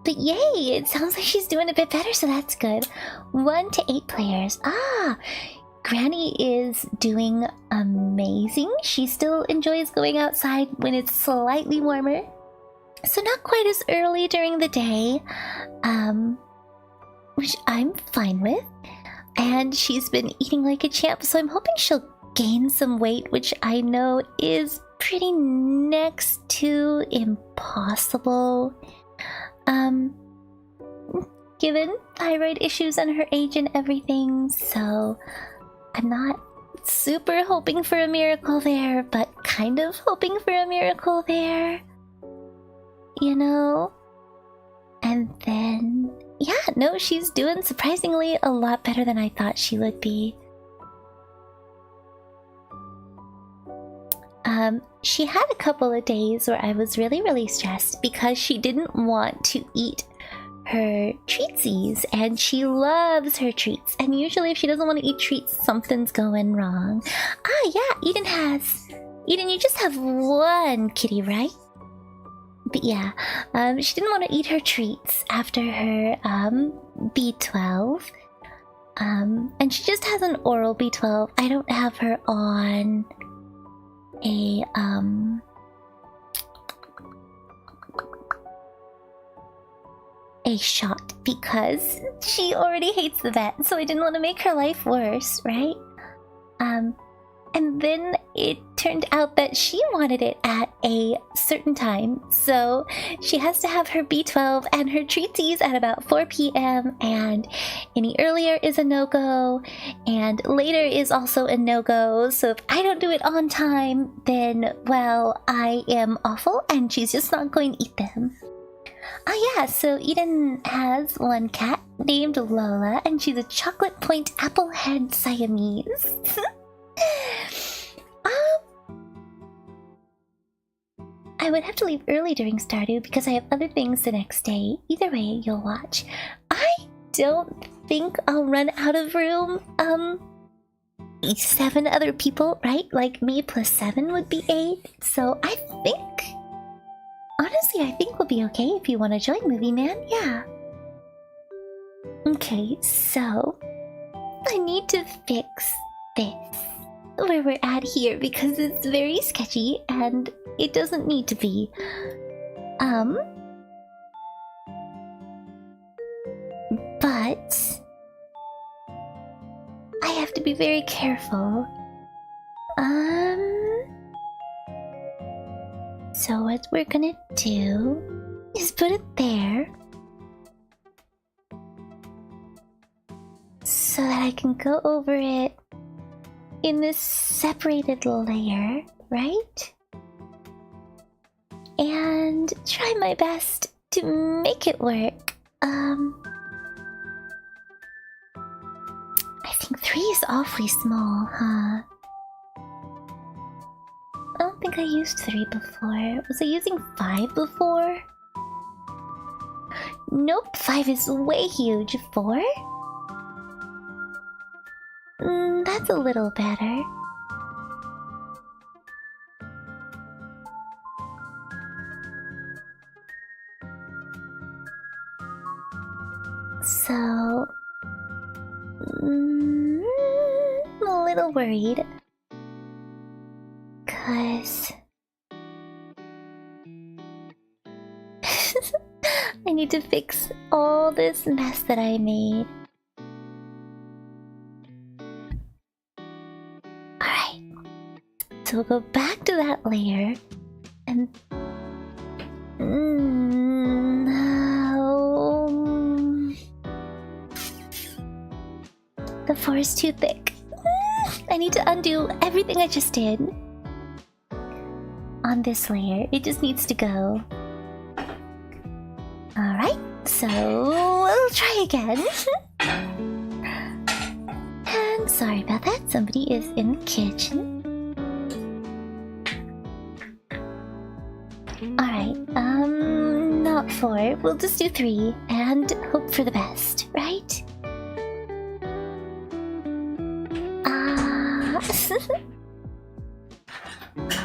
But yay! It sounds like she's doing a bit better, so that's good. 1 to 8 players. Ah! Granny is doing amazing. She still enjoys going outside when it's slightly warmer. So not quite as early during the day. Which I'm fine with. And she's been eating like a champ, so I'm hoping she'll gain some weight, which I know is pretty next to impossible. Given thyroid issues and her age and everything, so I'm not super hoping for a miracle there, but kind of hoping for a miracle there, you know? And then, yeah, no, she's doing surprisingly a lot better than I thought she would be. She had a couple of days where I was really stressed because she didn't want to eat her treatsies, and she loves her treats, and usually if she doesn't want to eat treats, something's going wrong. Ah, yeah, Eden has Eden, you just have one kitty, right? But yeah, she didn't want to eat her treats after her B12. And she just has an oral B12. I don't have her on a shot because she already hates the vet, so I didn't want to make her life worse, right? And then it turned out that she wanted it at a certain time, so she has to have her B12 and her treaties at about 4 p.m. and any earlier is a no-go, and later is also a no-go, so if I don't do it on time, then, well, I am awful and she's just not going to eat them. Oh yeah, so Eden has one cat named Lola, and she's a chocolate point apple head Siamese. I would have to leave early during Stardew because I have other things the next day. Either way, you'll watch. I don't think I'll run out of room. 7 other people, right? Like me plus 7 would be 8. So I think... honestly, I think we'll be okay if you want to join, Movie Man. Yeah. Okay, so... I need to fix this. Where we're at here because it's very sketchy and it doesn't need to be. But I have to be very careful. So what we're gonna do is put it there so that I can go over it in this separated layer, right? And try my best to make it work. I think 3 is awfully small, huh? I don't think I used 3 before. Was I using 5 before? Nope, 5 is way huge. 4? That's a little better. So... I'm a little worried. 'Cause... I need to fix all this mess that I made. Alright. So we'll go back to that layer. And... the 4 is too thick. I need to undo everything I just did. On this layer. It just needs to go. Alright, so we'll try again. And sorry about that, somebody is in the kitchen. Alright, not 4. We'll just do 3 and hope for the best, right?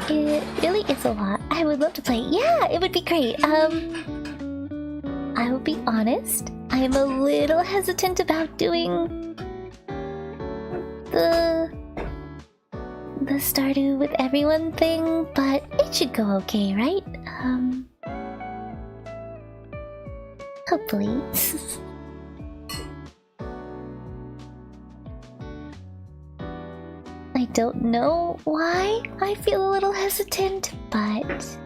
It really is a lot. I would love to play. Yeah, it would be great. I will be honest. I am a little hesitant about doing the Stardew with everyone thing, but it should go okay, right? Hopefully. I don't know why I feel a little hesitant, but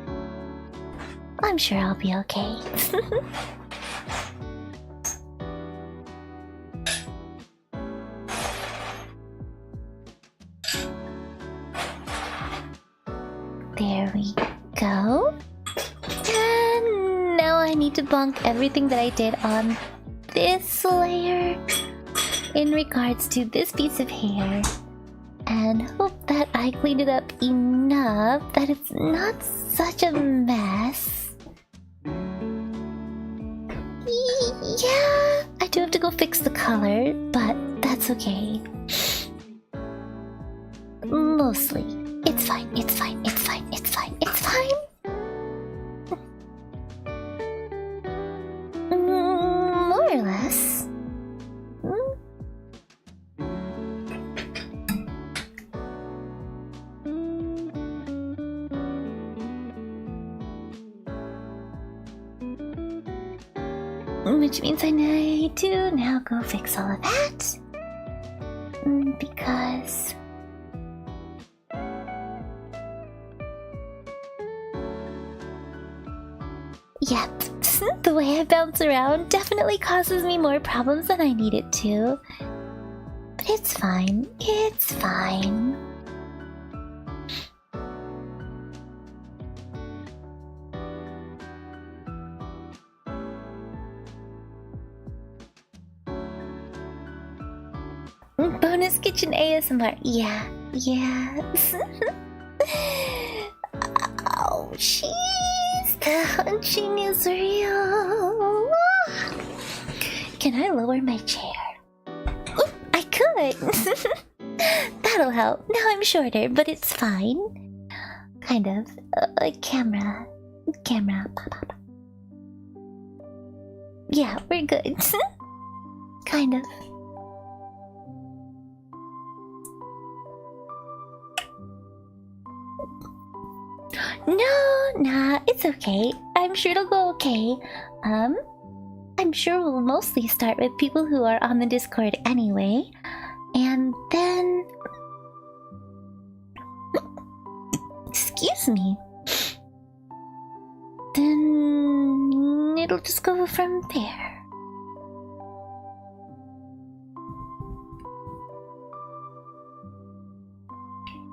I'm sure I'll be okay. There we go. And now I need to bonk everything that I did on this layer in regards to this piece of hair. And hope that I cleaned it up enough that it's not such a mess. Yeah, I do have to go fix the color, but that's okay. Mostly, it's fine, it's fine, it's fine, it's fine, it's fine. More or less. Which means I need to now go fix all of that. Because... Yep, the way I bounce around definitely causes me more problems than I need it to. But it's fine, it's fine. Bonus kitchen ASMR. Yeah. Oh, jeez. The hunching is real. Can I lower my chair? Oop, I could. That'll help. Now I'm shorter, but it's fine. Kind of. Camera. Pop. Yeah, we're good. Kind of. No, nah, it's okay. I'm sure it'll go okay. I'm sure we'll mostly start with people who are on the Discord anyway. And then... Excuse me. Then... it'll just go from there.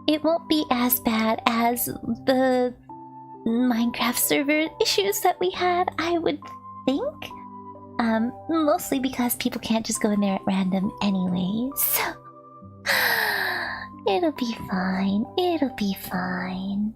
It won't be as bad as the Minecraft server issues that we had, I would think. Mostly because people can't just go in there at random anyway, so... It'll be fine, it'll be fine.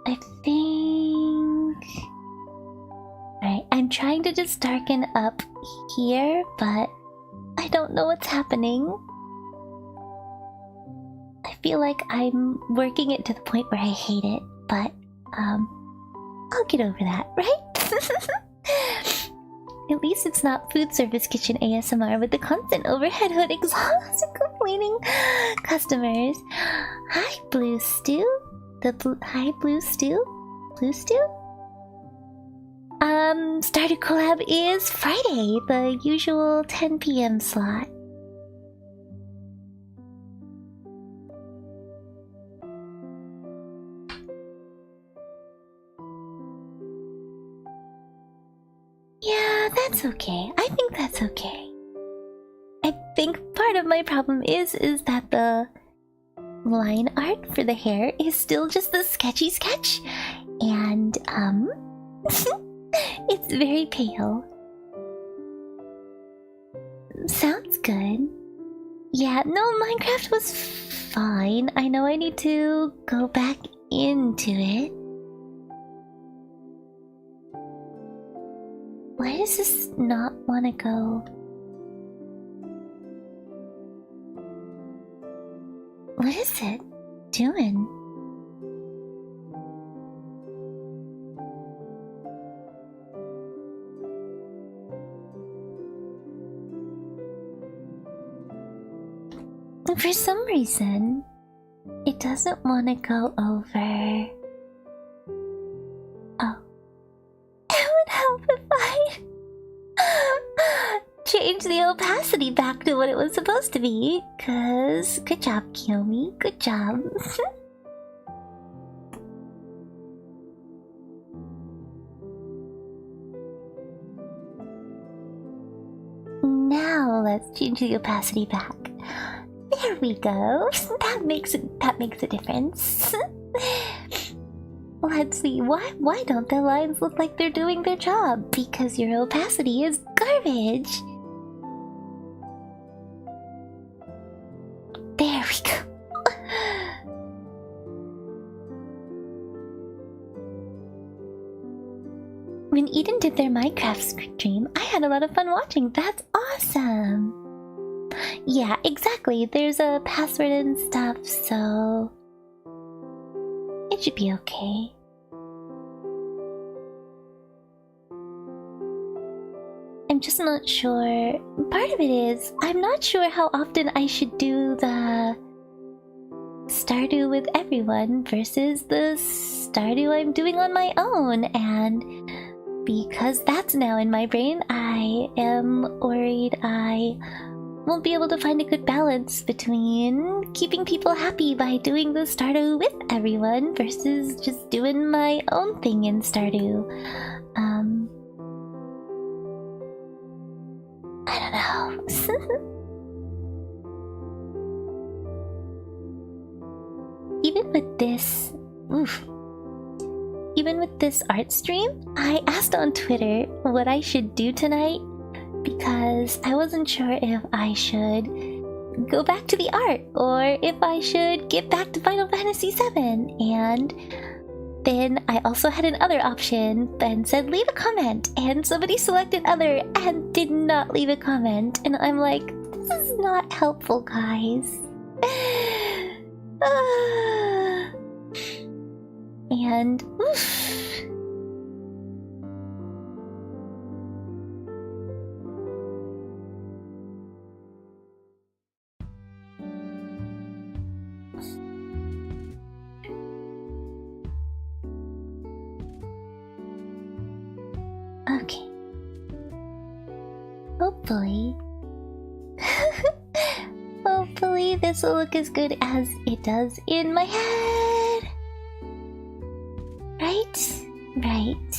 I think... Alright, I'm trying to just darken up here, but I don't know what's happening. I feel like I'm working it to the point where I hate it, but, I'll get over that, right? At least it's not food service kitchen ASMR with the constant overhead hood exhaust and complaining customers. Hi, Blue Stew. Hi, Blue Stew? Blue Stew? Starter collab is Friday, the usual 10 PM slot. Yeah, that's okay. I think that's okay. I think part of my problem is that the line art for the hair is still just the sketchy sketch, and it's very pale. Sounds good. Yeah, no, Minecraft was fine. I know I need to go back into it. Why does this not want to go? What is it doing? For some reason, it doesn't want to go over. Oh. It would help if I change the opacity back to what it was supposed to be, cause good job, Kiyomi, good job. let's change the opacity back. There we go. That makes a difference. Let's see. Why don't the lines look like they're doing their job? Because your opacity is garbage. There we go. When Eden did their Minecraft stream, I had a lot of fun watching. That's awesome. Yeah, exactly. There's a password and stuff, so it should be okay. I'm just not sure. Part of it is, I'm not sure how often I should do the Stardew with everyone versus the Stardew I'm doing on my own, and because that's now in my brain, I am worried I won't be able to find a good balance between keeping people happy by doing the Stardew with everyone versus just doing my own thing in Stardew. I don't know. Even with this art stream, I asked on Twitter what I should do tonight because I wasn't sure if I should go back to the art or if I should get back to Final Fantasy VII. And then I also had another option and said leave a comment, and somebody selected other and did not leave a comment, and I'm like, this is not helpful, guys. And okay. Hopefully this will look as good as it does in my head. Right.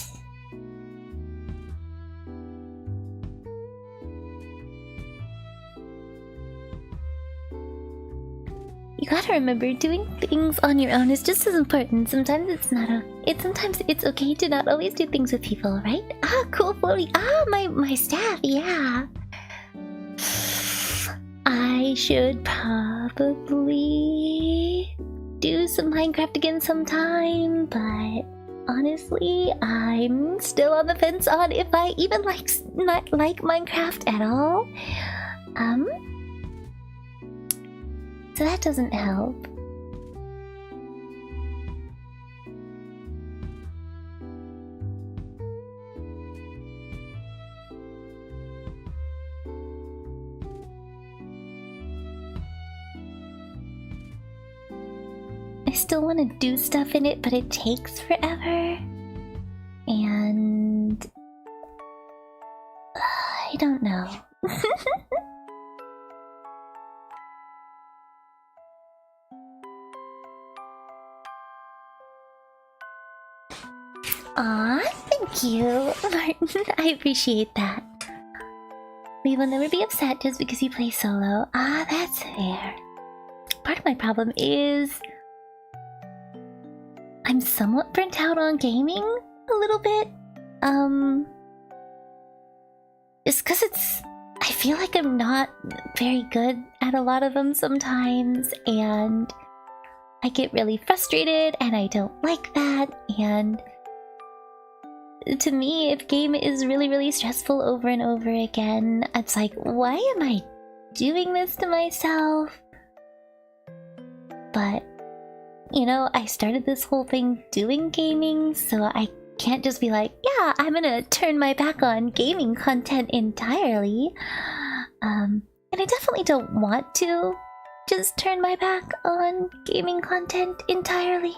You gotta remember, doing things on your own is just as important. Sometimes it's not sometimes it's okay to not always do things with people, right? Ah, cool, Floaty. Ah, my staff, yeah. I should probably do some Minecraft again sometime, but honestly, I'm still on the fence on if I even like Minecraft at all. So that doesn't help. I still want to do stuff in it, but it takes forever. And I don't know. Aw, thank you, Martin. I appreciate that. We will never be upset just because you play solo. Ah, that's fair. Part of my problem is I'm somewhat burnt out on gaming a little bit. Just because I feel like I'm not very good at a lot of them sometimes, and I get really frustrated, and I don't like that, and to me, if game is really, really stressful over and over again, it's like, why am I doing this to myself? But, you know, I started this whole thing doing gaming, so I can't just be like, yeah, I'm gonna turn my back on gaming content entirely. And I definitely don't want to just turn my back on gaming content entirely.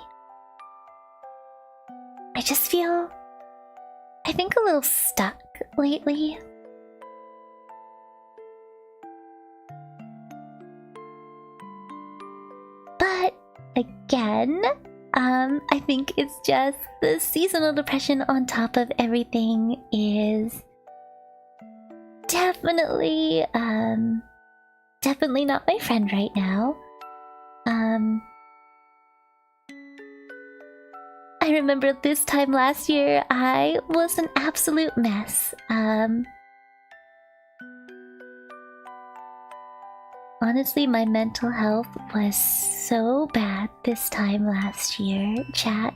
I just feel, I think, a little stuck lately. But again, I think it's just the seasonal depression on top of everything is definitely, definitely not my friend right now. I remember this time last year, I was an absolute mess. Honestly, my mental health was so bad this time last year, chat.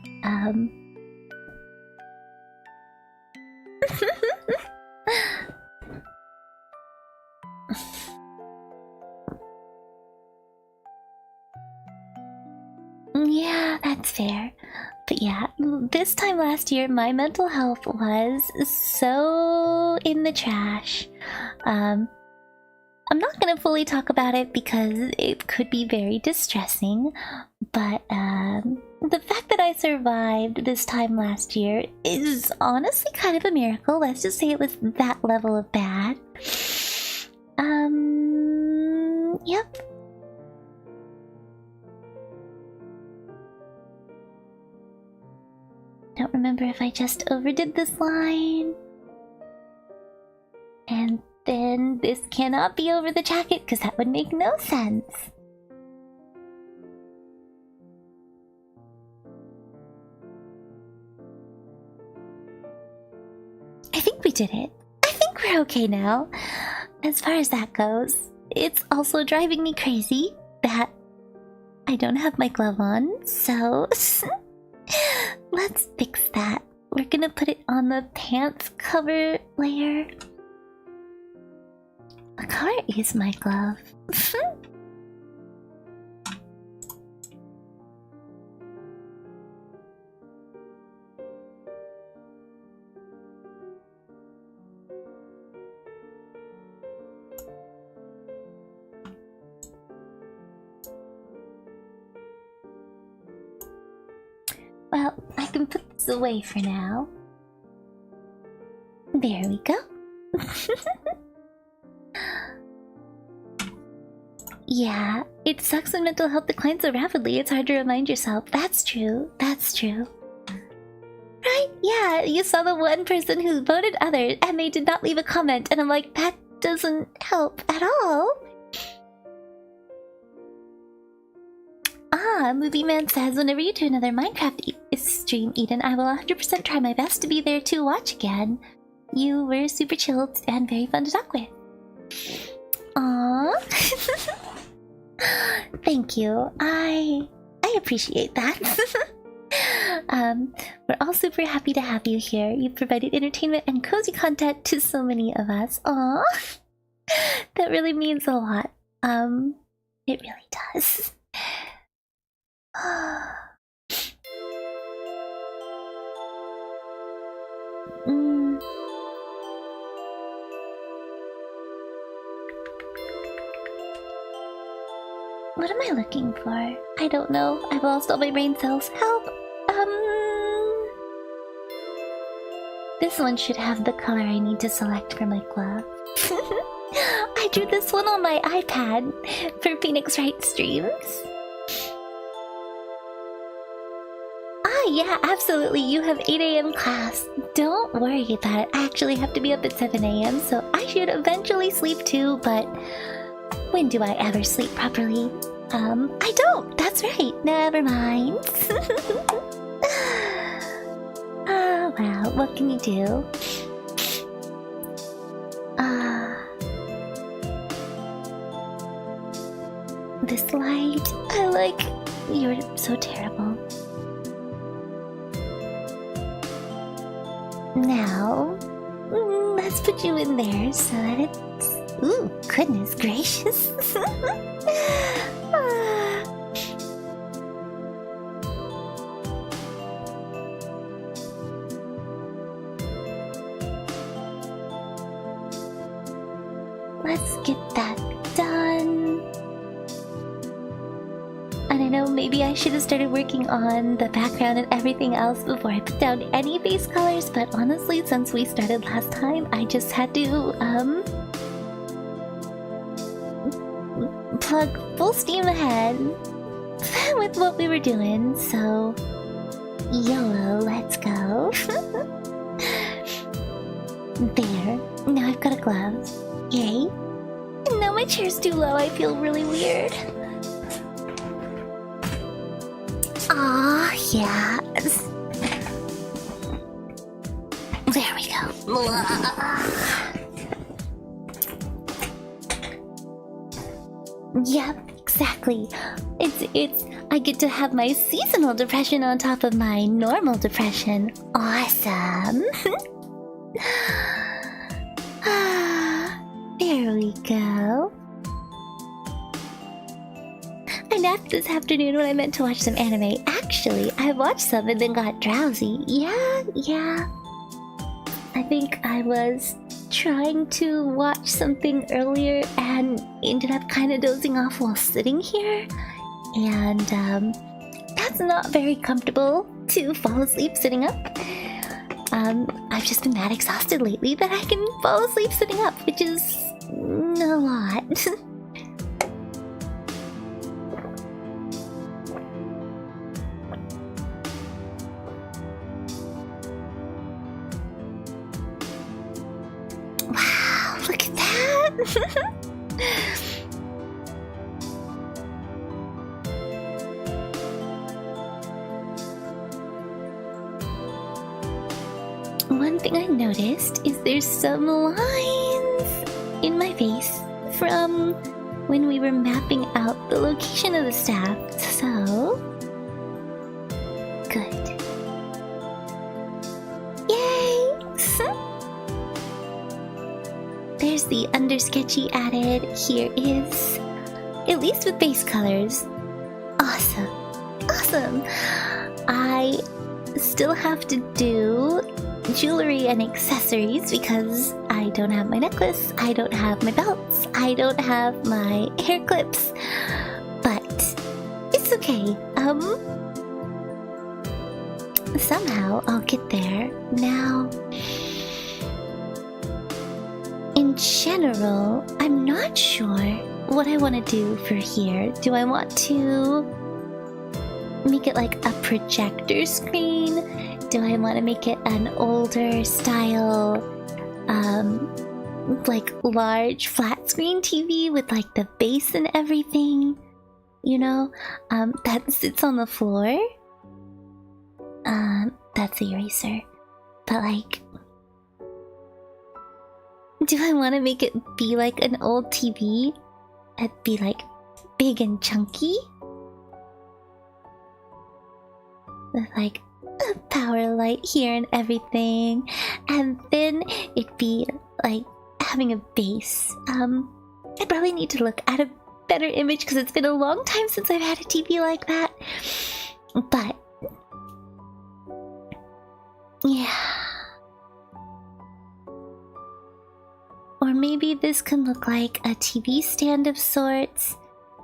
Yeah, that's fair. But yeah, this time last year, my mental health was so in the trash. I'm not gonna fully talk about it because it could be very distressing, but the fact that I survived this time last year is honestly kind of a miracle. Let's just say it was that level of bad. Yep. Don't remember if I just overdid this line. And then this cannot be over the jacket because that would make no sense. I think we did it. I think we're okay now. As far as that goes, it's also driving me crazy that I don't have my glove on, so let's fix that. We're gonna put it on the pants cover layer. What color is my glove? Well, I can put this away for now. There we go. Yeah, it sucks when mental health declines so rapidly. It's hard to remind yourself. That's true. That's true. Right? Yeah, you saw the one person who voted other and they did not leave a comment. And I'm like, that doesn't help at all. Ah, Movie Man says, whenever you do another Minecraft stream, Eden, I will 100% try my best to be there to watch again. You were super chilled and very fun to talk with. Aww. Thank you. I appreciate that. We're all super happy to have you here. You've provided entertainment and cozy content to so many of us. Aww. That really means a lot. It really does. What am I looking for? I don't know. I've lost all my brain cells. Help! This one should have the color I need to select for my glove. I drew this one on my iPad for Phoenix Wright streams. Ah, yeah, absolutely. You have 8 AM class. Don't worry about it. I actually have to be up at 7 AM, so I should eventually sleep too, but when do I ever sleep properly? I don't! That's right. Never mind. Oh, well, what can you do? This light, you're so terrible. Now, let's put you in there so that it's... Ooh, goodness gracious. Let's get that done. And I know maybe I should have started working on the background and everything else before I put down any base colors, but honestly, since we started last time, I just had to, plug full steam ahead with what we were doing, so YOLO, let's go. There. Now I've got a glove. Yay. And now my chair's too low. I feel really weird. Ah, yeah. There we go. Yep, exactly. It's I get to have my seasonal depression on top of my normal depression. Awesome. There we go. I napped this afternoon when I meant to watch some anime. Actually, I watched some and then got drowsy. Yeah. I think I was trying to watch something earlier and ended up kind of dozing off while sitting here. And that's not very comfortable to fall asleep sitting up. I've just been that exhausted lately that I can fall asleep sitting up, which is a lot. Wow, look at that! One thing I noticed is there's some lines in my face from when we were mapping out the location of the staff, so good. Yay! There's the undersketchy added. Here is, at least with base colors. Awesome. I still have to do jewelry and accessories because I don't have my necklace, I don't have my belts, I don't have my hair clips, but it's okay. Somehow I'll get there. Now, in general, I'm not sure what I want to do for here. Do I want to make it like a projector screen? Do I want to make it an older style, like large flat screen TV with like the base and everything? You know, that sits on the floor. That's the eraser. But like, do I want to make it be like an old TV? It'd be like big and chunky? With like a power light here and everything, and then it'd be like having a base. I probably need to look at a better image because it's been a long time since I've had a TV like that. But yeah, or maybe this can look like a TV stand of sorts,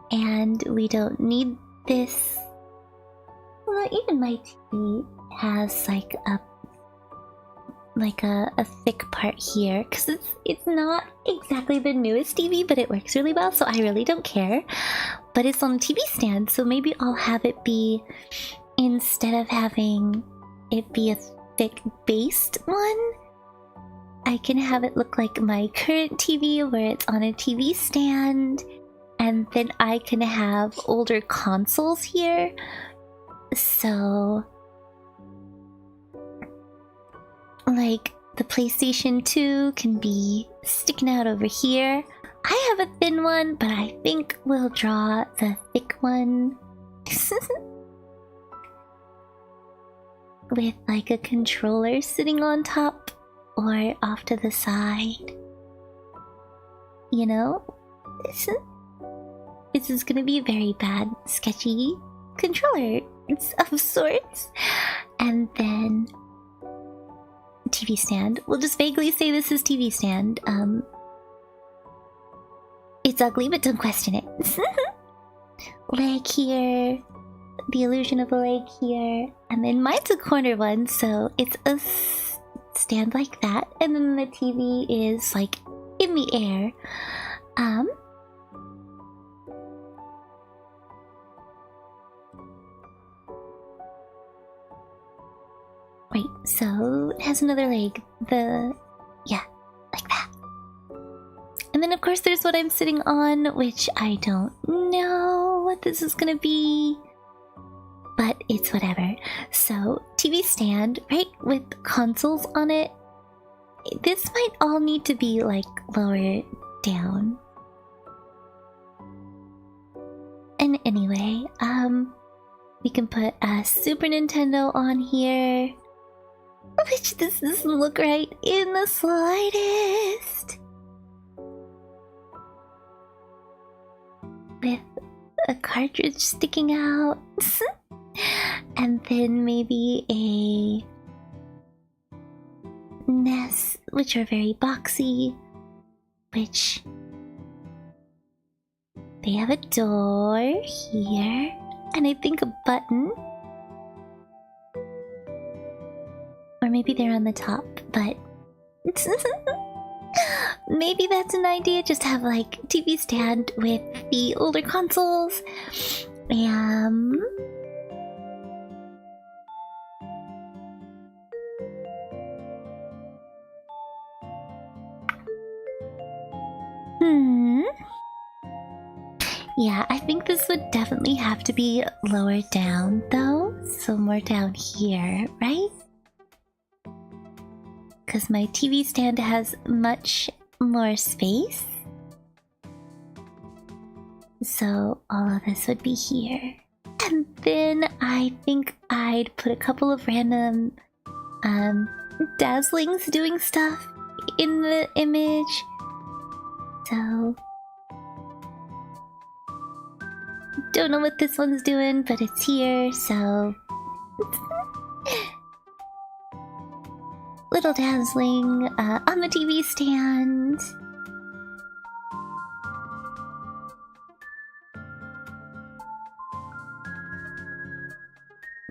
and we don't need this. Well, even my TV has like a thick part here because it's not exactly the newest TV, but it works really well, so I really don't care. But it's on a TV stand, so maybe I'll have it be, instead of having it be a thick based one, I can have it look like my current TV where it's on a TV stand, and then I can have older consoles here. So, like, the PlayStation 2 can be sticking out over here. I have a thin one, but I think we'll draw the thick one. With, like, a controller sitting on top or off to the side. You know? This is gonna be a very bad, sketchy controller. It's of sorts. And then TV stand. We'll just vaguely say this is TV stand. It's ugly, but don't question it. Leg here. The illusion of a leg here. And then mine's a corner one, so it's a stand like that. And then the TV is like in the air. Wait, so it has another leg. Yeah, like that. And then of course there's what I'm sitting on, which I don't know what this is gonna be. But it's whatever. So, TV stand, right, with consoles on it. This might all need to be, like, lower down. And anyway, we can put a Super Nintendo on here. Which this doesn't look right in the slightest. With a cartridge sticking out. And then maybe a NES, which are very boxy, which they have a door here, and I think a button. Or maybe they're on the top, but maybe that's an idea, just have like TV stand with the older consoles. Yeah, I think this would definitely have to be lower down though, so more down here, right? Because my TV stand has much more space. So all of this would be here. And then I think I'd put a couple of random dazzlings doing stuff in the image. So don't know what this one's doing, but it's here, so little dazzling on the TV stand.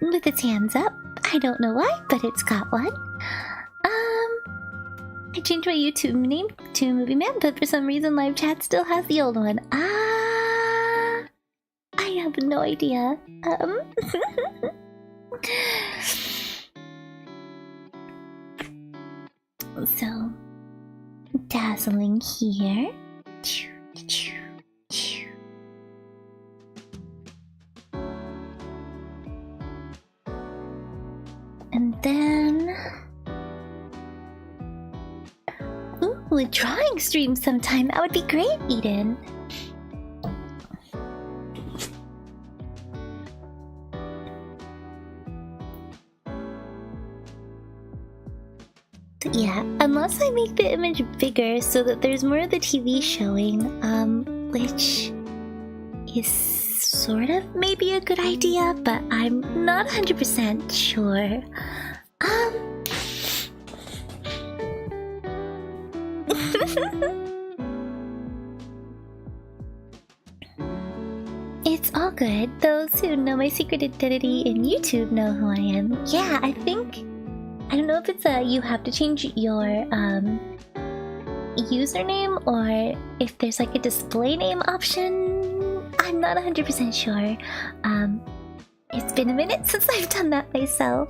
With its hands up. I don't know why, but it's got one. I changed my YouTube name to Movie Man, but for some reason live chat still has the old one. I have no idea. So, dazzling here. And then... ooh, a drawing stream sometime. That would be great, Eden. Yeah, unless I make the image bigger so that there's more of the TV showing, which is sort of maybe a good idea, but I'm not 100% sure. It's all good. Those who know my secret identity in YouTube know who I am. Yeah, I think... I don't know if it's you have to change your username or if there's like a display name option. I'm not 100% sure. It's been a minute since I've done that myself.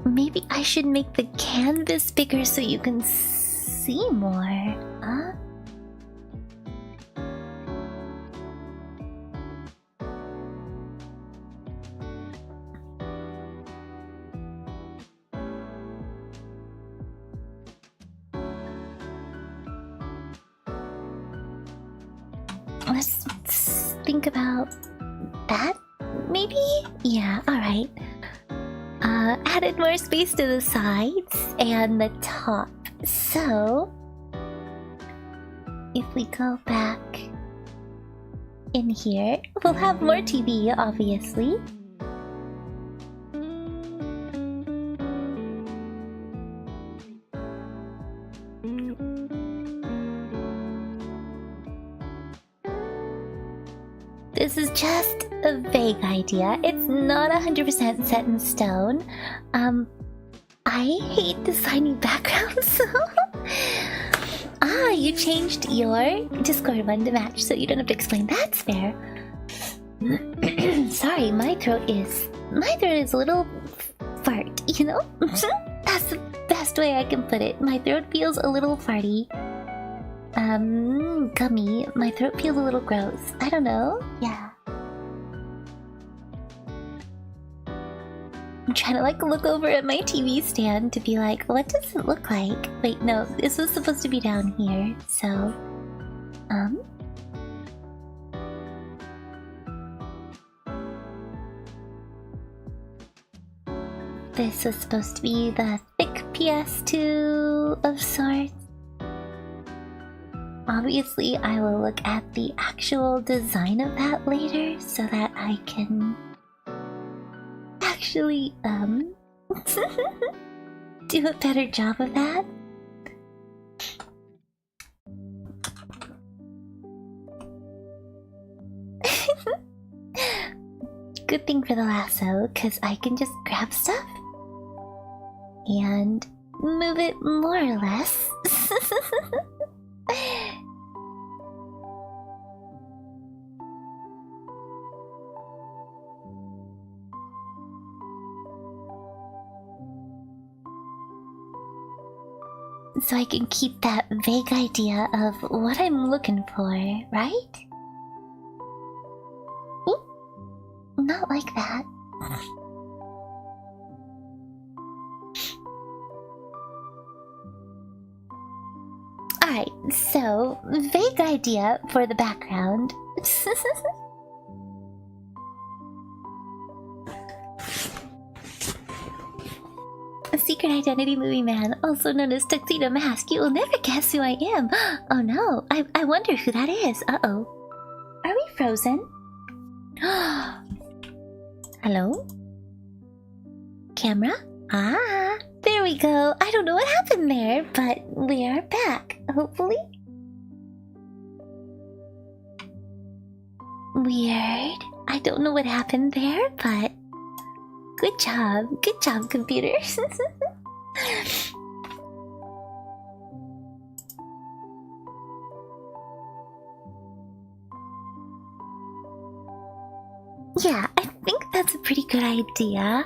Maybe I should make the canvas bigger so you can see more. Let's think about that, maybe? Yeah, alright. Added more space to the sides and the top. So, if we go back in here, we'll have more TV, obviously. This is just a vague idea. It's not 100% set in stone. I hate designing backgrounds. You changed your Discord one to match, so you don't have to explain. That's fair. Sorry, my throat is a little fart. you know? That's the best way I can put it. My throat feels a little farty. Gummy. My throat feels a little gross. I don't know. Yeah. I'm trying to like look over at my TV stand to be like, what does it look like? Wait, no, this was supposed to be down here, so... This was supposed to be the thick PS2 of sorts. Obviously, I will look at the actual design of that later so that I can actually, do a better job of that. Good thing for the lasso, because I can just grab stuff and move it more or less. So I can keep that vague idea of what I'm looking for, right? Ooh, not like that. Alright, so vague idea for the background. A secret identity movie man, also known as Tuxedo Mask. You will never guess who I am. Oh no, I wonder who that is. Uh-oh. Are we frozen? Hello? Camera? Ah, there we go. I don't know what happened there, but we are back, hopefully. Weird. I don't know what happened there, but good job, computer. Yeah, I think that's a pretty good idea.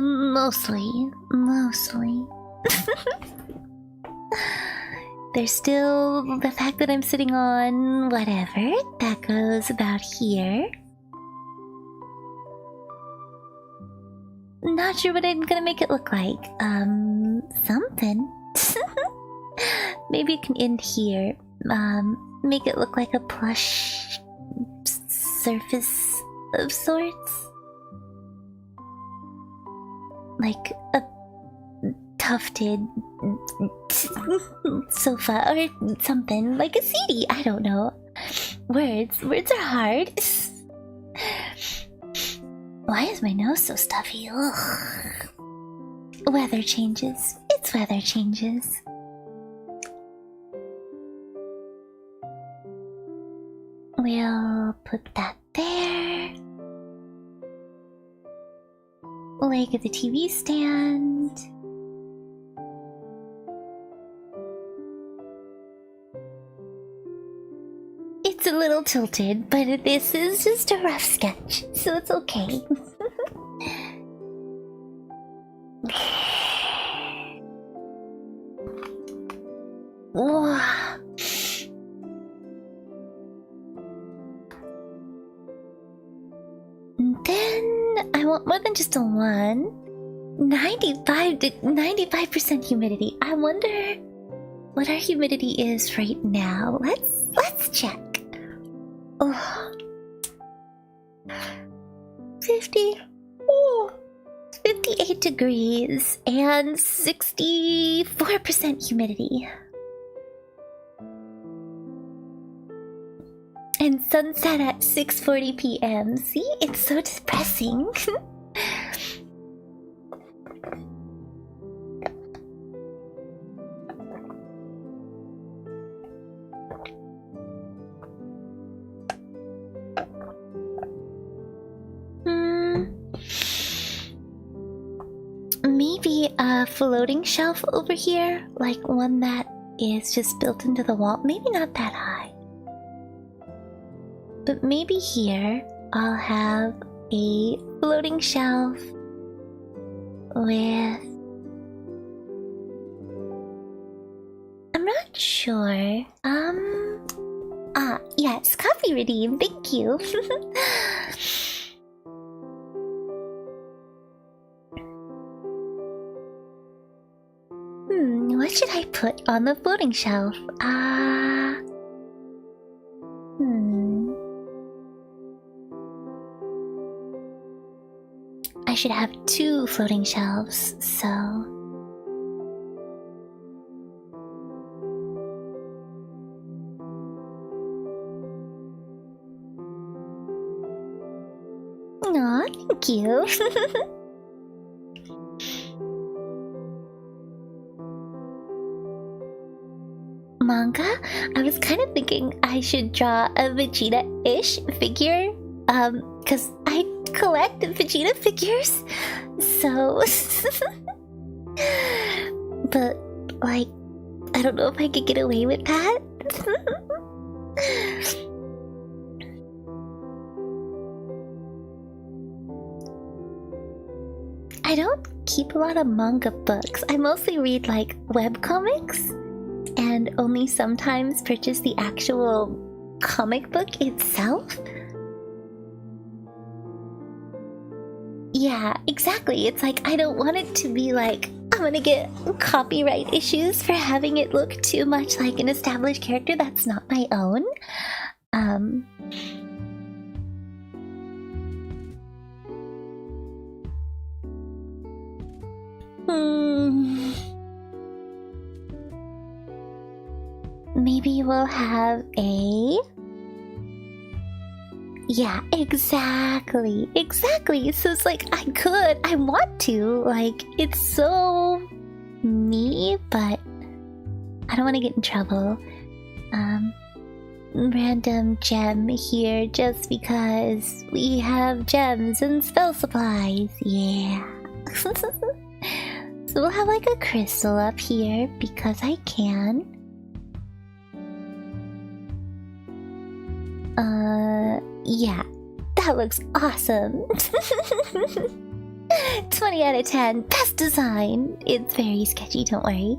Mostly. There's still the fact that I'm sitting on whatever. That goes about here. Not sure what I'm gonna make it look like. Something. Maybe it can end here. Make it look like a plush surface of sorts. Like a tufted sofa or something. Like a CD, I don't know. Words are hard. Why is my nose so stuffy? Ugh. Weather changes. It's weather changes. We'll put that there. Leg of the TV stand. It's a little tilted, but this is just a rough sketch, so it's okay. Wow. Then I want more than just a 95% humidity. I wonder what our humidity is right now. Let's check. Oh. 58 degrees and 64% humidity. And sunset at 6:40 p.m. See? It's so depressing. Maybe a floating shelf over here, like one that is just built into the wall. Maybe not that high. But maybe here I'll have a floating shelf with... I'm not sure. Yes, copy redeem, thank you. What should I put on the floating shelf? I should have 2 floating shelves, so... Aw, thank you. Manga? I was kind of thinking I should draw a Vegeta-ish figure, cause I collect Vegeta figures, so... But, like, I don't know if I could get away with that. I don't keep a lot of manga books. I mostly read, like, webcomics, and only sometimes purchase the actual comic book itself. Yeah, exactly. It's like, I don't want it to be like, I'm gonna get copyright issues for having it look too much like an established character that's not my own. Maybe we'll have a... Yeah, exactly. So it's like, I want to, like, it's so me, but I don't want to get in trouble. Random gem here just because we have gems and spell supplies, yeah. So we'll have like a crystal up here because I can. Yeah, that looks awesome. 20 out of 10, best design. It's very sketchy, don't worry.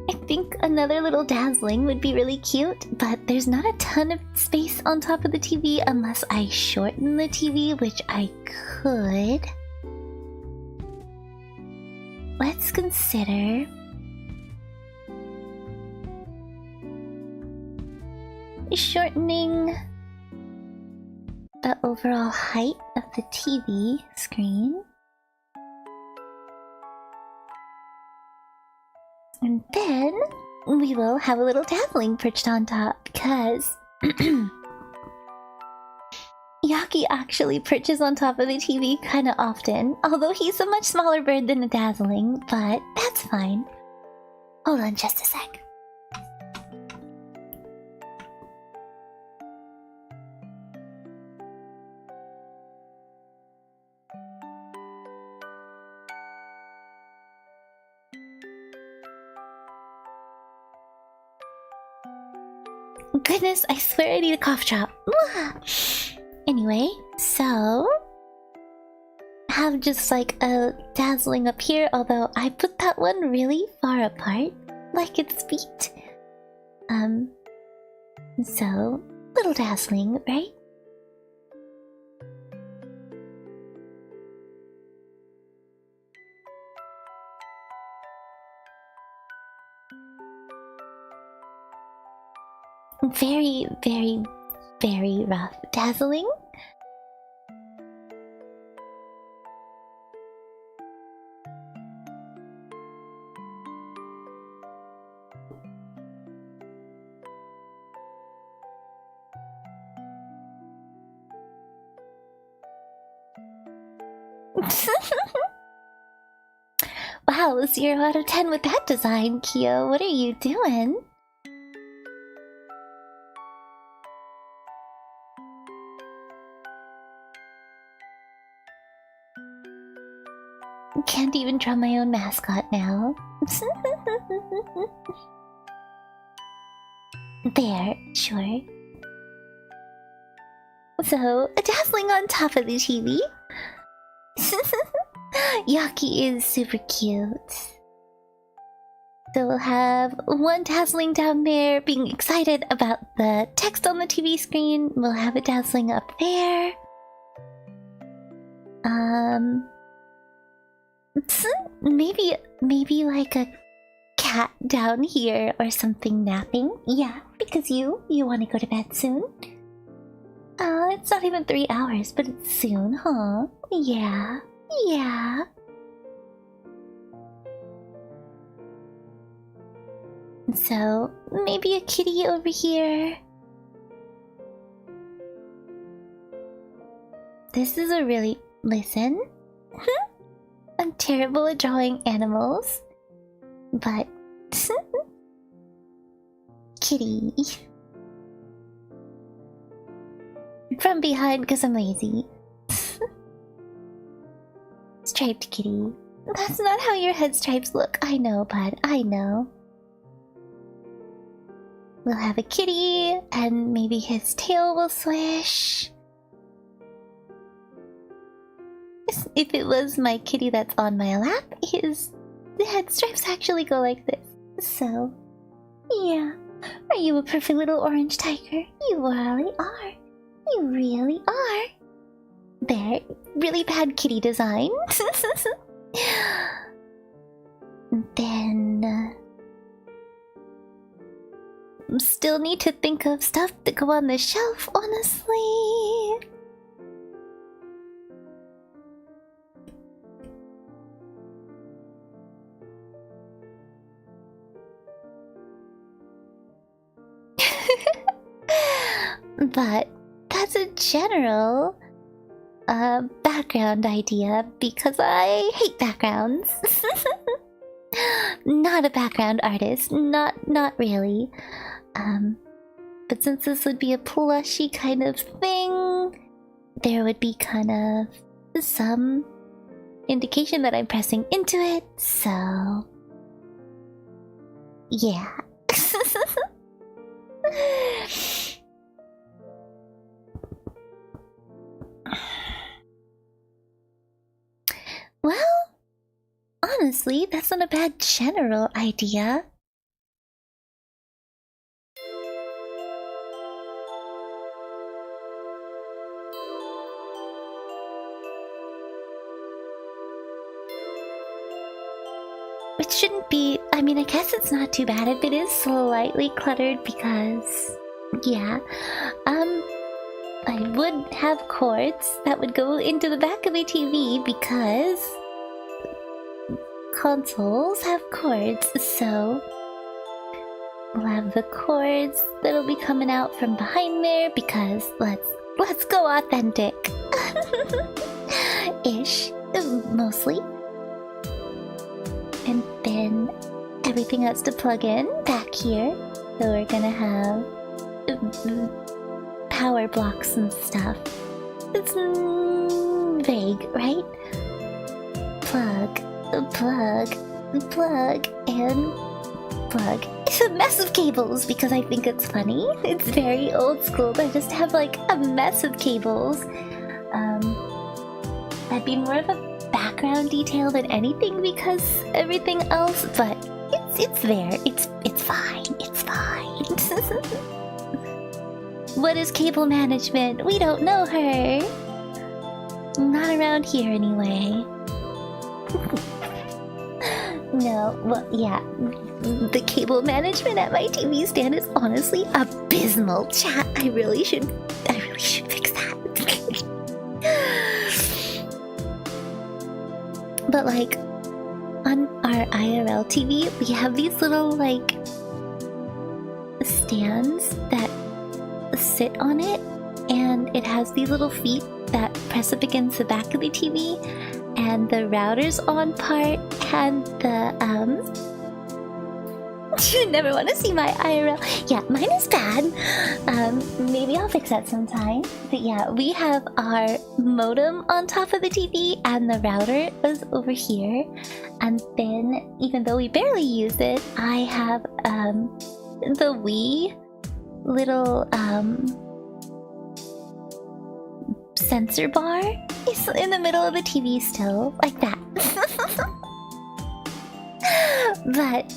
I think another little dazzling would be really cute, but there's not a ton of space on top of the TV unless I shorten the TV, which I could. Let's consider shortening the overall height of the TV screen. And then we will have a little dazzling perched on top because Yaki actually perches on top of the TV kind of often, although he's a much smaller bird than a dazzling, but that's fine. Hold on just a sec. Goodness, I swear I need a cough drop. Anyway, so have just like a dazzling up here, although I put that one really far apart, like its feet. So little dazzling, right? Very, very, very rough. Dazzling? Wow, 0 out of 10 with that design, Kyo. What are you doing? Can't even draw my own mascot now. There, sure. So, dazzling on top of the TV. Yaki is super cute. So we'll have one dazzling down there being excited about the text on the TV screen. We'll have a dazzling up there. Maybe like a cat down here or something napping. Yeah, because you want to go to bed soon. It's not even 3 hours, but it's soon, huh? Yeah. So, maybe a kitty over here. This is a really... Listen. I'm terrible at drawing animals. But... kitty. From behind because I'm lazy. Striped kitty. That's not how your head stripes look. I know, bud. I know. We'll have a kitty, and maybe his tail will swish. If it was my kitty that's on my lap, his head stripes actually go like this. So, yeah. Are you a perfect little orange tiger? You really are. You really are. There. Really bad kitty design. Then... still need to think of stuff to go on the shelf, honestly. But that's a general background idea because I hate backgrounds. Not a background artist, not really. But since this would be a plushy kind of thing, there would be kind of some indication that I'm pressing into it, so... yeah. Well, honestly, that's not a bad general idea. It shouldn't be... I mean, I guess it's not too bad if it is slightly cluttered because... yeah. I would have cords that would go into the back of the TV because... consoles have cords, so... we'll have the cords that'll be coming out from behind there because let's go authentic. Ish. Mostly. And then everything has to plug in back here. So we're gonna have power blocks and stuff. It's vague, right? Plug, and plug. It's a mess of cables because I think it's funny. It's very old school. I just have like a mess of cables. That'd be more of a background detail than anything because everything else, but it's there. It's fine. It's fine. What is cable management? We don't know her. Not around here anyway. No, well, yeah. The cable management at my TV stand is honestly abysmal. Chat, I really should fix that. But like, on our IRL TV, we have these little like stands that sit on it, and it has these little feet that press up against the back of the TV, and the router's on part, and the you never want to see my IRL. Yeah, mine is bad. Maybe I'll fix that sometime. But yeah, we have our modem on top of the TV, and the router is over here. And then, even though we barely use it, I have the wee little sensor bar is in the middle of the TV still, like that. But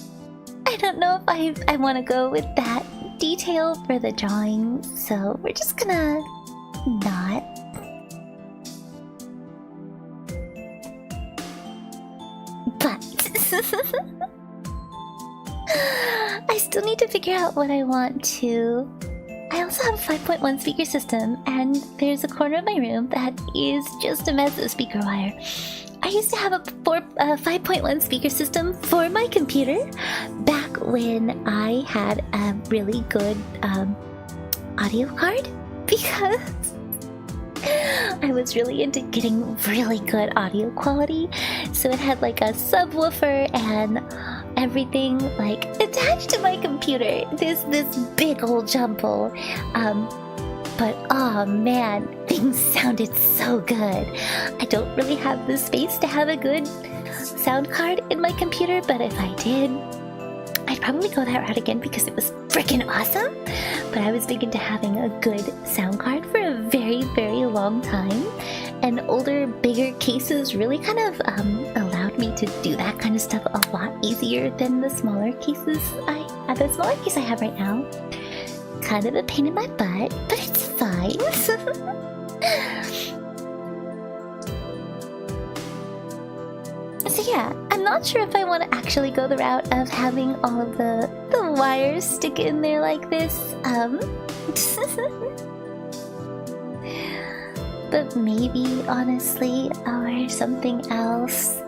I don't know if I want to go with that detail for the drawing, so we're just gonna not. But I still need to figure out what I want to. I also have a 5.1 speaker system, and there's a corner of my room that is just a mess of speaker wire. I used to have a 5.1 speaker system for my computer back when I had a really good audio card, because I was really into getting really good audio quality. So it had like a subwoofer and everything like attached to my computer. This big old jumble. But oh man, things sounded so good. I don't really have the space to have a good sound card in my computer, but if I did, I'd probably go that route again because it was freaking awesome. But I was big into having a good sound card for a very, very long time. And older, bigger cases really kind of allowed me to do that kind of stuff a lot easier than the smaller cases the smaller case I have right now. Kind of a pain in my butt, but it's fine. So yeah, I'm not sure if I want to actually go the route of having all of the wires stick in there like this. But maybe, honestly, or something else.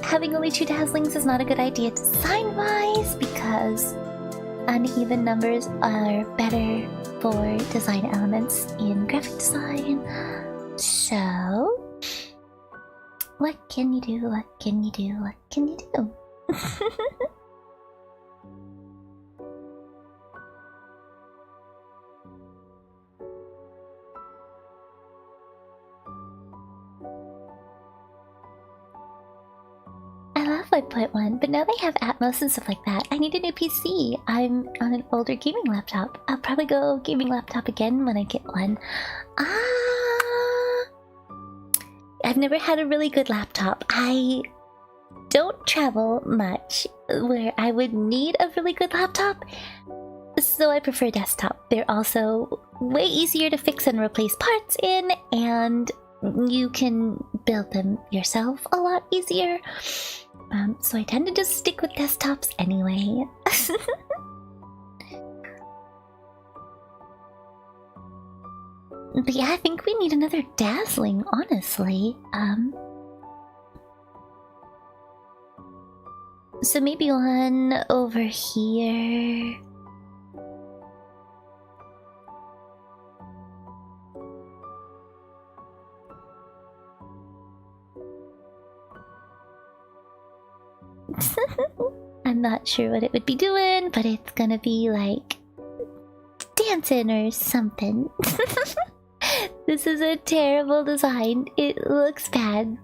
Having only 2 dazzlings is not a good idea design-wise, because uneven numbers are better for design elements in graphic design. So, what can you do? What can you do? What can you do? I love 5.1, but now they have Atmos and stuff like that. I need a new PC. I'm on an older gaming laptop. I'll probably go gaming laptop again when I get one. I've never had a really good laptop. I don't travel much where I would need a really good laptop, so I prefer desktop. They're also way easier to fix and replace parts in, and you can build them yourself a lot easier. So I tend to just stick with desktops anyway. But yeah, I think we need another dazzling, honestly. So maybe one over here. I'm not sure what it would be doing, but it's gonna be like dancing or something. This is a terrible design. It looks bad.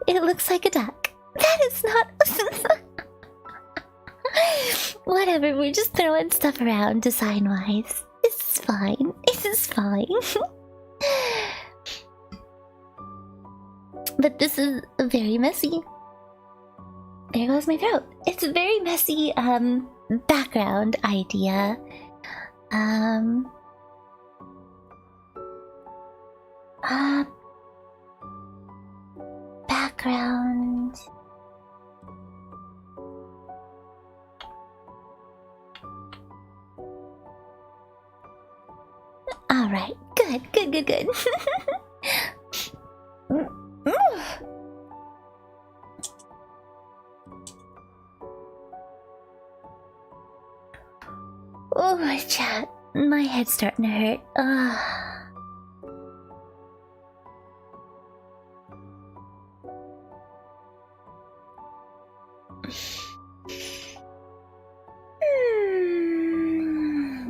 It looks like a duck. That is not... Whatever, we're just throwing stuff around design-wise. It's fine. It's fine. But this is very messy. There goes my throat. It's a very messy, background idea. Background. Alright, good. Oh, my chat. My head's starting to hurt.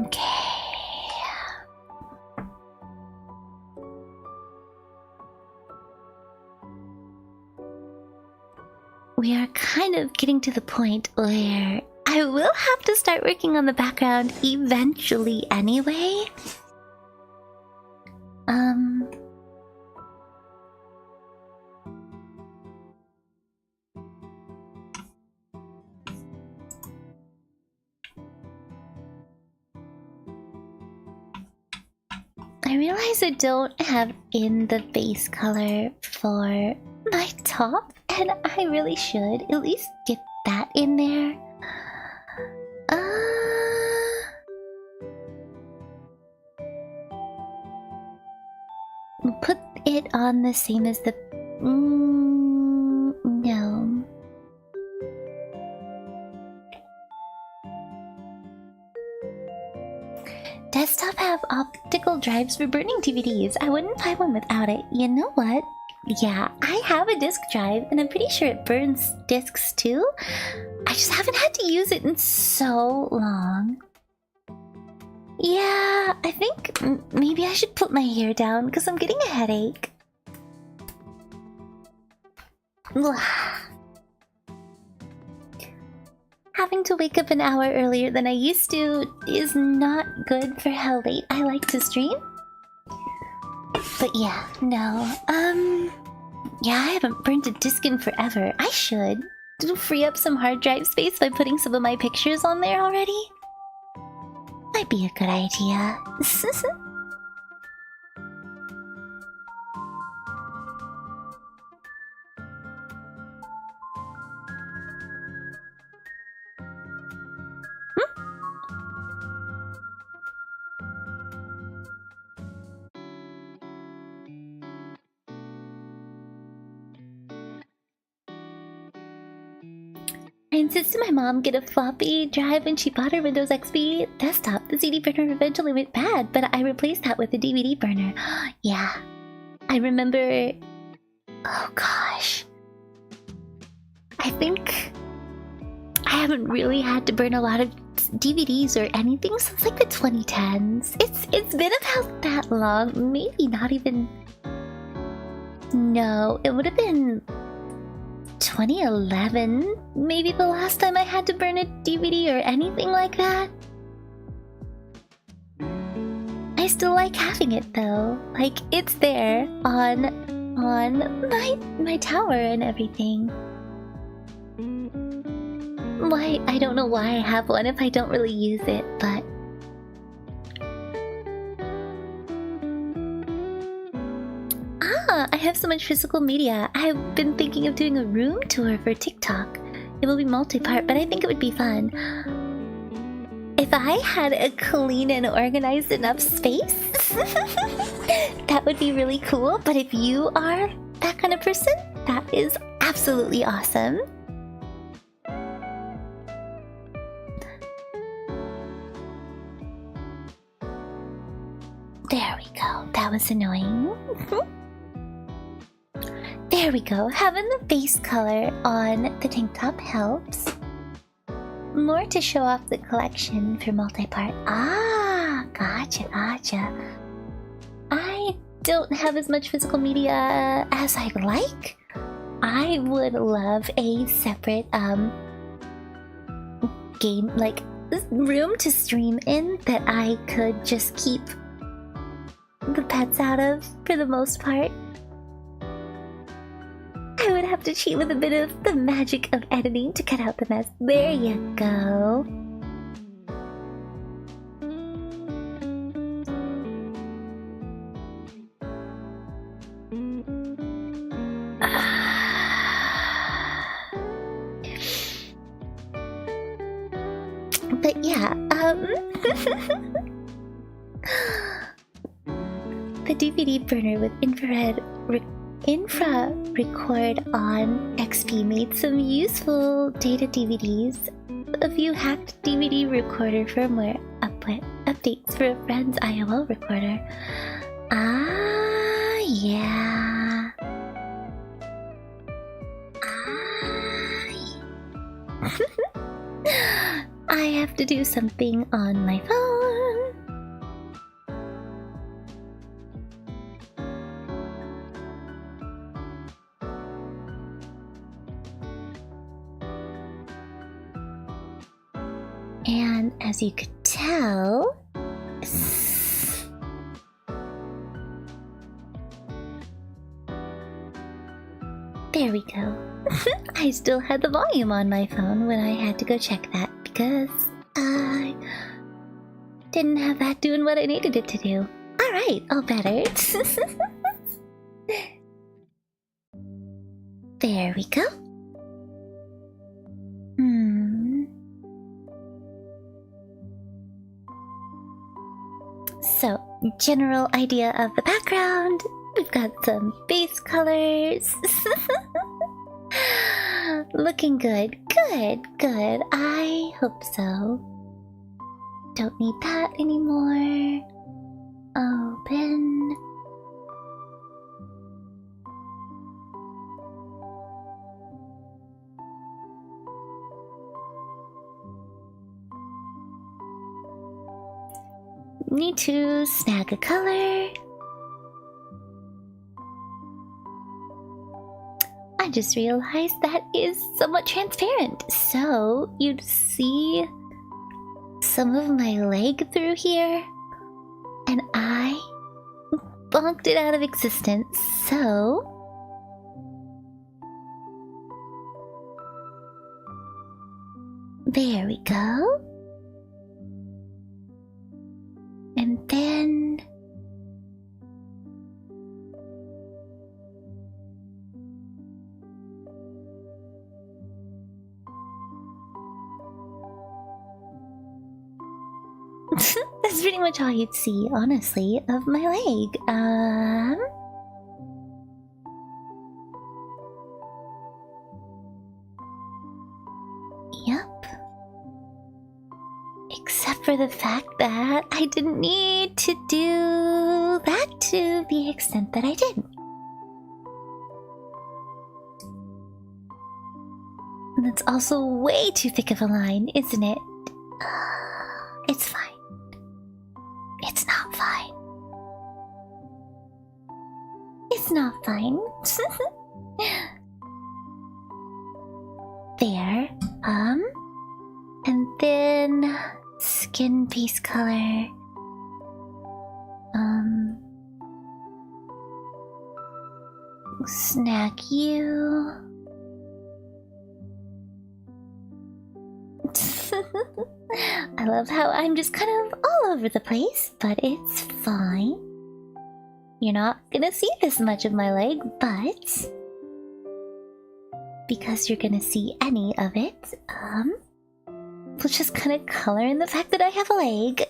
Okay. We are kind of getting to the point where I I will have to start working on the background eventually anyway. I realize I don't have in the base color for my top, and I really should at least get that in there. Put it on the same as the... no. Desktop have optical drives for burning DVDs. I wouldn't buy one without it. You know what? Yeah, I have a disk drive, and I'm pretty sure it burns discs too. I just haven't had to use it in so long. Yeah, I think maybe I should put my hair down because I'm getting a headache. Having to wake up an hour earlier than I used to is not good for how late I like to stream. But yeah, no. Yeah, I haven't burnt a disc in forever. I should. To free up some hard drive space by putting some of my pictures on there already. Might be a good idea. I insisted my mom get a floppy drive when she bought her Windows XP desktop. The CD burner eventually went bad, but I replaced that with a DVD burner. Yeah. I remember... oh gosh. I think... I haven't really had to burn a lot of DVDs or anything since like the 2010s. It's been about that long. Maybe not even... no, it would have been... 2011, maybe the last time I had to burn a DVD or anything like that. I still like having it though. Like, it's there on my tower and everything. Why? I don't know why I have one if I don't really use it, but... I have so much physical media. I've been thinking of doing a room tour for TikTok. It will be multi-part, but I think it would be fun. If I had a clean and organized enough space, that would be really cool. But if you are that kind of person, that is absolutely awesome. There we go. That was annoying. There we go. Having the base color on the tank top helps. More to show off the collection for multi-part. Ah, gotcha. I don't have as much physical media as I'd like. I would love a separate game, like room to stream in that I could just keep the pets out of for the most part. I would have to cheat with a bit of the magic of editing to cut out the mess. There you go. But yeah, the DVD burner with infra record on XP made some useful data DVDs. A few hacked DVD recorder firmware updates for a friend's IOL recorder. Ah, yeah. I have to do something on my phone. And as you could tell, there we go. I still had the volume on my phone when I had to go check that because I didn't have that doing what I needed it to do. Alright, all better. There we go. So, general idea of the background. We've got some base colors. Looking good. Good, good. I hope so. Don't need that anymore. Open. Need to snag a color. I just realized that is somewhat transparent, so you'd see some of my leg through here, and I bonked it out of existence, so there we go. And then that's pretty much all you'd see, honestly, of my leg. Yep. Except for the fact that I didn't need to do that to the extent that I did. And that's also way too thick of a line, isn't it? It's fine. It's not fine. It's not fine. There. And then skin base color. Snag you. I love how I'm just kind of all over the place, but it's fine. You're not gonna see this much of my leg, but because you're gonna see any of it, we'll just kind of color in the fact that I have a leg.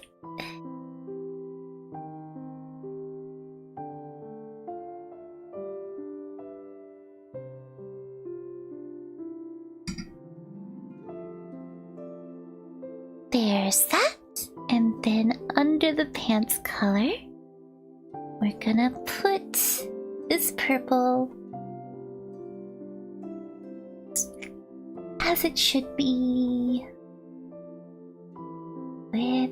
There's that. And then under the pants color, we're gonna put this purple as it should be, with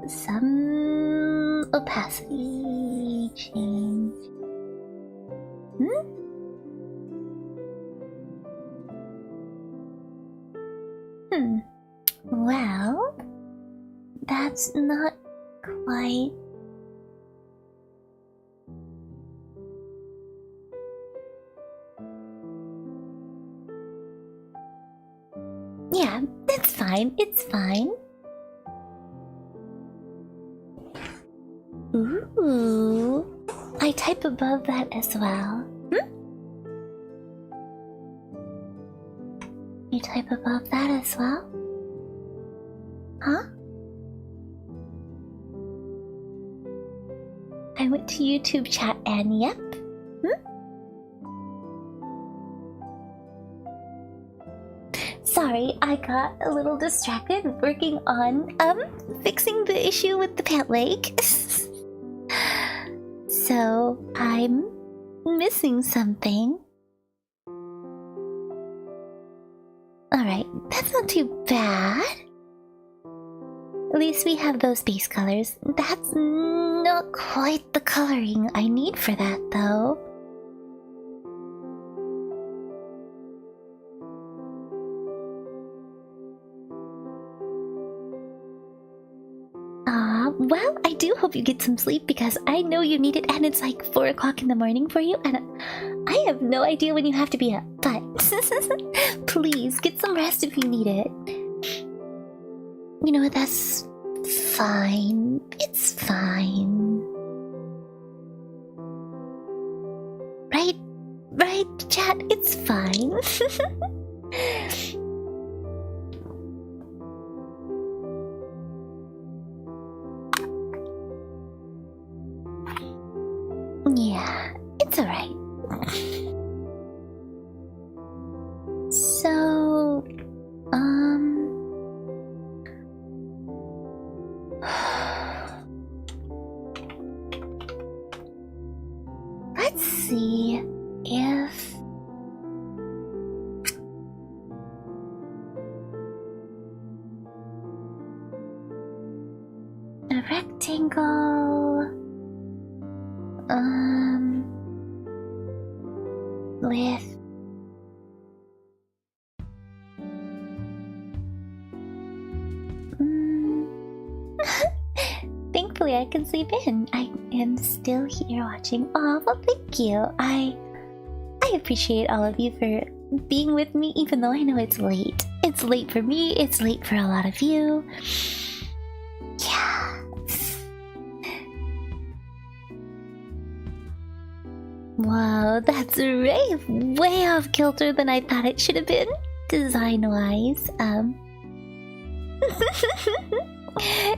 some opacity change. Well, that's not quite... Yeah, it's fine, it's fine. Ooh, I type above that as well. You type above that as well? Huh? I went to YouTube chat and yep. Sorry, I got a little distracted working on fixing the issue with the pant leg. So I'm missing something. Alright, that's not too bad. At least we have those base colors. That's not quite the coloring I need for that, though. Well, I do hope you get some sleep because I know you need it and it's like 4 o'clock in the morning for you and I have no idea when you have to be up, but please get some rest if you need it. You know what, that's fine. It's fine. Right, chat? It's fine. Yeah, it's alright. So, let's see if a rectangle, with thankfully I can sleep in. I am still here watching. Oh, well, thank you. I appreciate all of you for being with me, even though I know it's late. It's late for me, it's late for a lot of you. Yeah. Wow, that's way off kilter than I thought it should have been, design-wise.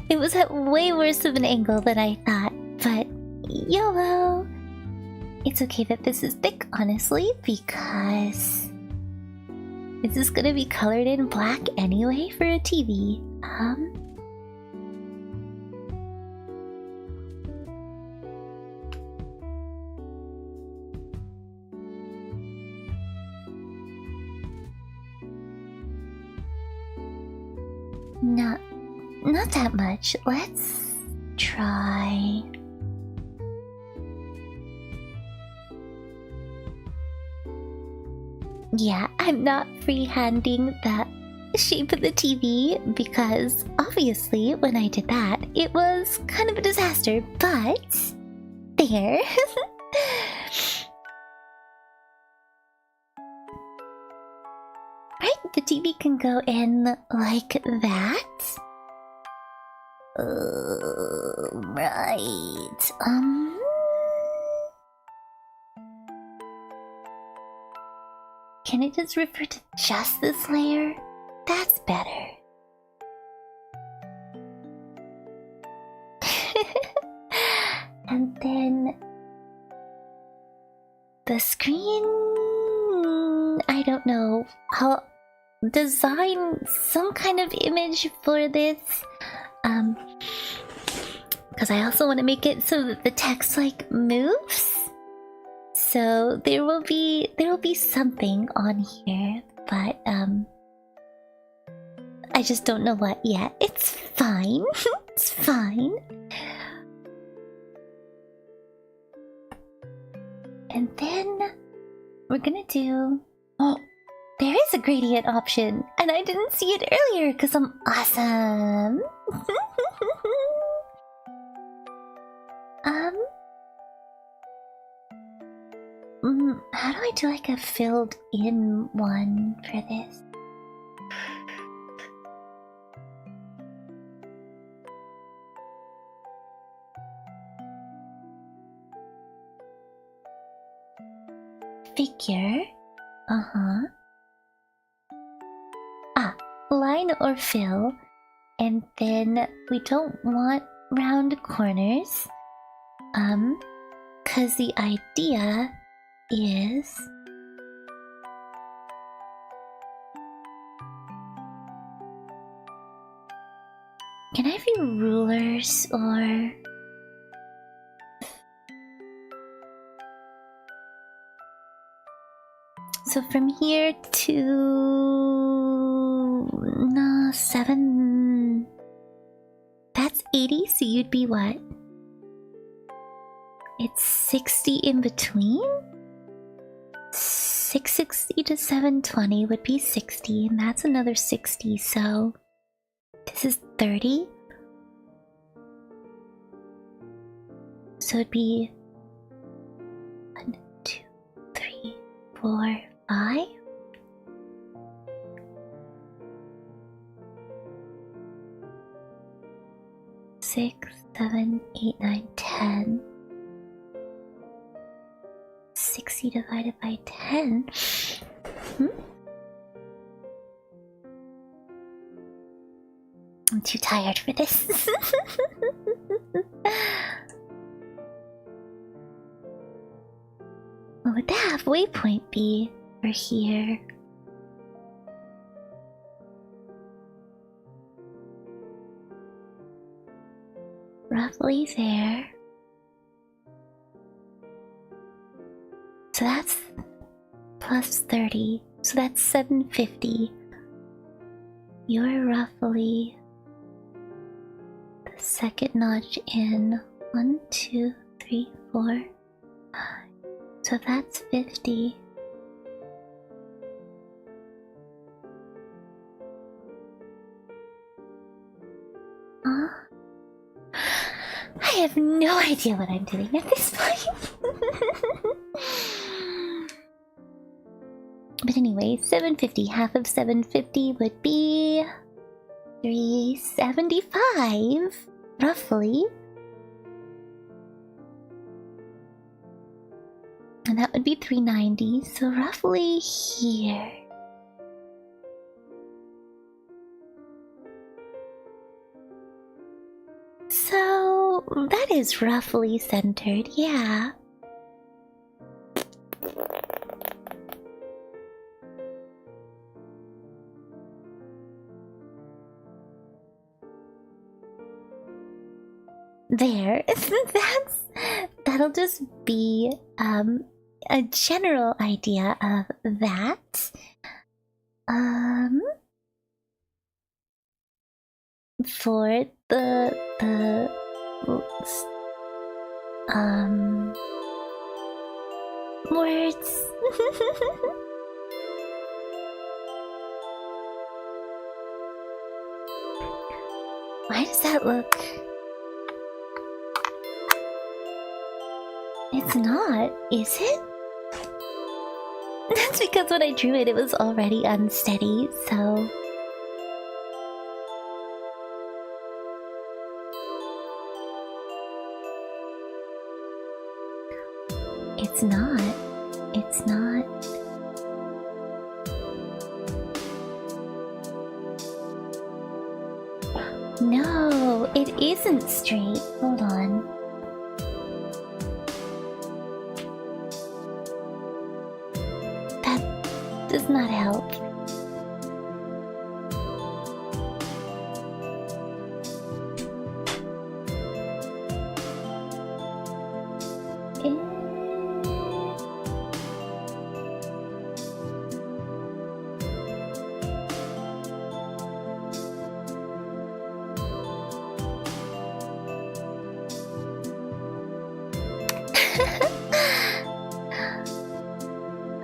It was at way worse of an angle than I thought, but YOLO! It's okay that this is thick, honestly, because this is gonna be colored in black anyway for a TV. Not that much. Let's try. Yeah, I'm not freehanding the shape of the TV because obviously when I did that, it was kind of a disaster, but there. Right, the TV can go in like that. Right. Can it just refer to just this layer? That's better. And then the screen, I don't know. I'll design some kind of image for this. Because I also want to make it so that the text like moves. So there will be something on here, but I just don't know what yet. It's fine. It's fine. And then we're gonna do... Oh, there is a gradient option, and I didn't see it earlier because I'm awesome. How do I do like a filled in one for this? Figure. Line or fill. And then we don't want round corners. Cause the idea is can I have your rulers or so from here to 7, that's 80, so you'd be what? It's 60 in between? 660 to 720 would be 60, and that's another 60, so this is 30. So it'd be 1, 2, 3, 4, 5. 6, 7, 8, 9, 10. 60 divided by 10. I'm too tired for this. What would the halfway point be for here? Roughly there. So that's plus 30. So that's 750. You're roughly the second notch in. 1, 2, 3, 4, 5. So that's 50. Huh? I have no idea what I'm doing at this point. But anyway, 750. Half of 750 would be 375, roughly. And that would be 390, so roughly here. So that is roughly centered, yeah. There. That'll just be a general idea of that. For the words. Why does that look? It's not, is it? That's because when I drew it, it was already unsteady, so... It's not. It's not. No, it isn't straight. Hold on. Does not help.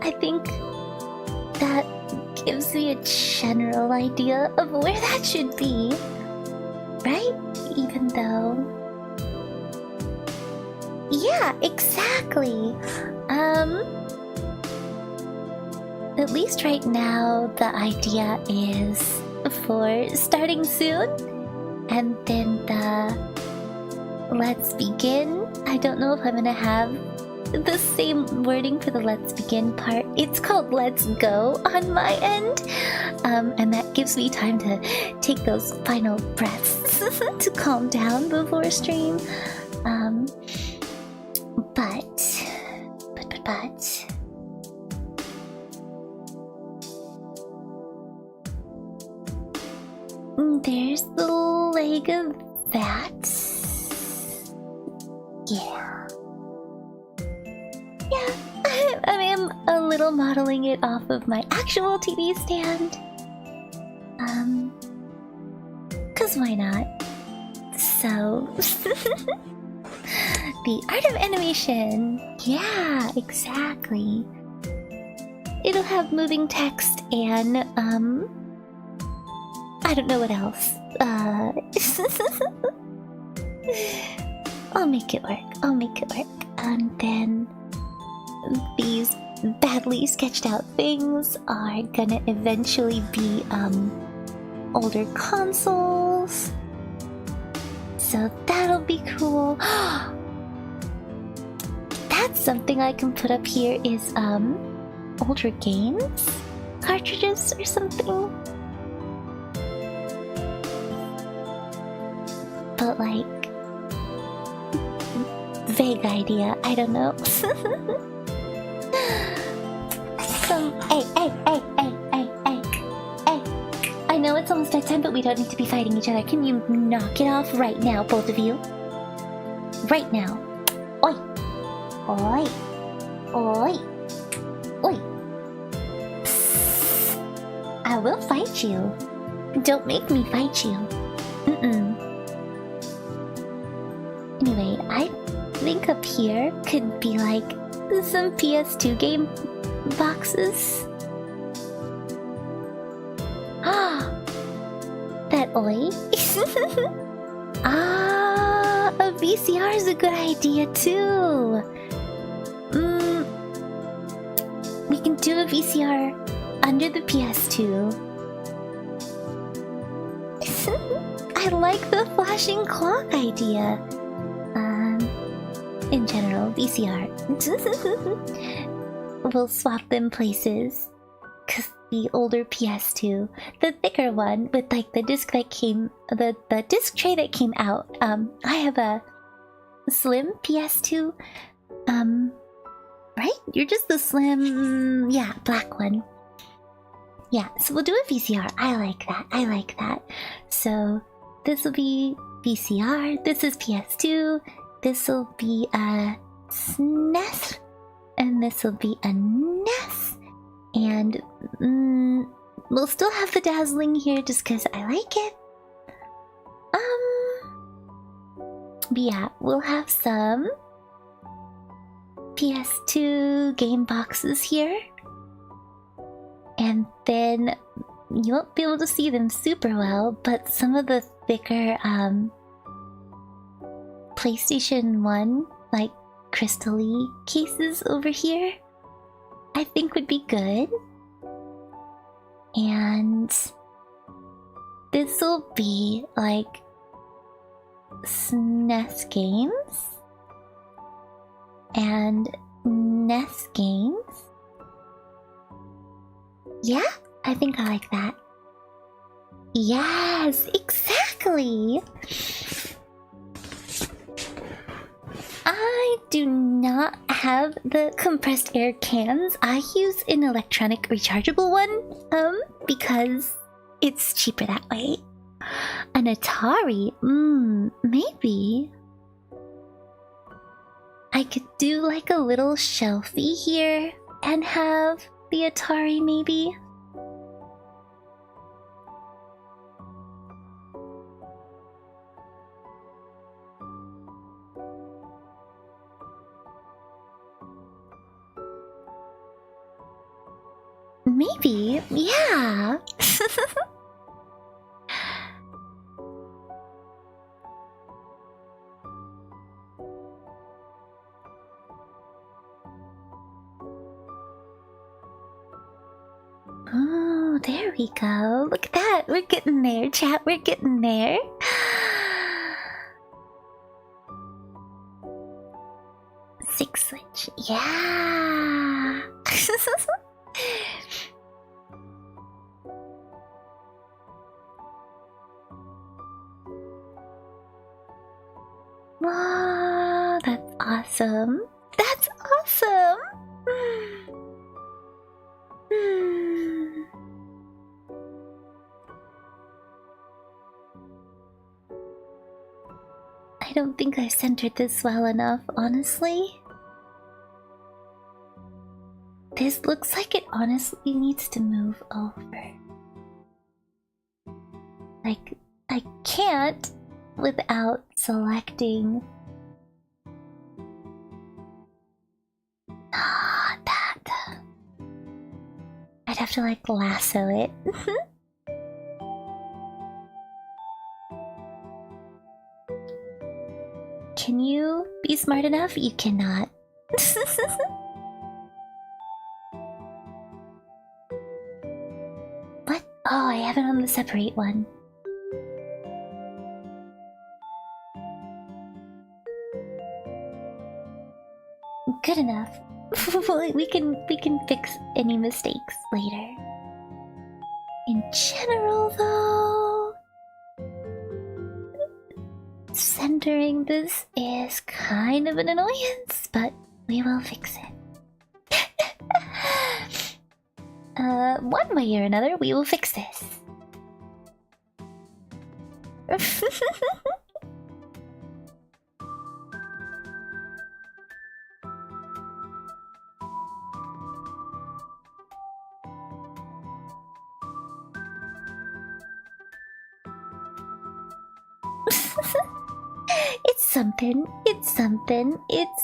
I think that gives me a general idea of where that should be, right? Even though... Yeah, exactly! At least right now, the idea is for starting soon, and then the let's begin. I don't know if I'm gonna have the same wording for the let's begin part. It's called let's go on my end, and that gives me time to take those final breaths to calm down before stream. But there's the leg of that. Yeah. I am a little modeling it off of my actual TV stand. 'Cause why not? So... The art of animation! Yeah, exactly. It'll have moving text and, I don't know what else. I'll make it work. I'll make it work. And then these badly sketched out things are gonna eventually be older consoles. So that'll be cool. That's something I can put up here is older games? Cartridges or something? But like vague idea, I don't know. Hey. I know it's almost nighttime, but we don't need to be fighting each other. Can you knock it off right now, both of you? Right now. Oi! Oi! Oi! Oi! Psst. I will fight you. Don't make me fight you. Anyway, I think up here could be like some PS2 game boxes. That oi? A VCR is a good idea too. We can do a VCR under the PS2. I like the flashing clock idea. In general, VCR. We'll swap them places. Cause the older PS2, the thicker one with like the disc that came, the disc tray that came out. I have a slim PS2. Right? You're just the slim, yeah, black one. Yeah, so we'll do a VCR. I like that. So this will be VCR. This is PS2. This will be a SNES. And this will be a NES. And we'll still have the dazzling here just because I like it. But yeah, we'll have some PS2 game boxes here. And then you won't be able to see them super well, but some of the thicker PlayStation 1, like crystal-y cases over here, I think would be good. And this will be like SNES games and NES games. Yeah, I think I like that. Yes, exactly. I do not have the compressed air cans. I use an electronic rechargeable one, because it's cheaper that way. An Atari? Maybe. I could do like a little shelfie here and have the Atari, maybe. Maybe, yeah. Oh, there we go. Look at that. We're getting there, chat. We're getting there. Six switch. Yeah. Wow, that's awesome. That's awesome. I don't think I centered this well enough, honestly. This looks like it honestly needs to move over. Like, I can't without selecting that. I'd have to like lasso it. Can you smart enough, you cannot. What? Oh, I have it on the separate one. Good enough. we can fix any mistakes later. In general, though, centering this is kind of an annoyance, but we will fix it. One way or another, we will fix this. It's something. It's something. It's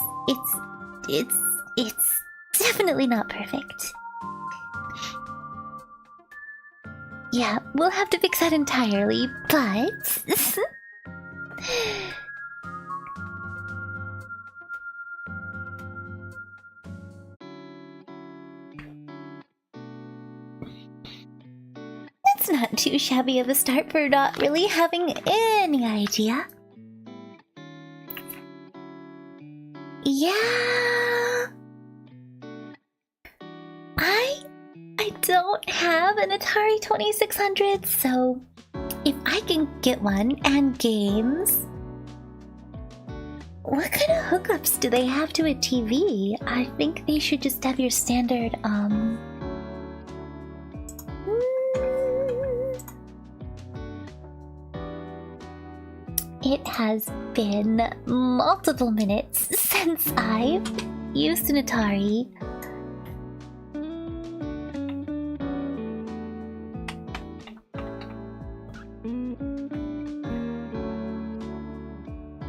definitely not perfect. Yeah, we'll have to fix that entirely, but... That's not too shabby of a start for not really having any idea. Yeah... I don't have an Atari 2600, so if I can get one and games... What kind of hookups do they have to a TV? I think they should just have your standard, It has been multiple minutes since I've used an Atari.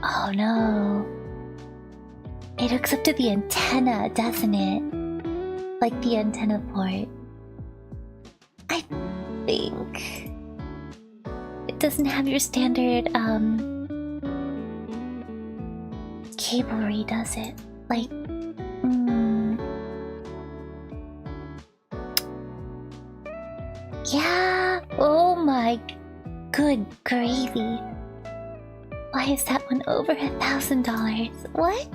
Oh no. It hooks up to the antenna, doesn't it? Like the antenna port. I think... It doesn't have your standard, cablery, does it? Like, Yeah, oh my good gravy. Why is that one over $1,000? What?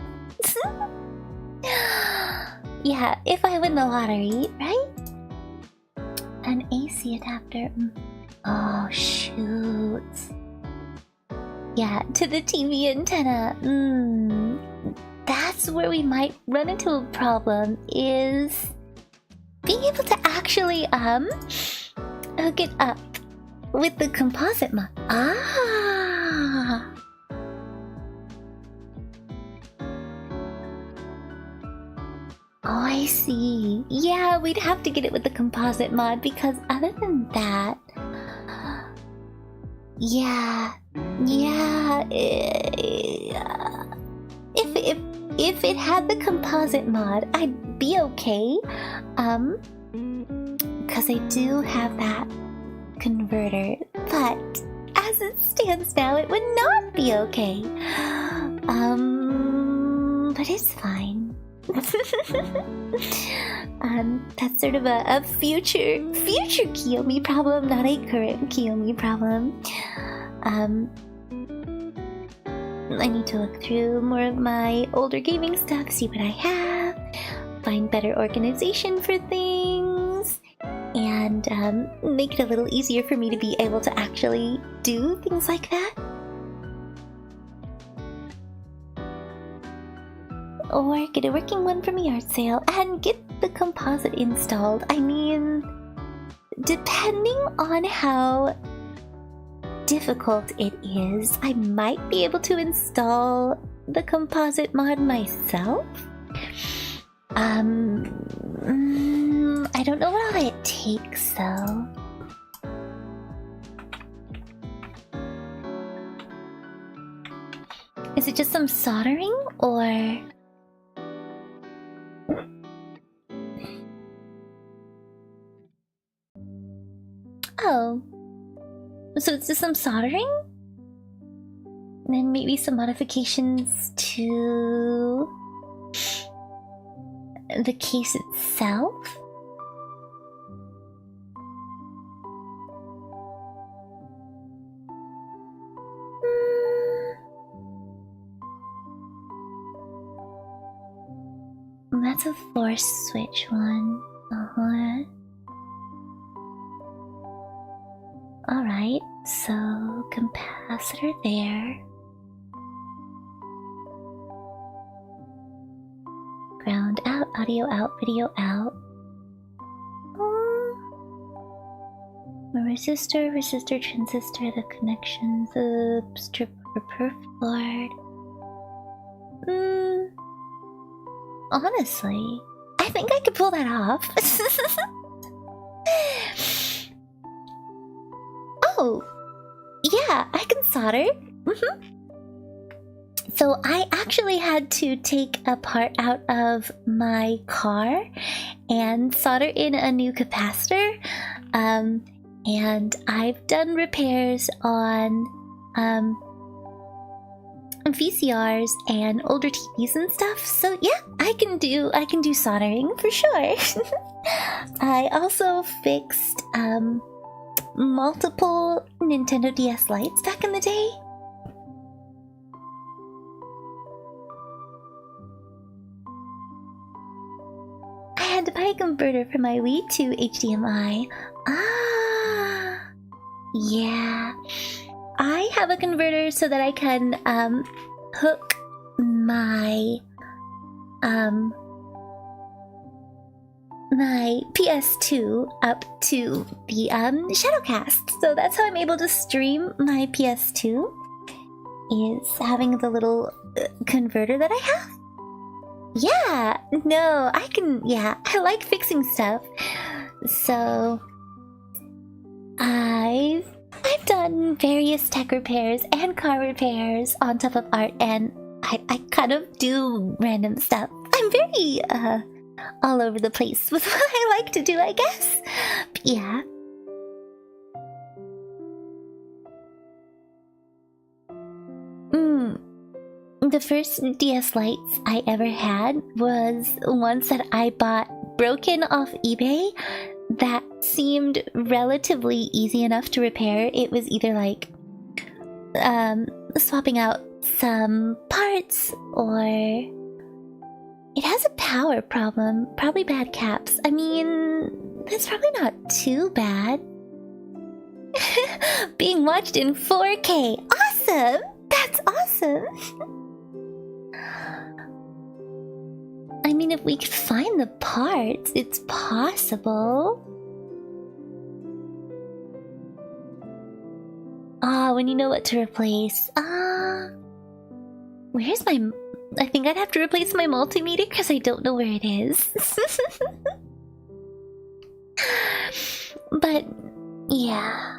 Yeah, if I win the lottery, right? An AC adapter. Oh, shoot. Yeah, to the TV antenna. That's where we might run into a problem, is being able to actually, hook it up with the composite mod. Ah! Oh, I see. Yeah, we'd have to get it with the composite mod, because other than that... Yeah... If it had the composite mod, I'd be okay. Because I do have that converter, but as it stands now, it would not be okay. But it's fine. That's sort of a future Kiyomi problem, not a current Kiyomi problem. I need to look through more of my older gaming stuff, see what I have, find better organization for things, and make it a little easier for me to be able to actually do things like that. Or get a working one from a yard sale and get the composite installed. I mean, depending on how difficult it is, I might be able to install the composite mod myself. I don't know what all it takes though. Is it just some soldering or... Oh. So it's just some soldering? then maybe some modifications to the case itself. That's a force switch one. Alright, so capacitor there. Ground out, audio out, video out. A resistor, transistor, the connections, the strip or perf board. Honestly, I think I could pull that off. Oh, yeah, I can solder. So I actually had to take a part out of my car and solder in a new capacitor. And I've done repairs on VCRs and older TVs and stuff. So yeah, I can do soldering for sure. I also fixed multiple Nintendo DS lights back in the day. I had to buy a converter for my Wii to HDMI. Ah, yeah. I have a converter so that I can hook my my PS2 up to the Shadowcast. So that's how I'm able to stream my PS2, is having the little converter that I have. Yeah, no, I can, yeah, I like fixing stuff. So I've done various tech repairs and car repairs on top of art, and I kind of do random stuff. I'm very all over the place with what I like to do, I guess. But yeah. The first DS lights I ever had was ones that I bought broken off eBay that seemed relatively easy enough to repair. It was either like swapping out some parts, or it has a power problem, probably bad caps. I mean, that's probably not too bad. Being watched in 4K. Awesome! That's awesome! I mean, if we could find the parts, it's possible. When you know what to replace. Where's my... I think I'd have to replace my multimeter because I don't know where it is. But, yeah.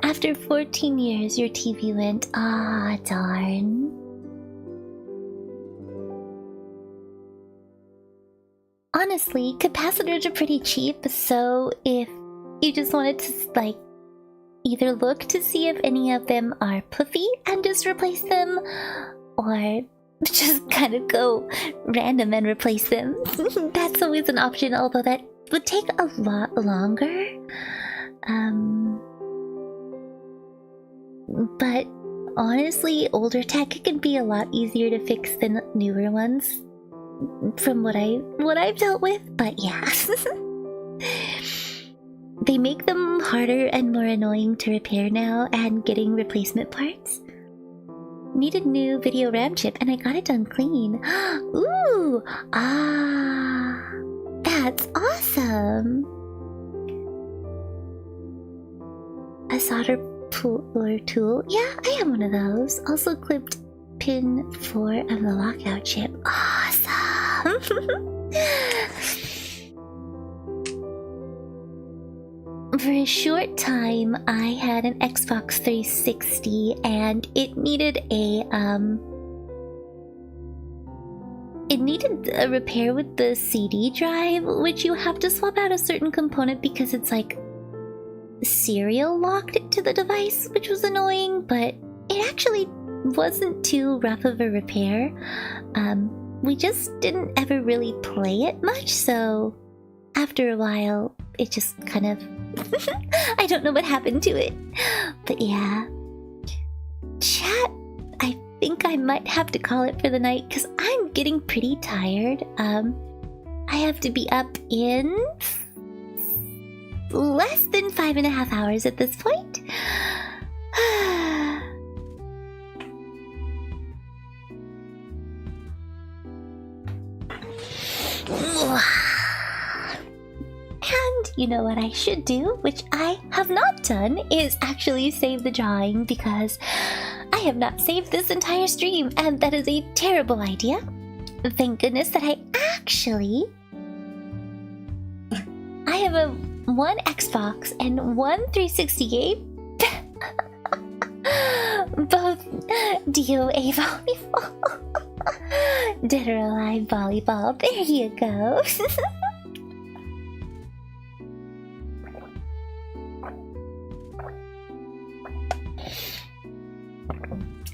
After 14 years, your TV went. Ah, darn. Honestly, capacitors are pretty cheap, so if you just wanted to, like, either look to see if any of them are puffy and just replace them, or just kind of go random and replace them, that's always an option, although that would take a lot longer. But honestly, older tech can be a lot easier to fix than newer ones, from what I've dealt with. But yeah, they make them harder and more annoying to repair now, and getting replacement parts. Needed new video RAM chip, and I got it done clean. Ooh, that's awesome. solder puller tool. Yeah, I have one of those. Also clipped pin 4 of the lockout chip. Awesome! For a short time, I had an Xbox 360 and it needed a repair with the CD drive, which you have to swap out a certain component because it's like serial locked to the device, which was annoying, but it actually wasn't too rough of a repair. We just didn't ever really play it much, so after a while, it just kind of... I don't know what happened to it. But yeah. Chat, I think I might have to call it for the night because I'm getting pretty tired. I have to be up in less than 5.5 hours at this point. And you know what I should do, which I have not done, is actually save the drawing because I have not saved this entire stream, and that is a terrible idea. Thank goodness that I have one Xbox and one 360 game. Both DOA volleyball. Dead or alive volleyball. There you go.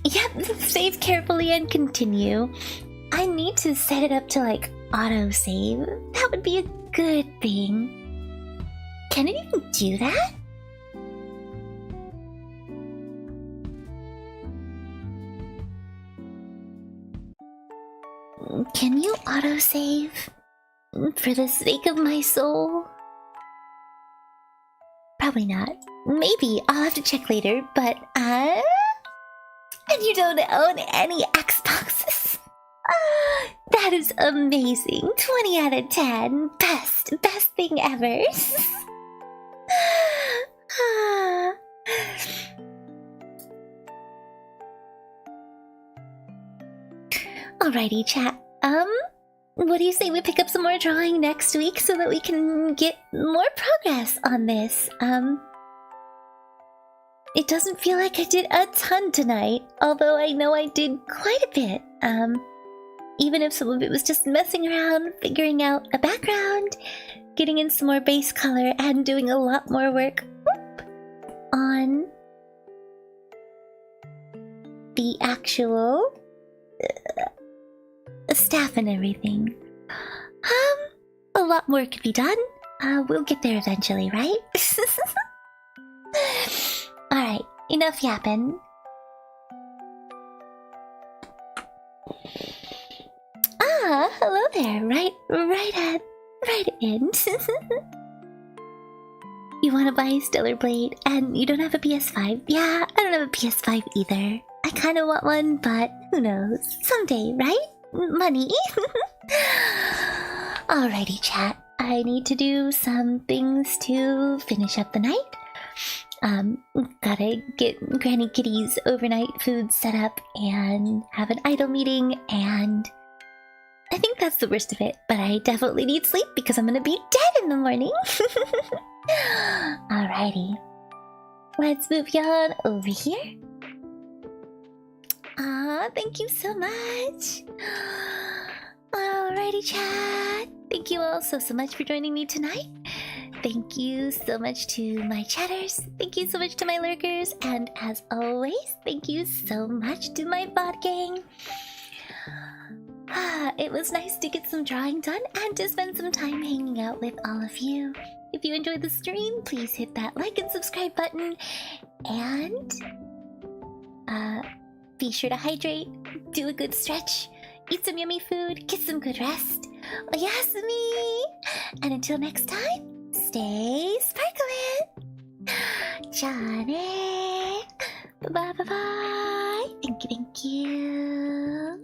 Yep, save carefully and continue. I need to set it up to like auto-save. That would be a good thing. Can it even do that? Can you auto-save? For the sake of my soul? Probably not. Maybe, I'll have to check later, but and you don't own any Xboxes. That is amazing. 20 out of 10. Best thing ever. Alrighty, chat. What do you say we pick up some more drawing next week so that we can get more progress on this? It doesn't feel like I did a ton tonight, although I know I did quite a bit. Even if some of it was just messing around, figuring out a background, getting in some more base color, and doing a lot more work on the actual staff and everything. A lot more could be done. We'll get there eventually, right? Alright, enough yapping. Ah, hello there. Right in. You want to buy a Stellar Blade and you don't have a PS5? Yeah, I don't have a PS5 either. I kind of want one, but who knows? Someday, right? Money. Alrighty, chat. I need to do some things to finish up the night. Gotta get Granny Kitty's overnight food set up and have an idol meeting, and I think that's the worst of it, but I definitely need sleep because I'm gonna be dead in the morning. Alrighty. Let's move on over here. Thank you so much. Alrighty, chat. Thank you all so much for joining me tonight. Thank you so much to my chatters. Thank you so much to my lurkers. And as always, thank you so much to my bot gang. It was nice to get some drawing done and to spend some time hanging out with all of you. If you enjoyed the stream, please hit that like and subscribe button. And be sure to hydrate, do a good stretch, eat some yummy food, get some good rest. Oyasumi! And until next time, stay sparkling! Johnny! Bye-bye! Thank you, thank you!